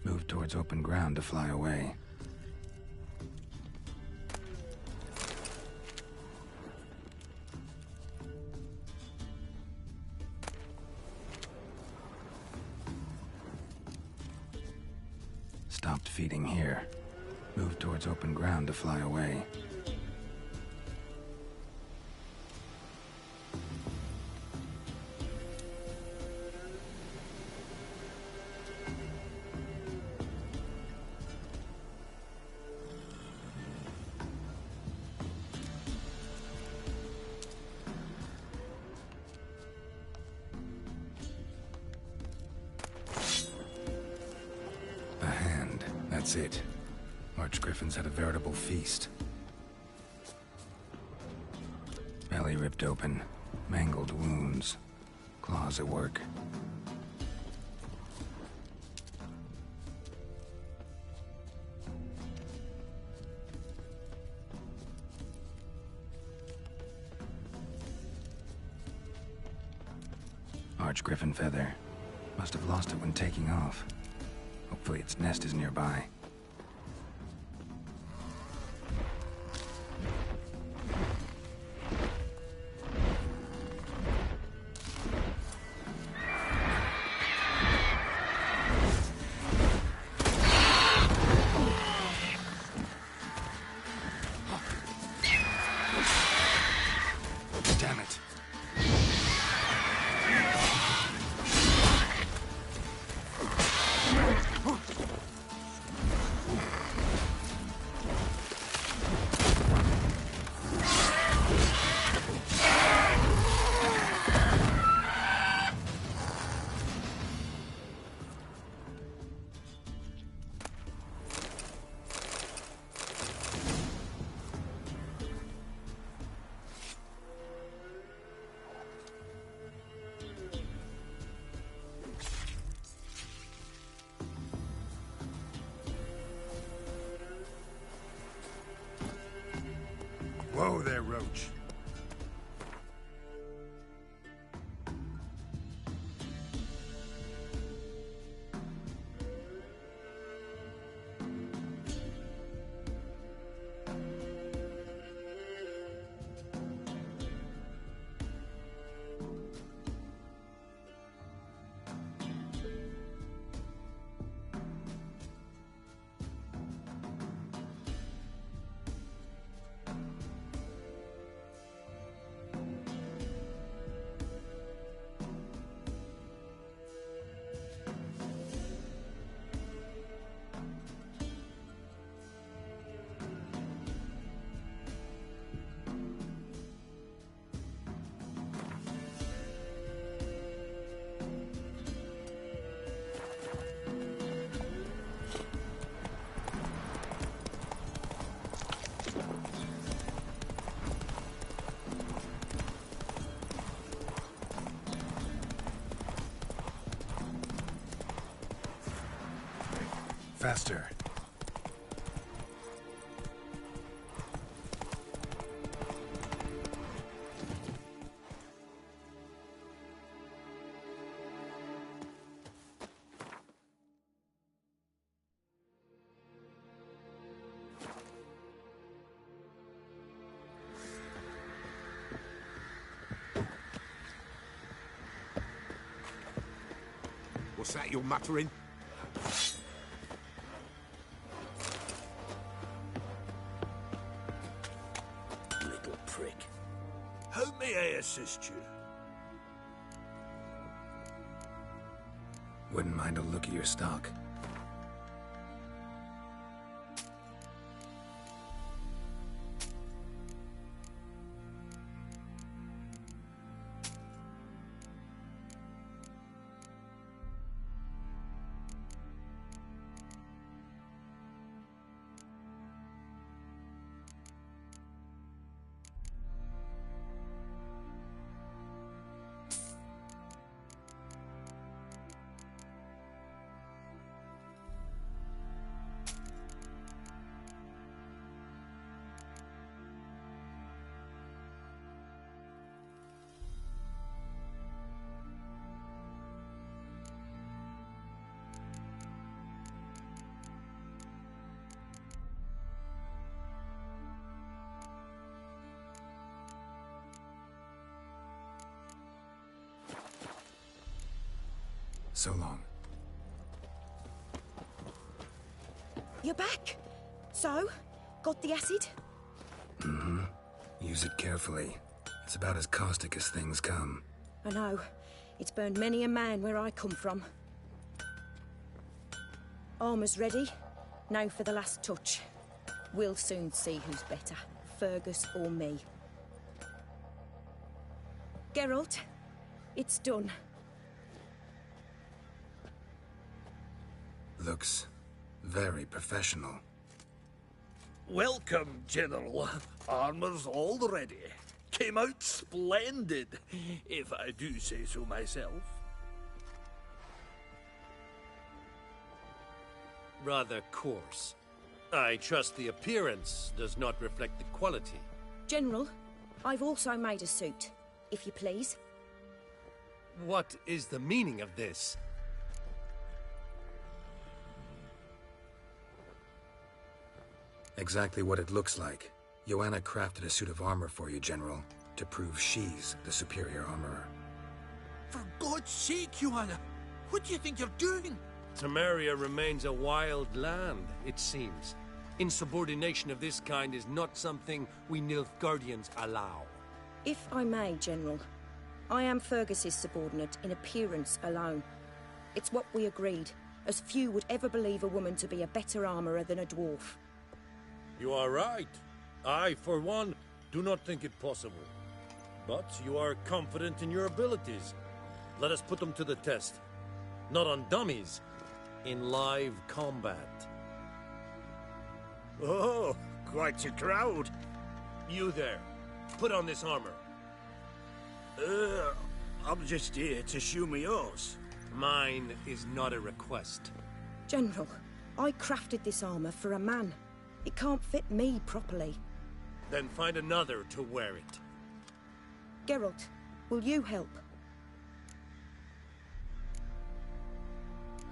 Moved towards open ground to fly away. Stopped feeding here. Moved towards open ground to fly away. That's it. Archgriffins had a veritable feast. Belly ripped open, mangled wounds, claws at work. Archgriffin feather. Must have lost it when taking off. Hopefully its nest is nearby. Damn it. Whoa there, Roach. Faster. What's that you're muttering? Little prick. How may I assist you? Wouldn't mind a look at your stock. So long. You're back. So, got the acid? Mm-hmm. Use it carefully. It's about as caustic as things come. I know. It's burned many a man where I come from. Armour's ready. Now for the last touch. We'll soon see who's better, Fergus or me. Geralt, it's done. Looks very professional. Welcome, General. Armor's all ready. Came out splendid, if I do say so myself. Rather coarse. I trust the appearance does not reflect the quality. General, I've also made a suit, if you please. What is the meaning of this? Exactly what it looks like. Joanna crafted a suit of armor for you, General, to prove she's the superior armorer. For God's sake, Joanna! What do you think you're doing? Temeria remains a wild land, it seems. Insubordination of this kind is not something we Nilfgaardians allow. If I may, General, I am Fergus's subordinate in appearance alone. It's what we agreed, as few would ever believe a woman to be a better armorer than a dwarf. You are right. I, for one, do not think it possible. But you are confident in your abilities. Let us put them to the test. Not on dummies, in live combat. Oh, quite a crowd. You there, put on this armor. I'm just here to show me yours. Mine is not a request. General, I crafted this armor for a man. It can't fit me properly. Then find another to wear it. Geralt, will you help?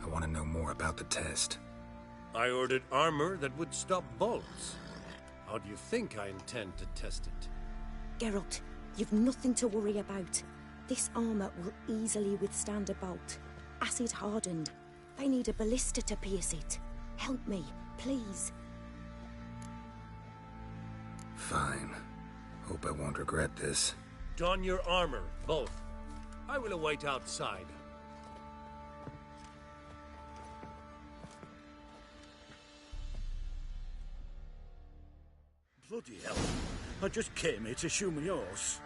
I want to know more about the test. I ordered armor that would stop bolts. How do you think I intend to test it? Geralt, you've nothing to worry about. This armor will easily withstand a bolt. Acid hardened. They need a ballista to pierce it. Help me, please. Fine. Hope I won't regret this. Don your armor, both. I will await outside. Bloody hell. I just came here to shoe my horse.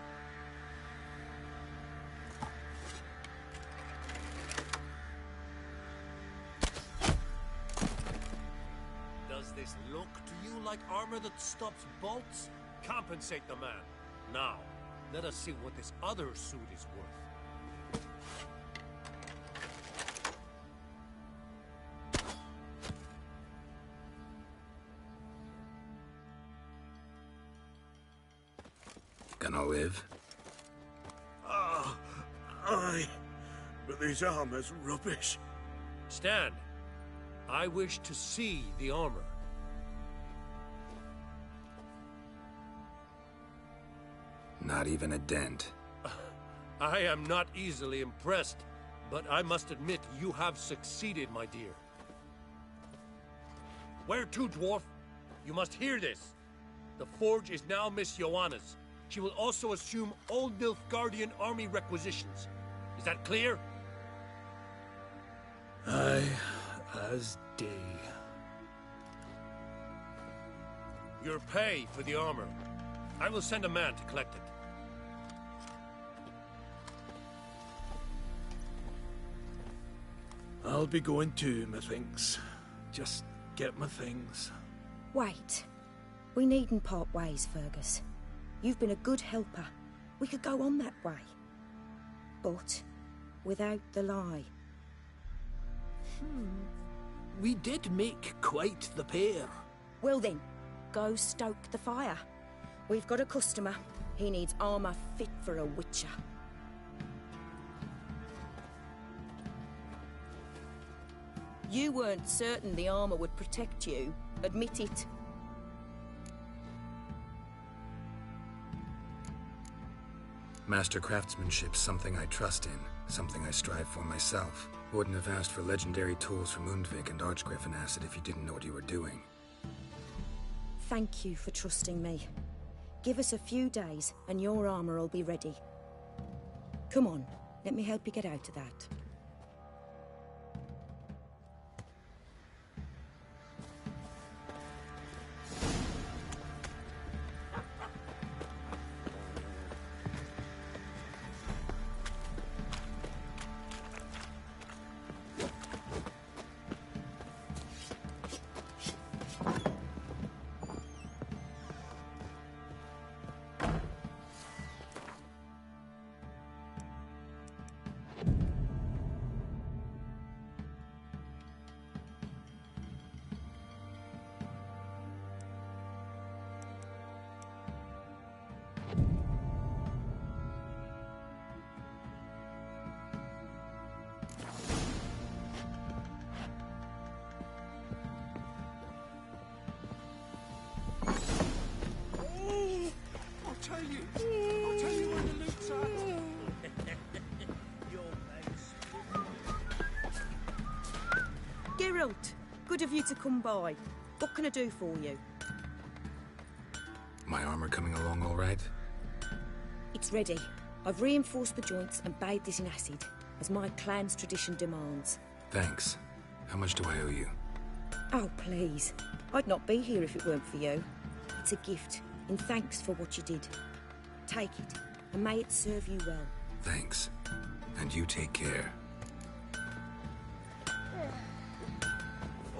Does this look to you like armor that stops bolts? Compensate the man. Now, let us see what this other suit is worth. Gonna live? Aye. But this armor's rubbish. Stand. I wish to see the armor. Not even a dent. I am not easily impressed, but I must admit you have succeeded, my dear. Where to, dwarf? You must hear this. The forge is now Miss Joanna's. She will also assume Old Nilfgaardian army requisitions. Is that clear? Aye, as day. Your pay for the armor. I will send a man to collect it. I'll be going too, methinks. Just get my things. Wait. We needn't part ways, Fergus. You've been a good helper. We could go on that way. But without the lie. We did make quite the pair. Well then, go stoke the fire. We've got a customer. He needs armor fit for a witcher. You weren't certain the armor would protect you. Admit it. Master craftsmanship's something I trust in, something I strive for myself. Wouldn't have asked for legendary tools from Undvik and Archgriffin Acid if you didn't know what you were doing. Thank you for trusting me. Give us a few days and your armor will be ready. Come on, let me help you get out of that. I'll tell you when the loot's are. Geralt, good of you to come by. What can I do for you? My armor coming along all right? It's ready. I've reinforced the joints and bathed it in acid, as my clan's tradition demands. Thanks. How much do I owe you? Oh, please. I'd not be here if it weren't for you. It's a gift, in thanks for what you did. Take it, and may it serve you well. Thanks. And you take care.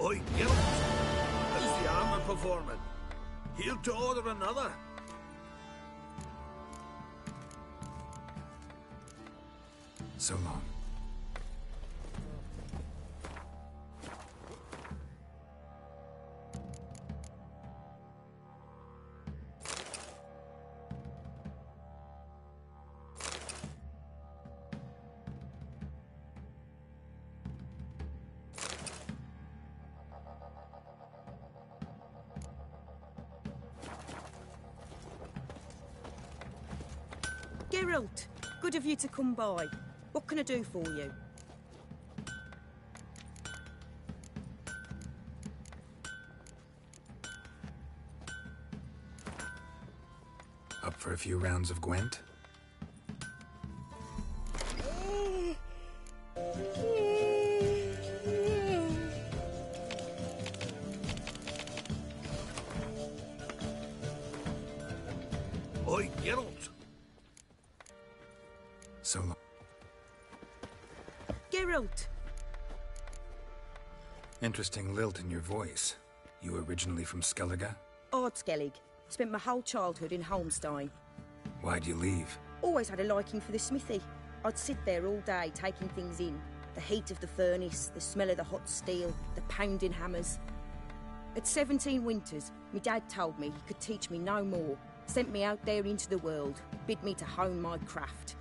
Oi, Geralt! How's the armor performing? Here to order another? So long. Geralt, good of you to come by. What can I do for you? Up for a few rounds of Gwent? Oi, Geralt! So long. Geralt! Interesting lilt in your voice. You originally from Skellige? Ardskellig. Spent my whole childhood in Holmstein. Why'd you leave? Always had a liking for the smithy. I'd sit there all day taking things in. The heat of the furnace, the smell of the hot steel, the pounding hammers. At 17 winters, my dad told me he could teach me no more. Sent me out there into the world, bid me to hone my craft.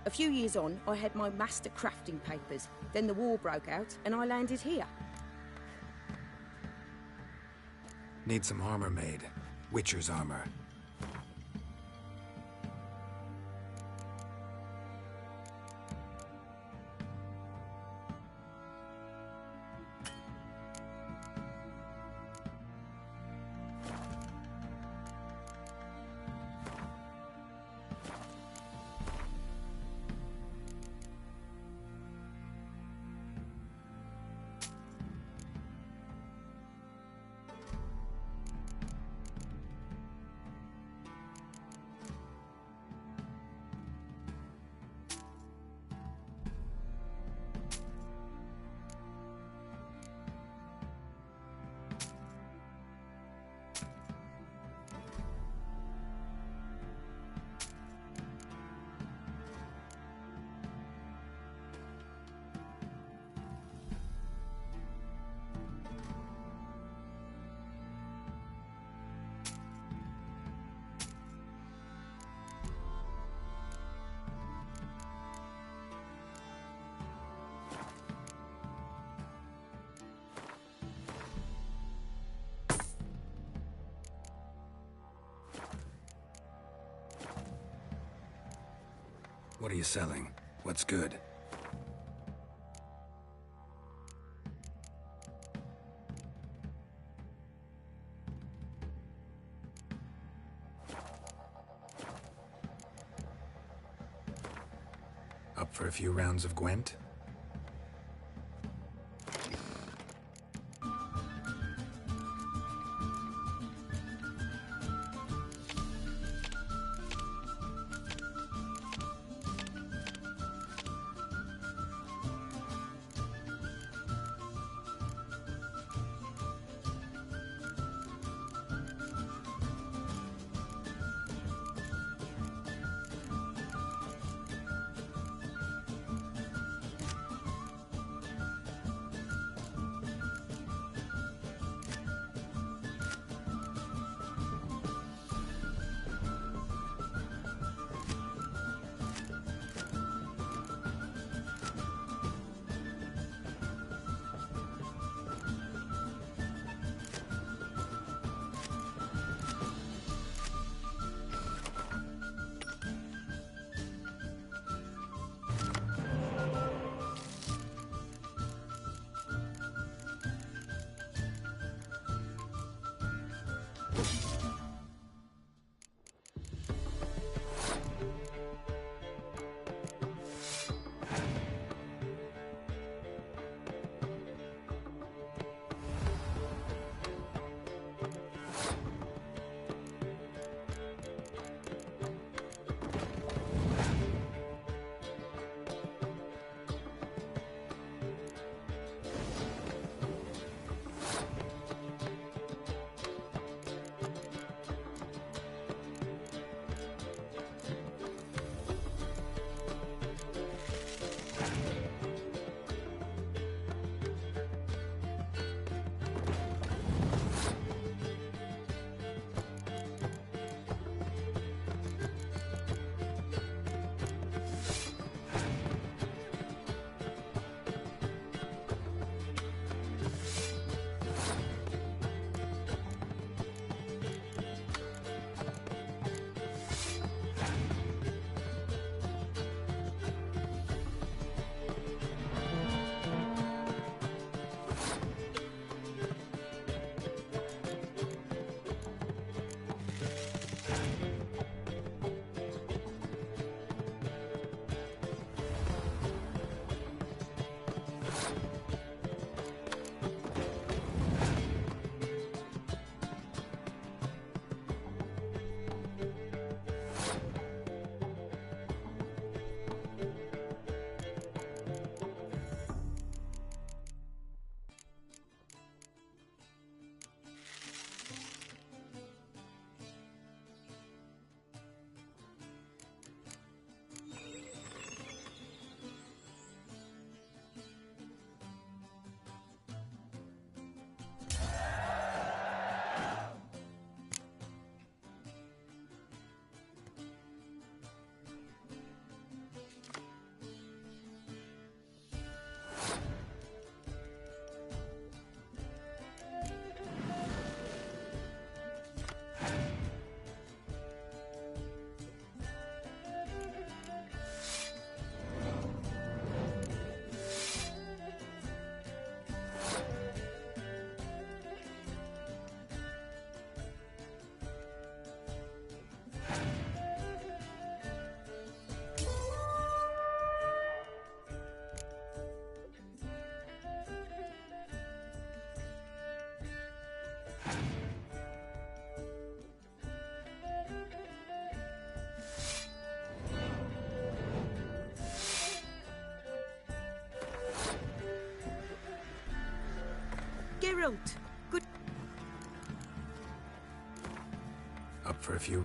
A few years on, I had my master crafting papers. Then the war broke out, and I landed here. Need some armor made. Witcher's armor. What are you selling? What's good? Up for a few rounds of Gwent? Geralt, good. Up for a few.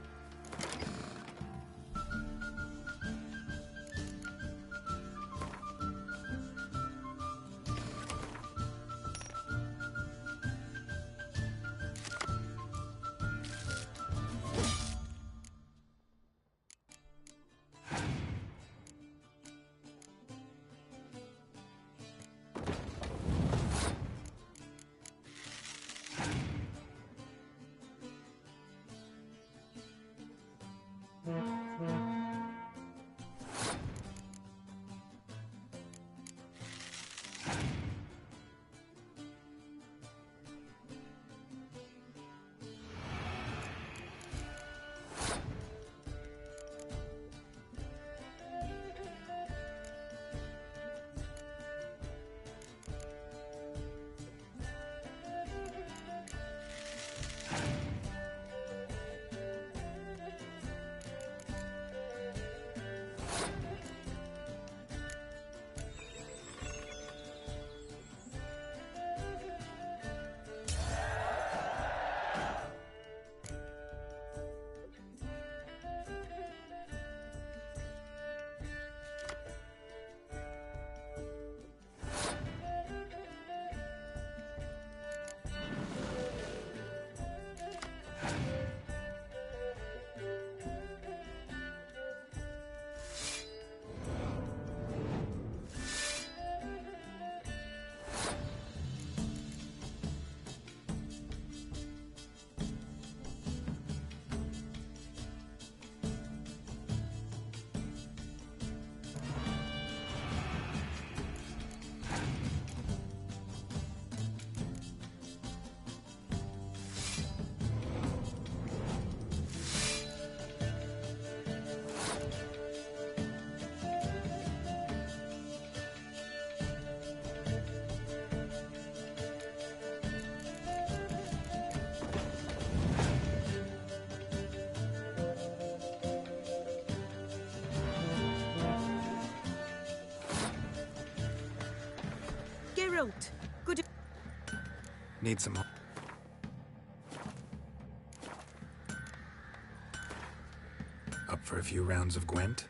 Geralt, good. Need some more. Up for a few rounds of Gwent?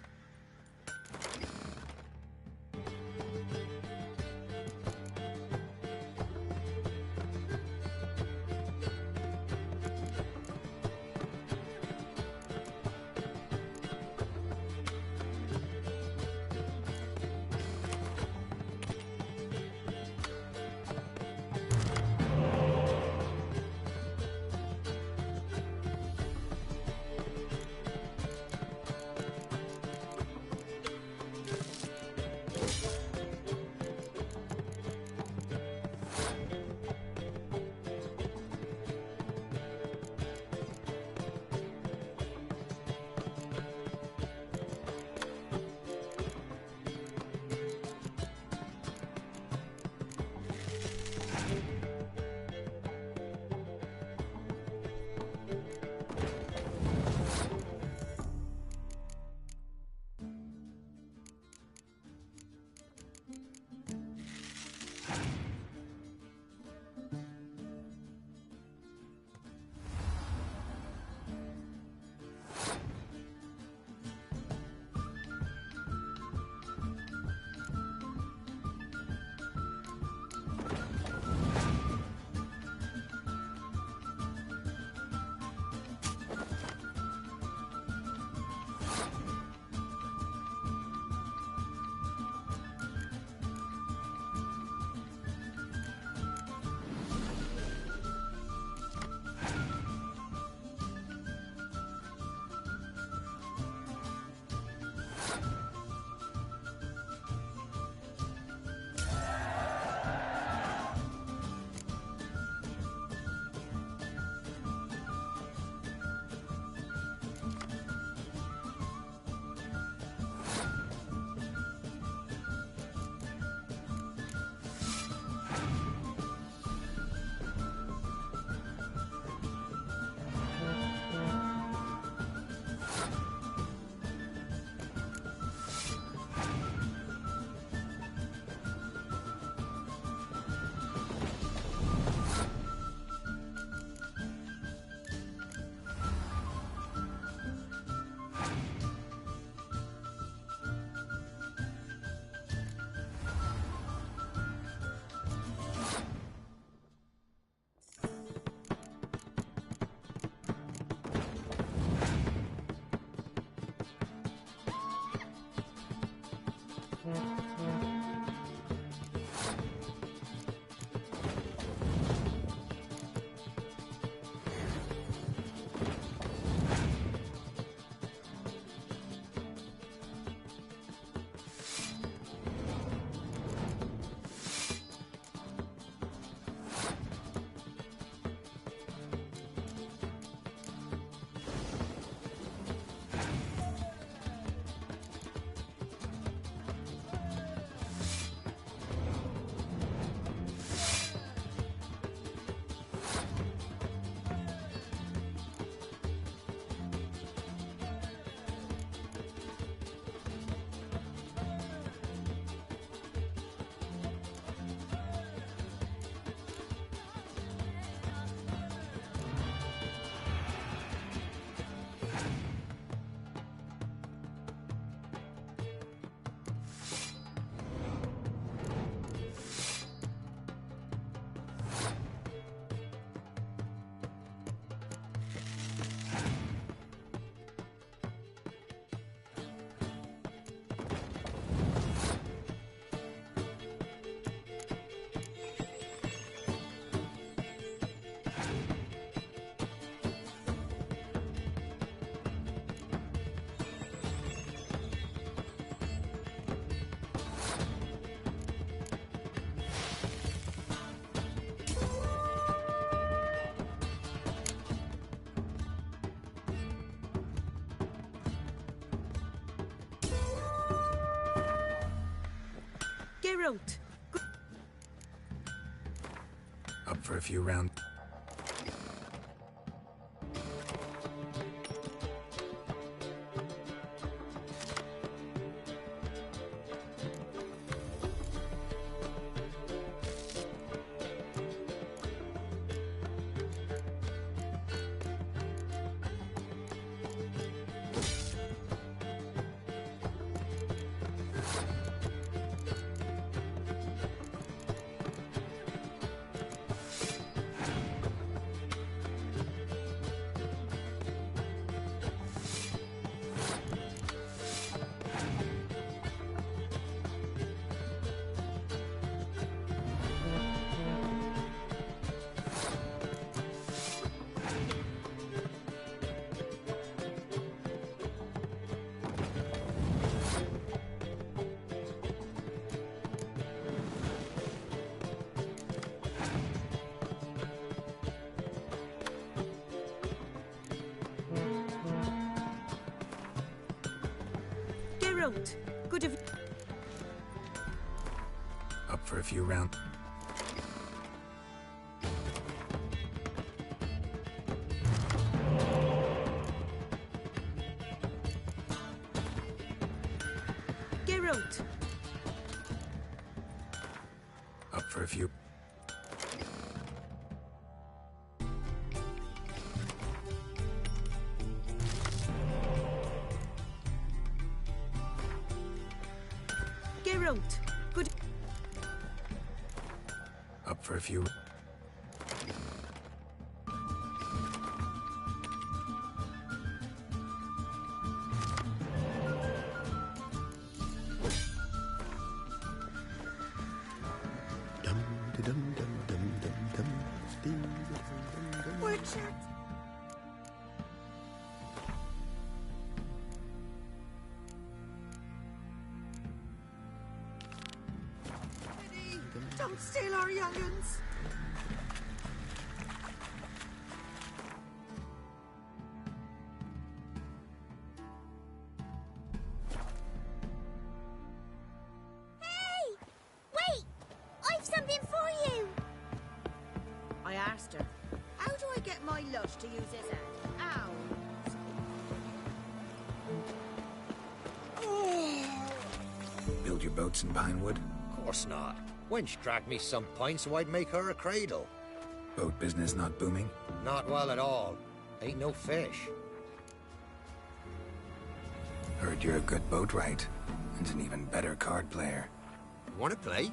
Geralt. Up for a few rounds. Geralt, good of... Up for a few rounds. Geralt. Up for a few. Geralt, good... Up for a few. We're checked. Don't steal our young'uns. Hey! Wait! I've something for you! I asked her. How do I get my lush to use his hand? Ow! Build your boats in pinewood? Of course not. Wench dragged me some pine so I'd make her a cradle. Boat business not booming? Not well at all. Ain't no fish. Heard you're a good boatwright, and an even better card player. Wanna play?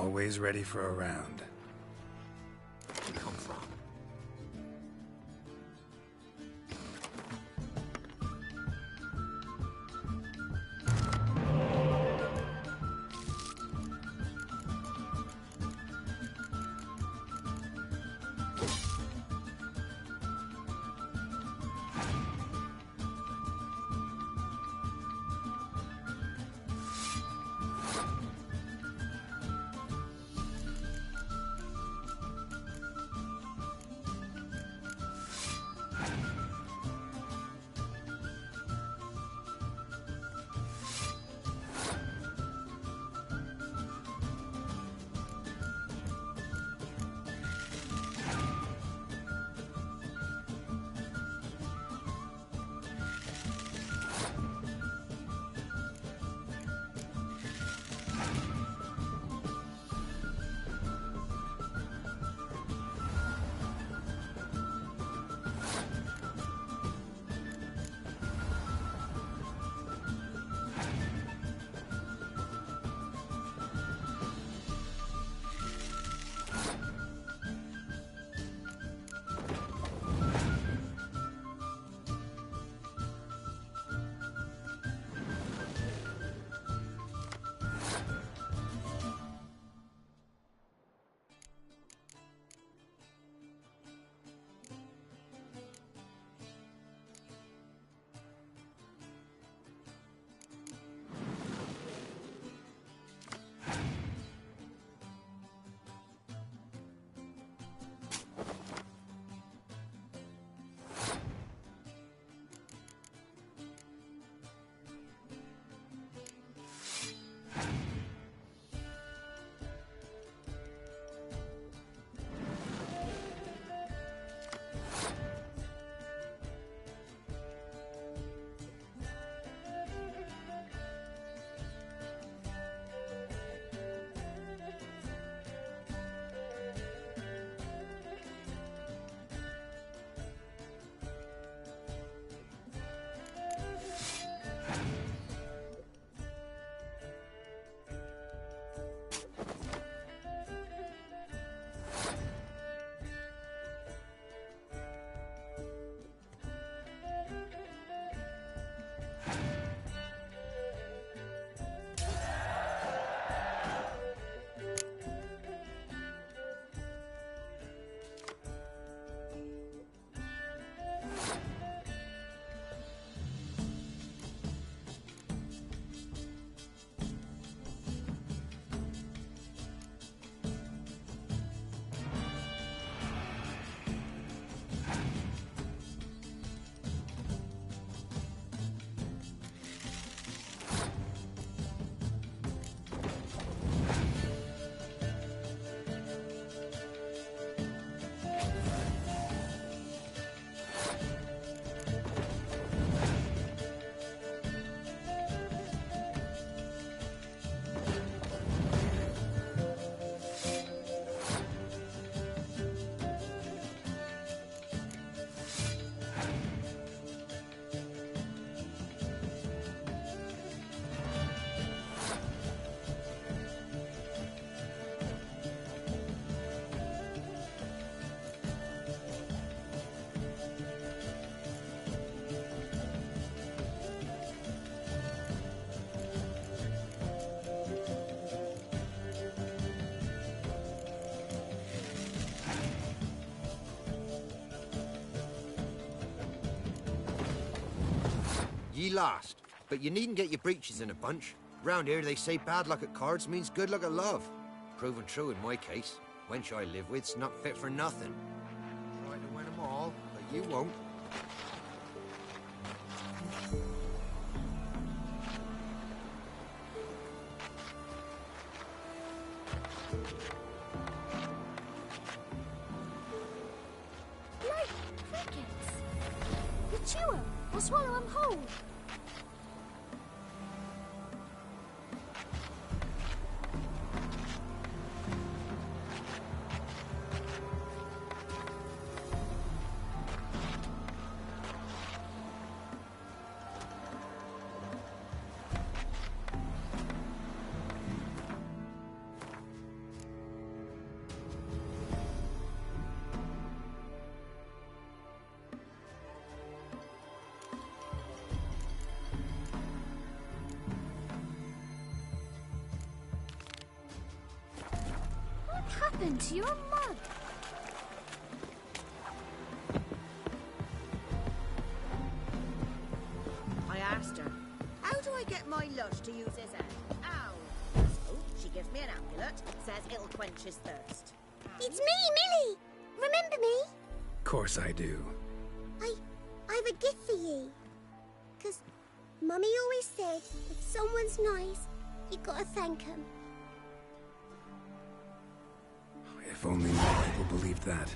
Always ready for a round. Where you come from? Ye lost, but you needn't get your breeches in a bunch. Round here they say bad luck at cards means good luck at love. Proven true in my case. Wench I live with's not fit for nothing. Try to win 'em all, but you won't. Like crickets. You chew 'em or swallow 'em whole. happened to your mug? I asked her, how do I get my lush to use his hand? Ow! So, she gives me an amulet, says it'll quench his thirst. It's me, Millie! Remember me? Of course I do. I've a gift for you. 'Cause Mummy always said, if someone's nice, you gotta thank them. If only more people believed that.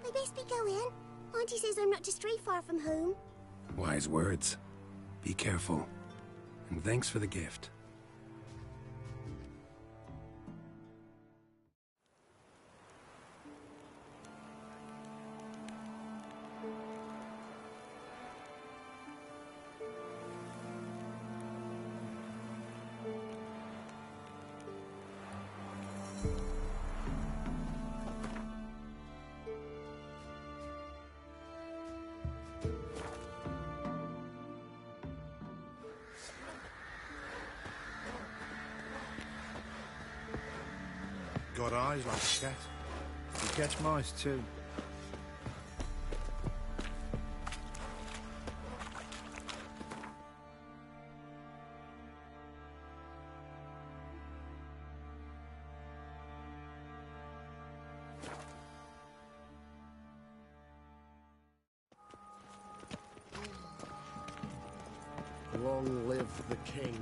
I best be going. Auntie says I'm not to stray far from home. Wise words. Be careful. And thanks for the gift. Got eyes like a cat. You catch mice too. Long live the king.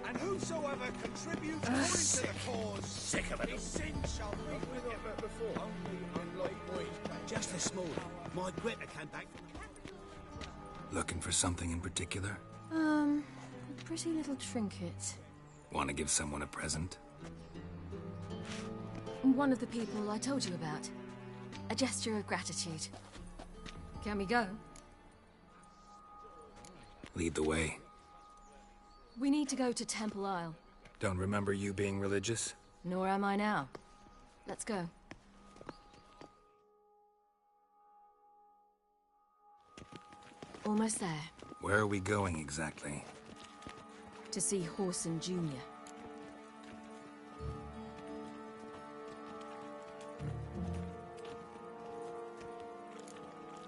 And whosoever contributes more to the cause, Sick of it. his sin shall be with him. Just this morning, my Greta came back. Looking for something in particular? A pretty little trinket. Want to give someone a present? One of the people I told you about. A gesture of gratitude. Can we go? Lead the way. We need to go to Temple Isle. Don't remember you being religious? Nor am I now. Let's go. Almost there. Where are we going exactly? To see Horson Jr.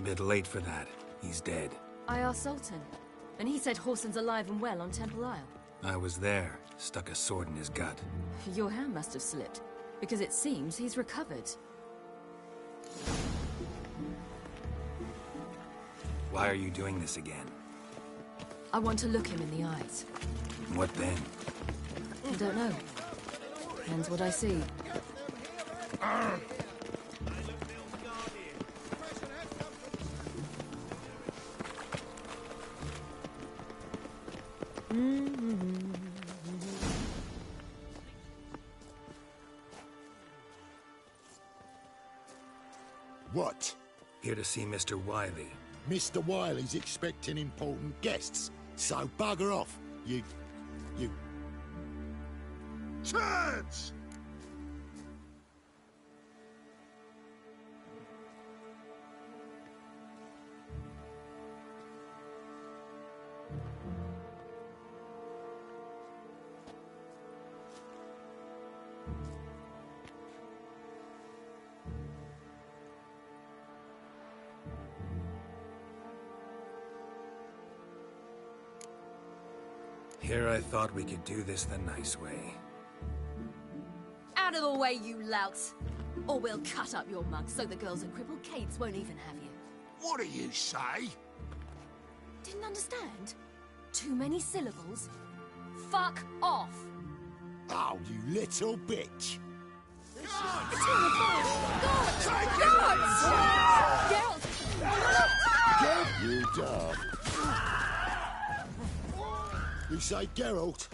Bit late for that. He's dead. I asked Sultan, and he said Horson's alive and well on Temple Isle. I was there. Stuck a sword in his gut. Your hand must have slipped, because it seems he's recovered. Why are you doing this again? I want to look him in the eyes. What then? I don't know. Depends what I see. What? Here to see Mr. Wiley. Mr. Wiley's expecting important guests, so bugger off, you... Turds! Here I thought we could do this the nice way. Out of the way, you louts! Or we'll cut up your mug so the girls at Crippled Kate's won't even have you. What do you say? Didn't understand? Too many syllables? Fuck off! Oh, you little bitch! Get you dog! You say Geralt?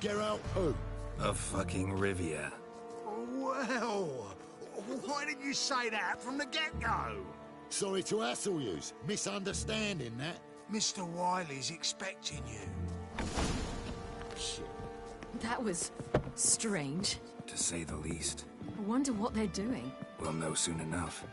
Geralt who? Of fucking Rivia. Well, why didn't you say that from the get-go? Sorry to hassle yous. Misunderstanding that. Mr. Wiley's expecting you. Shit. That was strange. To say the least. I wonder what they're doing. We'll know soon enough.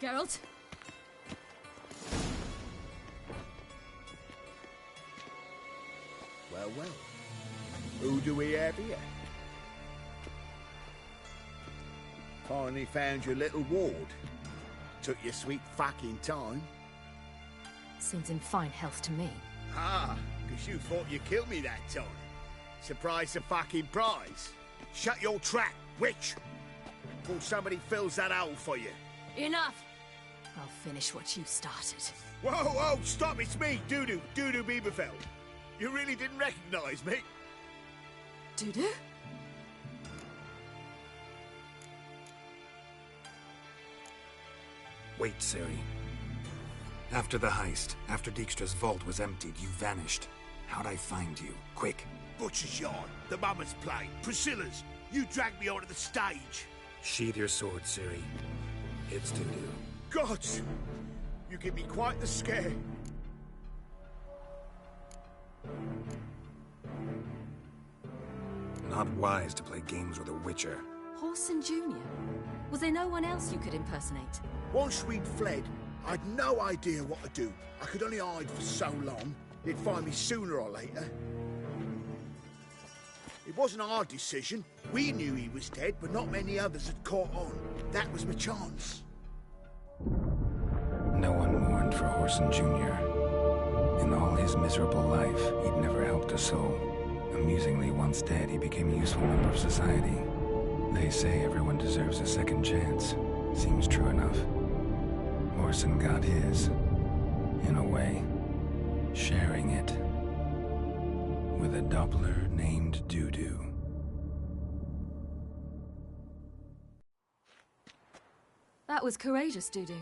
Geralt. Well, well. Who do we have here? Finally found your little ward. Took your sweet fucking time. Seems in fine health to me. Ah, because you thought you killed me that time. Surprise the fucking prize. Shut your trap, witch! Before somebody fills that hole for you. Enough! I'll finish what you started. Whoa, whoa, stop, it's me, Dudu Bieberfeld. You really didn't recognize me? Dudu? Wait, Ciri. After the heist, after Dijkstra's vault was emptied, you vanished. How'd I find you? Quick. Butcher's Yard, the Mama's Play, Priscilla's. You dragged me onto the stage. Sheathe your sword, Ciri. It's Dudu. Gods! You give me quite the scare. Not wise to play games with a witcher. Whoreson Jr.? Was there no one else you could impersonate? Once we'd fled, I'd no idea what to do. I could only hide for so long. They'd find me sooner or later. It wasn't our decision. We knew he was dead, but not many others had caught on. That was my chance. No one mourned for Whoreson Jr. In all his miserable life, he'd never helped a soul. Amusingly, once dead, he became a useful member of society. They say everyone deserves a second chance. Seems true enough. Whoreson got his, in a way, sharing it with a Doppler named Dudu. That was courageous, Dudu.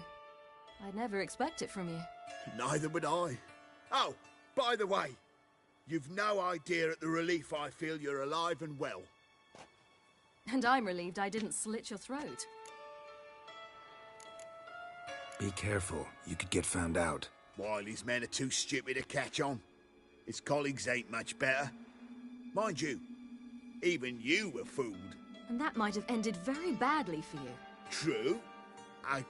I'd never expect it from you. Neither would I. Oh, by the way, you've no idea at the relief I feel you're alive and well. And I'm relieved I didn't slit your throat. Be careful. You could get found out. Wiley's men are too stupid to catch on. His colleagues ain't much better. Mind you, even you were fooled. And that might have ended very badly for you. True. I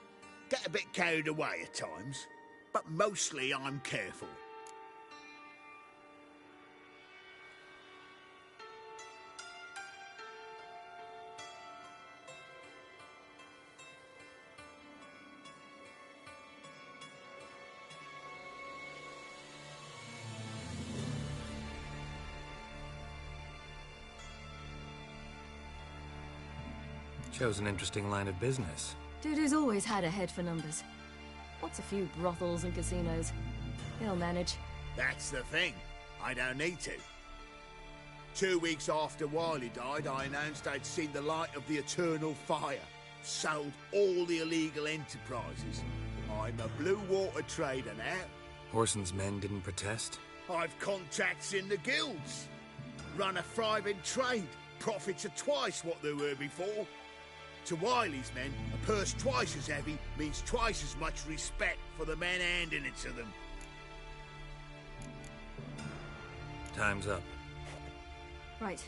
get a bit carried away at times, but mostly I'm careful. Chose an interesting line of business. Dudu's always had a head for numbers. What's a few brothels and casinos? He'll manage. That's the thing. I don't need to. 2 weeks after Wiley died, I announced I'd seen the light of the eternal fire. Sold all the illegal enterprises. I'm a blue water trader now. Whoreson's men didn't protest? I've contacts in the guilds. Run a thriving trade. Profits are twice what they were before. To Wiley's men, a purse twice as heavy means twice as much respect for the men handing it to them. Time's up. Right.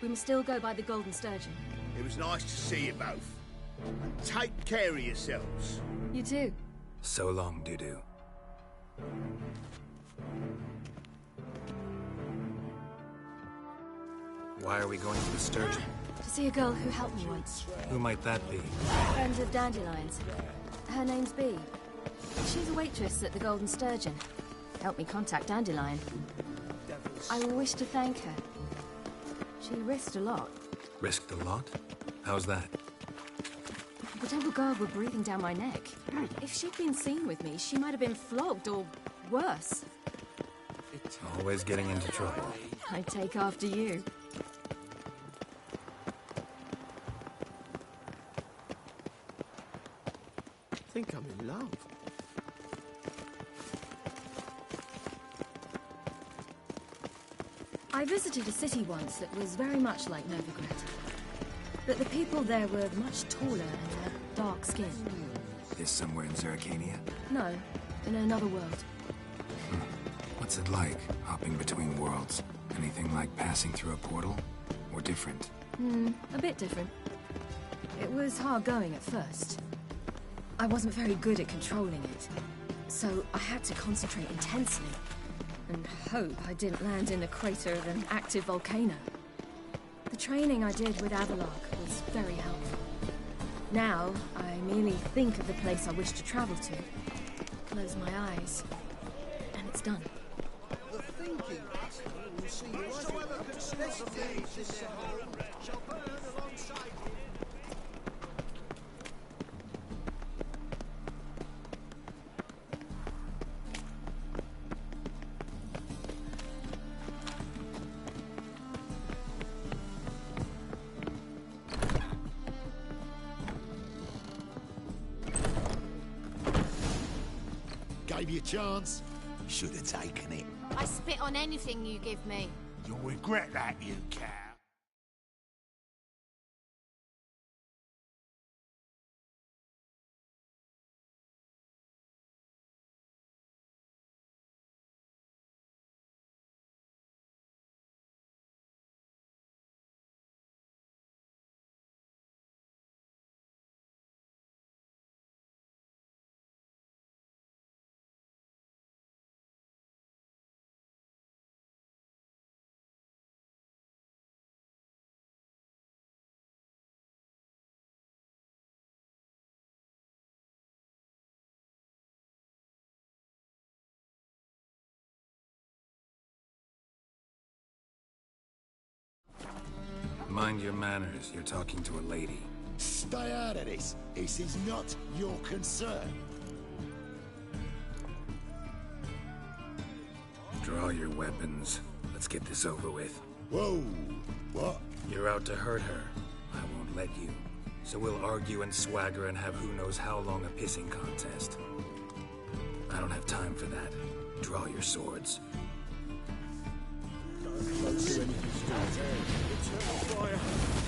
We must still go by the Golden Sturgeon. It was nice to see you both. And take care of yourselves. You too. So long, Dudu. Why are we going to the Sturgeon? To see a girl who helped me once. Who might that be? Friend of Dandelion's. Her name's Bee. She's a waitress at the Golden Sturgeon. Helped me contact Dandelion. I wish to thank her. She risked a lot. Risked a lot? How's that? The Temple Guard were breathing down my neck. If she'd been seen with me, she might have been flogged or worse. Always getting into trouble. I'd take after you. I think I'm in love. I visited a city once that was very much like Novigrad. But the people there were much taller and had dark skin. Is somewhere in Zeracania? No, in another world. What's it like, hopping between worlds? Anything like passing through a portal? Or different? A bit different. It was hard going at first. I wasn't very good at controlling it, so I had to concentrate intensely and hope I didn't land in the crater of an active volcano. The training I did with Avalok was very helpful. Now, I merely think of the place I wish to travel to, close my eyes, and it's done. The thinking will see whosoever contests this home shall burn alongside him. Gave you a chance. Should have taken it. I spit on anything you give me. You'll regret that, you cow. Mind your manners, you're talking to a lady. Stay out of this. This is not your concern. Draw your weapons. Let's get this over with. Whoa! What? You're out to hurt her. I won't let you. So we'll argue and swagger and have who knows how long a pissing contest. I don't have time for that. Draw your swords.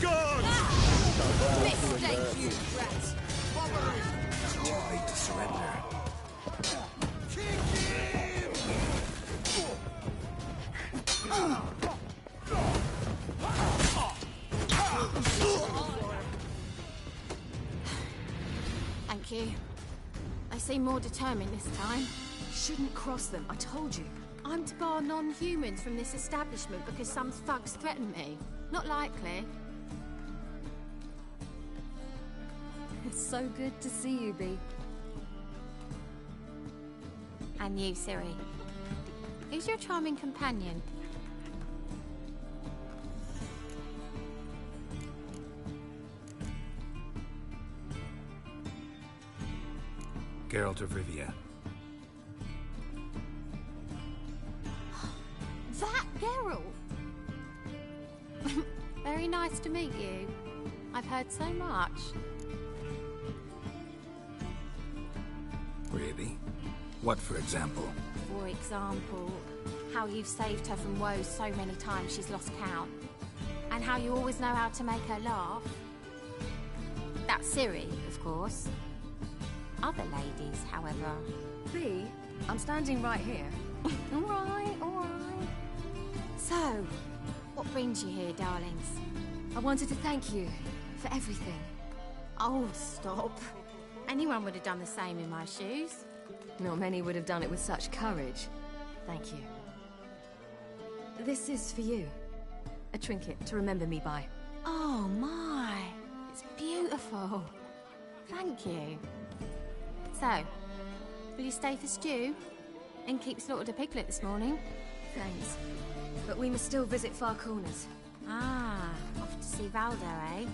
God! Mistake, you rat! Too late to surrender. Thank you. They seem more determined this time. Shouldn't cross them, I told you. I'm to bar non-humans from this establishment because some thugs threaten me. Not likely. It's so good to see you, Bee. And you, Ciri. Who's your charming companion? Geralt de Rivia. That Geralt! Very nice to meet you. I've heard so much. Really? What, for example? For example, how you've saved her from woes so many times she's lost count. And how you always know how to make her laugh. That's Ciri, of course. Other ladies, however... Bee, I'm standing right here. All right, all right. So, what brings you here, darlings? I wanted to thank you for everything. Oh, stop. Anyone would have done the same in my shoes. Not many would have done it with such courage. Thank you. This is for you. A trinket to remember me by. Oh, my. It's beautiful. Thank you. So, will you stay for stew? And keep slaughtered a piglet this morning? Thanks. But we must still visit Far Corners. Ah, off to see Valdo, eh?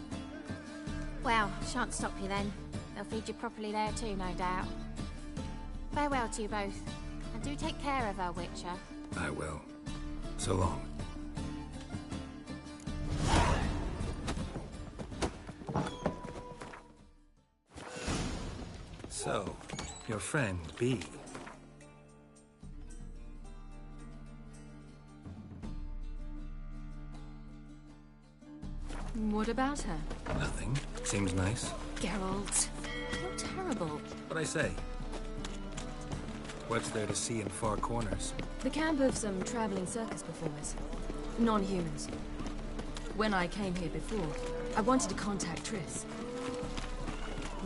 Well, shan't stop you then. They'll feed you properly there too, no doubt. Farewell to you both. And do take care of her, Witcher. I will. So long. So, your friend, Bee. What about her? Nothing. Seems nice. Geralt, you're terrible. What'd I say? What's there to see in Far Corners? The camp of some traveling circus performers. Non-humans. When I came here before, I wanted to contact Triss.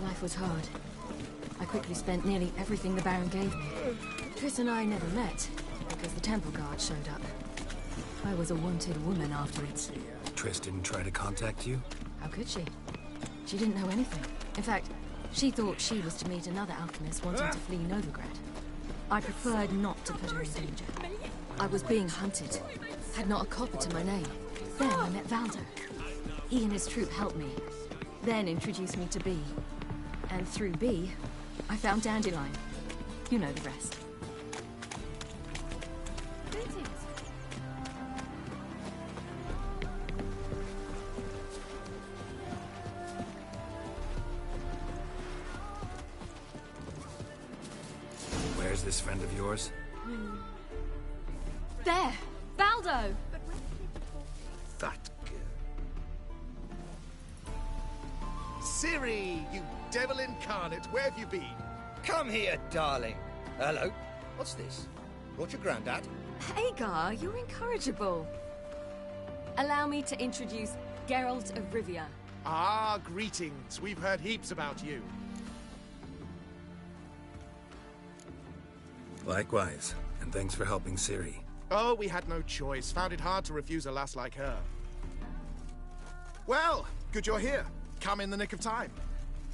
Life was hard. I quickly spent nearly everything the Baron gave me. Triss and I never met, because the temple guard showed up. I was a wanted woman afterwards. Triss didn't try to contact you? How could she? She didn't know anything. In fact, she thought she was to meet another alchemist wanting to flee Novigrad. I preferred not to put her in danger. I was being hunted. Had not a copper to my name. Then I met Valdo. He and his troop helped me. Then introduced me to Bee. And through Bee, I found Dandelion. You know the rest. Where's this friend of yours? There! Valdo! That girl. Ciri, you devil incarnate, where have you been? Come here, darling. Hello. What's this? Brought your granddad? Hagar, you're incorrigible. Allow me to introduce Geralt of Rivia. Ah, greetings. We've heard heaps about you. Likewise, and thanks for helping Ciri. Oh, we had no choice. Found it hard to refuse a lass like her. Well, good you're here. Come in the nick of time.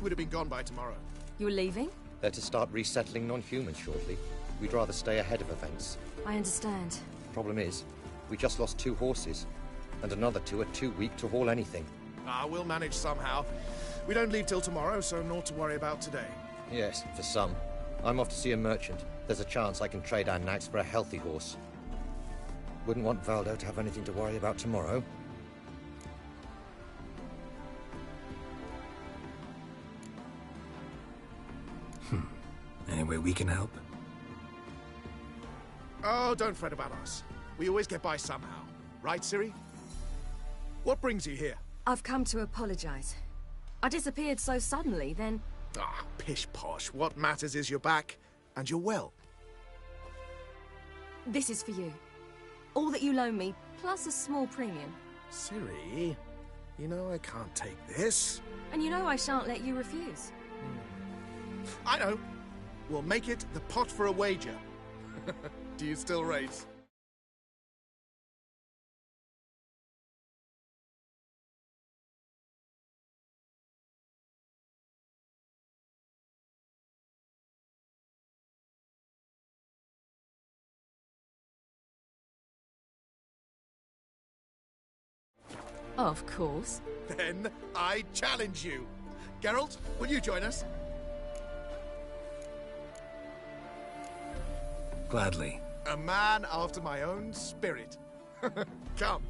Would have been gone by tomorrow. You're leaving? They're to start resettling non-humans shortly. We'd rather stay ahead of events. I understand. Problem is, we just lost 2 horses, and another 2 are too weak to haul anything. Ah, we'll manage somehow. We don't leave till tomorrow, so naught to worry about today. Yes, for some. I'm off to see a merchant. There's a chance I can trade our nags for a healthy horse. Wouldn't want Valdo to have anything to worry about tomorrow. Any way we can help? Oh, don't fret about us. We always get by somehow. Right, Ciri? What brings you here? I've come to apologize. I disappeared so suddenly, then... Ah, pish-posh. What matters is you're back, and you're well. This is for you. All that you loan me, plus a small premium. Ciri, you know I can't take this. And you know I shan't let you refuse. I know. We'll make it the pot for a wager. Do you still race? Of course. Then I challenge you. Geralt, will you join us? Gladly. A man after my own spirit. Come.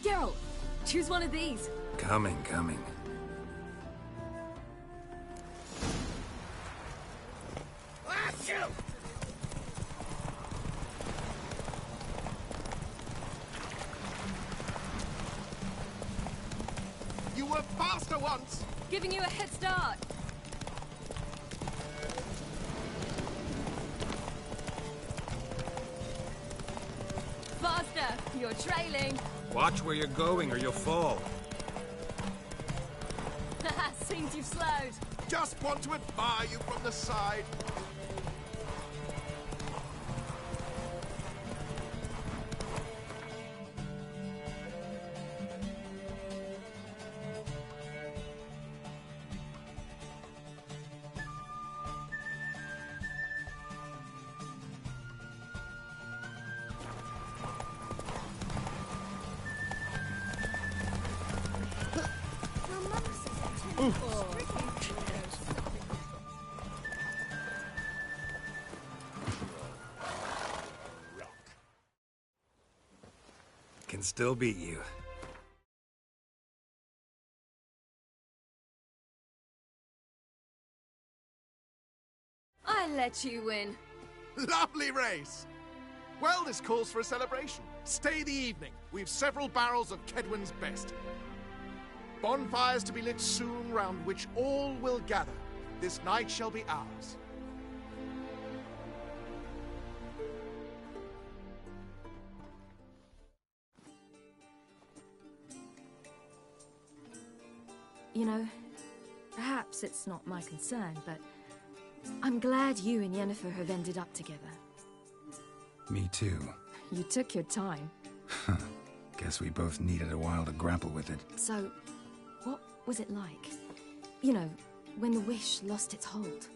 Geralt, choose one of these. Coming. You were faster once! Giving you a head start. Faster! You're trailing. Watch where you're going or you'll fall. Seems you've slowed. Just want to admire you from the side. Can still beat you. I let you win. Lovely race! Well, this calls for a celebration. Stay the evening. We've several barrels of Kedwin's best. Bonfires to be lit soon, round which all will gather. This night shall be ours. You know, perhaps it's not my concern, but I'm glad you and Yennefer have ended up together. Me too. You took your time. Guess we both needed a while to grapple with it. So, what was it like? You know, when the wish lost its hold.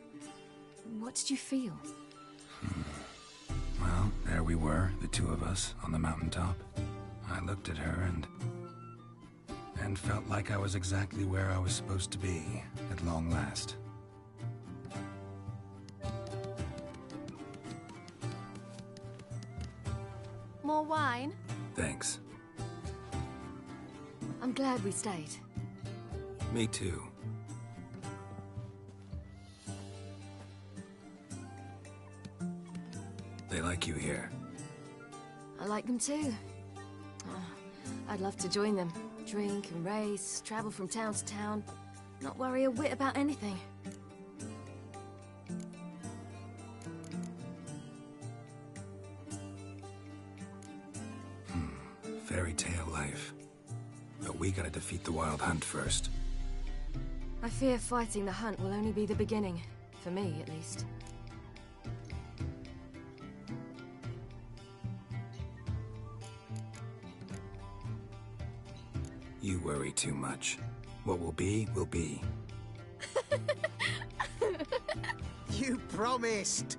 What did you feel? Well, there we were, the two of us, on the mountaintop. I looked at her and felt like I was exactly where I was supposed to be, at long last. More wine? Thanks. I'm glad we stayed. Me too. They like you here. I like them too. Oh, I'd love to join them. Drink and race, travel from town to town. Not worry a whit about anything. Fairy tale life. But we gotta defeat the Wild Hunt first. I fear fighting the hunt will only be the beginning. For me, at least. You worry too much. What will be, will be. You promised!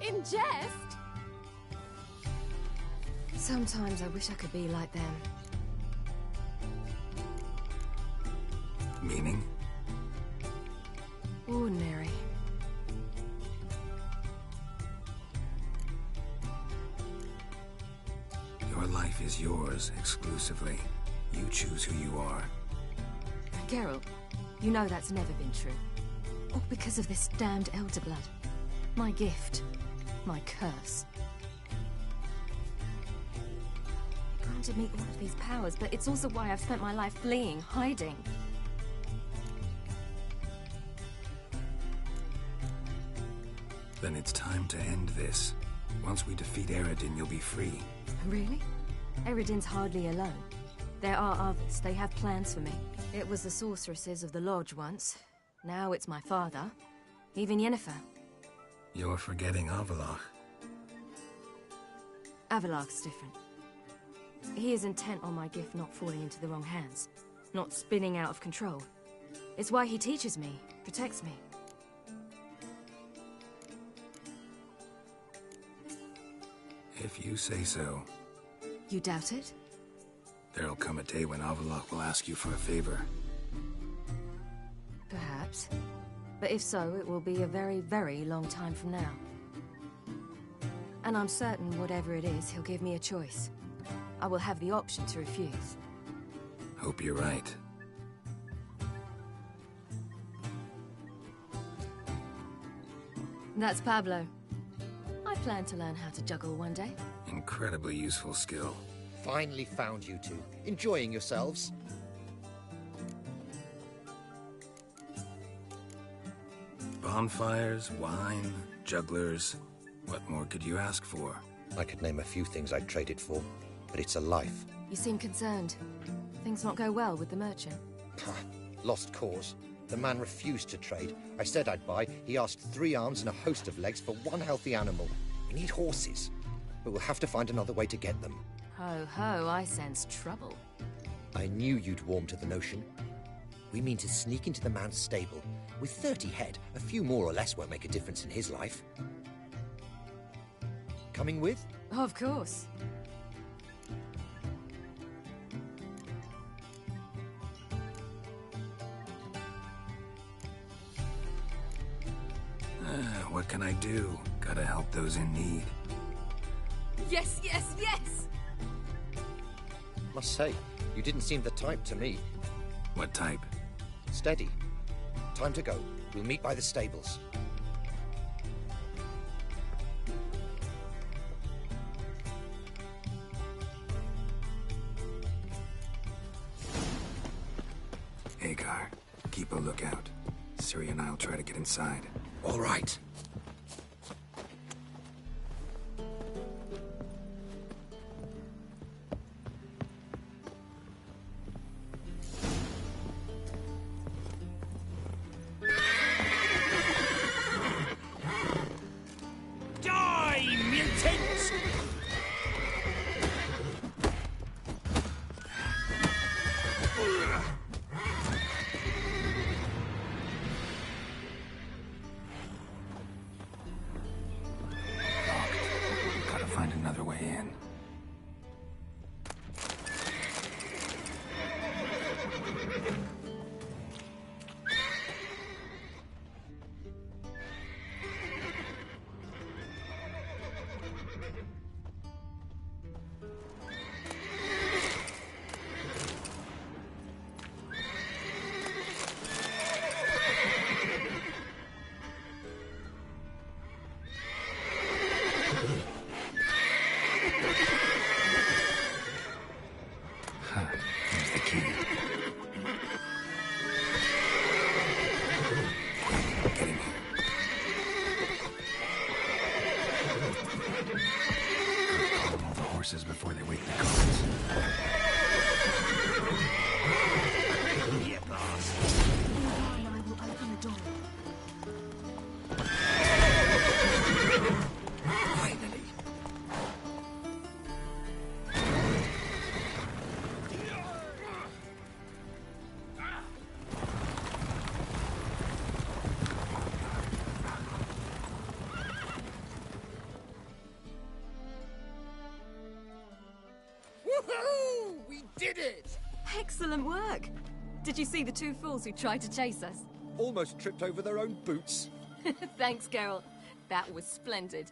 In jest? Sometimes I wish I could be like them. Meaning? Ordinary. Your life is yours, exclusively. You choose who you are. Geralt, you know that's never been true. All because of this damned elder blood. My gift. My curse. It granted me all of these powers, but it's also why I've spent my life fleeing, hiding. Then it's time to end this. Once we defeat Eredin, you'll be free. Really? Eredin's hardly alone. There are others. They have plans for me. It was the sorceresses of the Lodge once. Now it's my father. Even Yennefer. You're forgetting Avallac'h. Avallac'h's different. He is intent on my gift not falling into the wrong hands. Not spinning out of control. It's why he teaches me, protects me. If you say so. You doubt it? There'll come a day when Avallac'h will ask you for a favor. Perhaps. But if so, it will be a very, very long time from now. And I'm certain whatever it is, he'll give me a choice. I will have the option to refuse. Hope you're right. That's Pablo. I plan to learn how to juggle one day. Incredibly useful skill. Finally found you two. Enjoying yourselves? Bonfires, wine, jugglers. What more could you ask for? I could name a few things I'd trade it for, but it's a life. You seem concerned. Things not go well with the merchant. Lost cause. The man refused to trade. I said I'd buy. He asked 3 arms and a host of legs for 1 healthy animal. We need horses, but we'll have to find another way to get them. Ho ho, I sense trouble. I knew you'd warm to the notion. We mean to sneak into the man's stable. With 30 head, a few more or less won't make a difference in his life. Coming with? Of course. What can I do? Gotta help those in need. Yes, yes, yes! Must say, you didn't seem the type to me. What type? Steady. Time to go. We'll meet by the stables. Agar, keep a lookout. Ciri and I'll try to get inside. All right. Here's the key. Quick, get in here. Calm all the horses before they wake the guards. Yeah, boss. Meanwhile, I will open the door. Finally. Woohoo! We did it! Excellent work! Did you see the two fools who tried to chase us? Almost tripped over their own boots. Thanks, Geralt. That was splendid.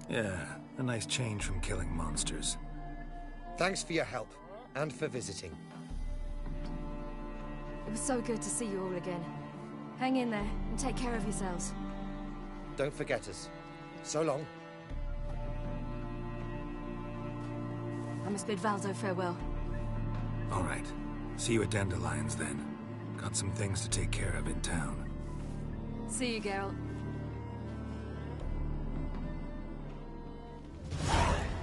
Yeah, a nice change from killing monsters. Thanks for your help, and for visiting. It was so good to see you all again. Hang in there, and take care of yourselves. Don't forget us. So long. I must bid Valdo farewell. All right. See you at Dandelion's then. Got some things to take care of in town. See you, Geralt.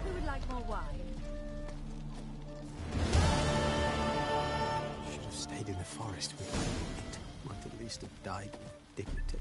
Who would like more wine? Should have stayed in the forest with him. Might at least have died with dignity.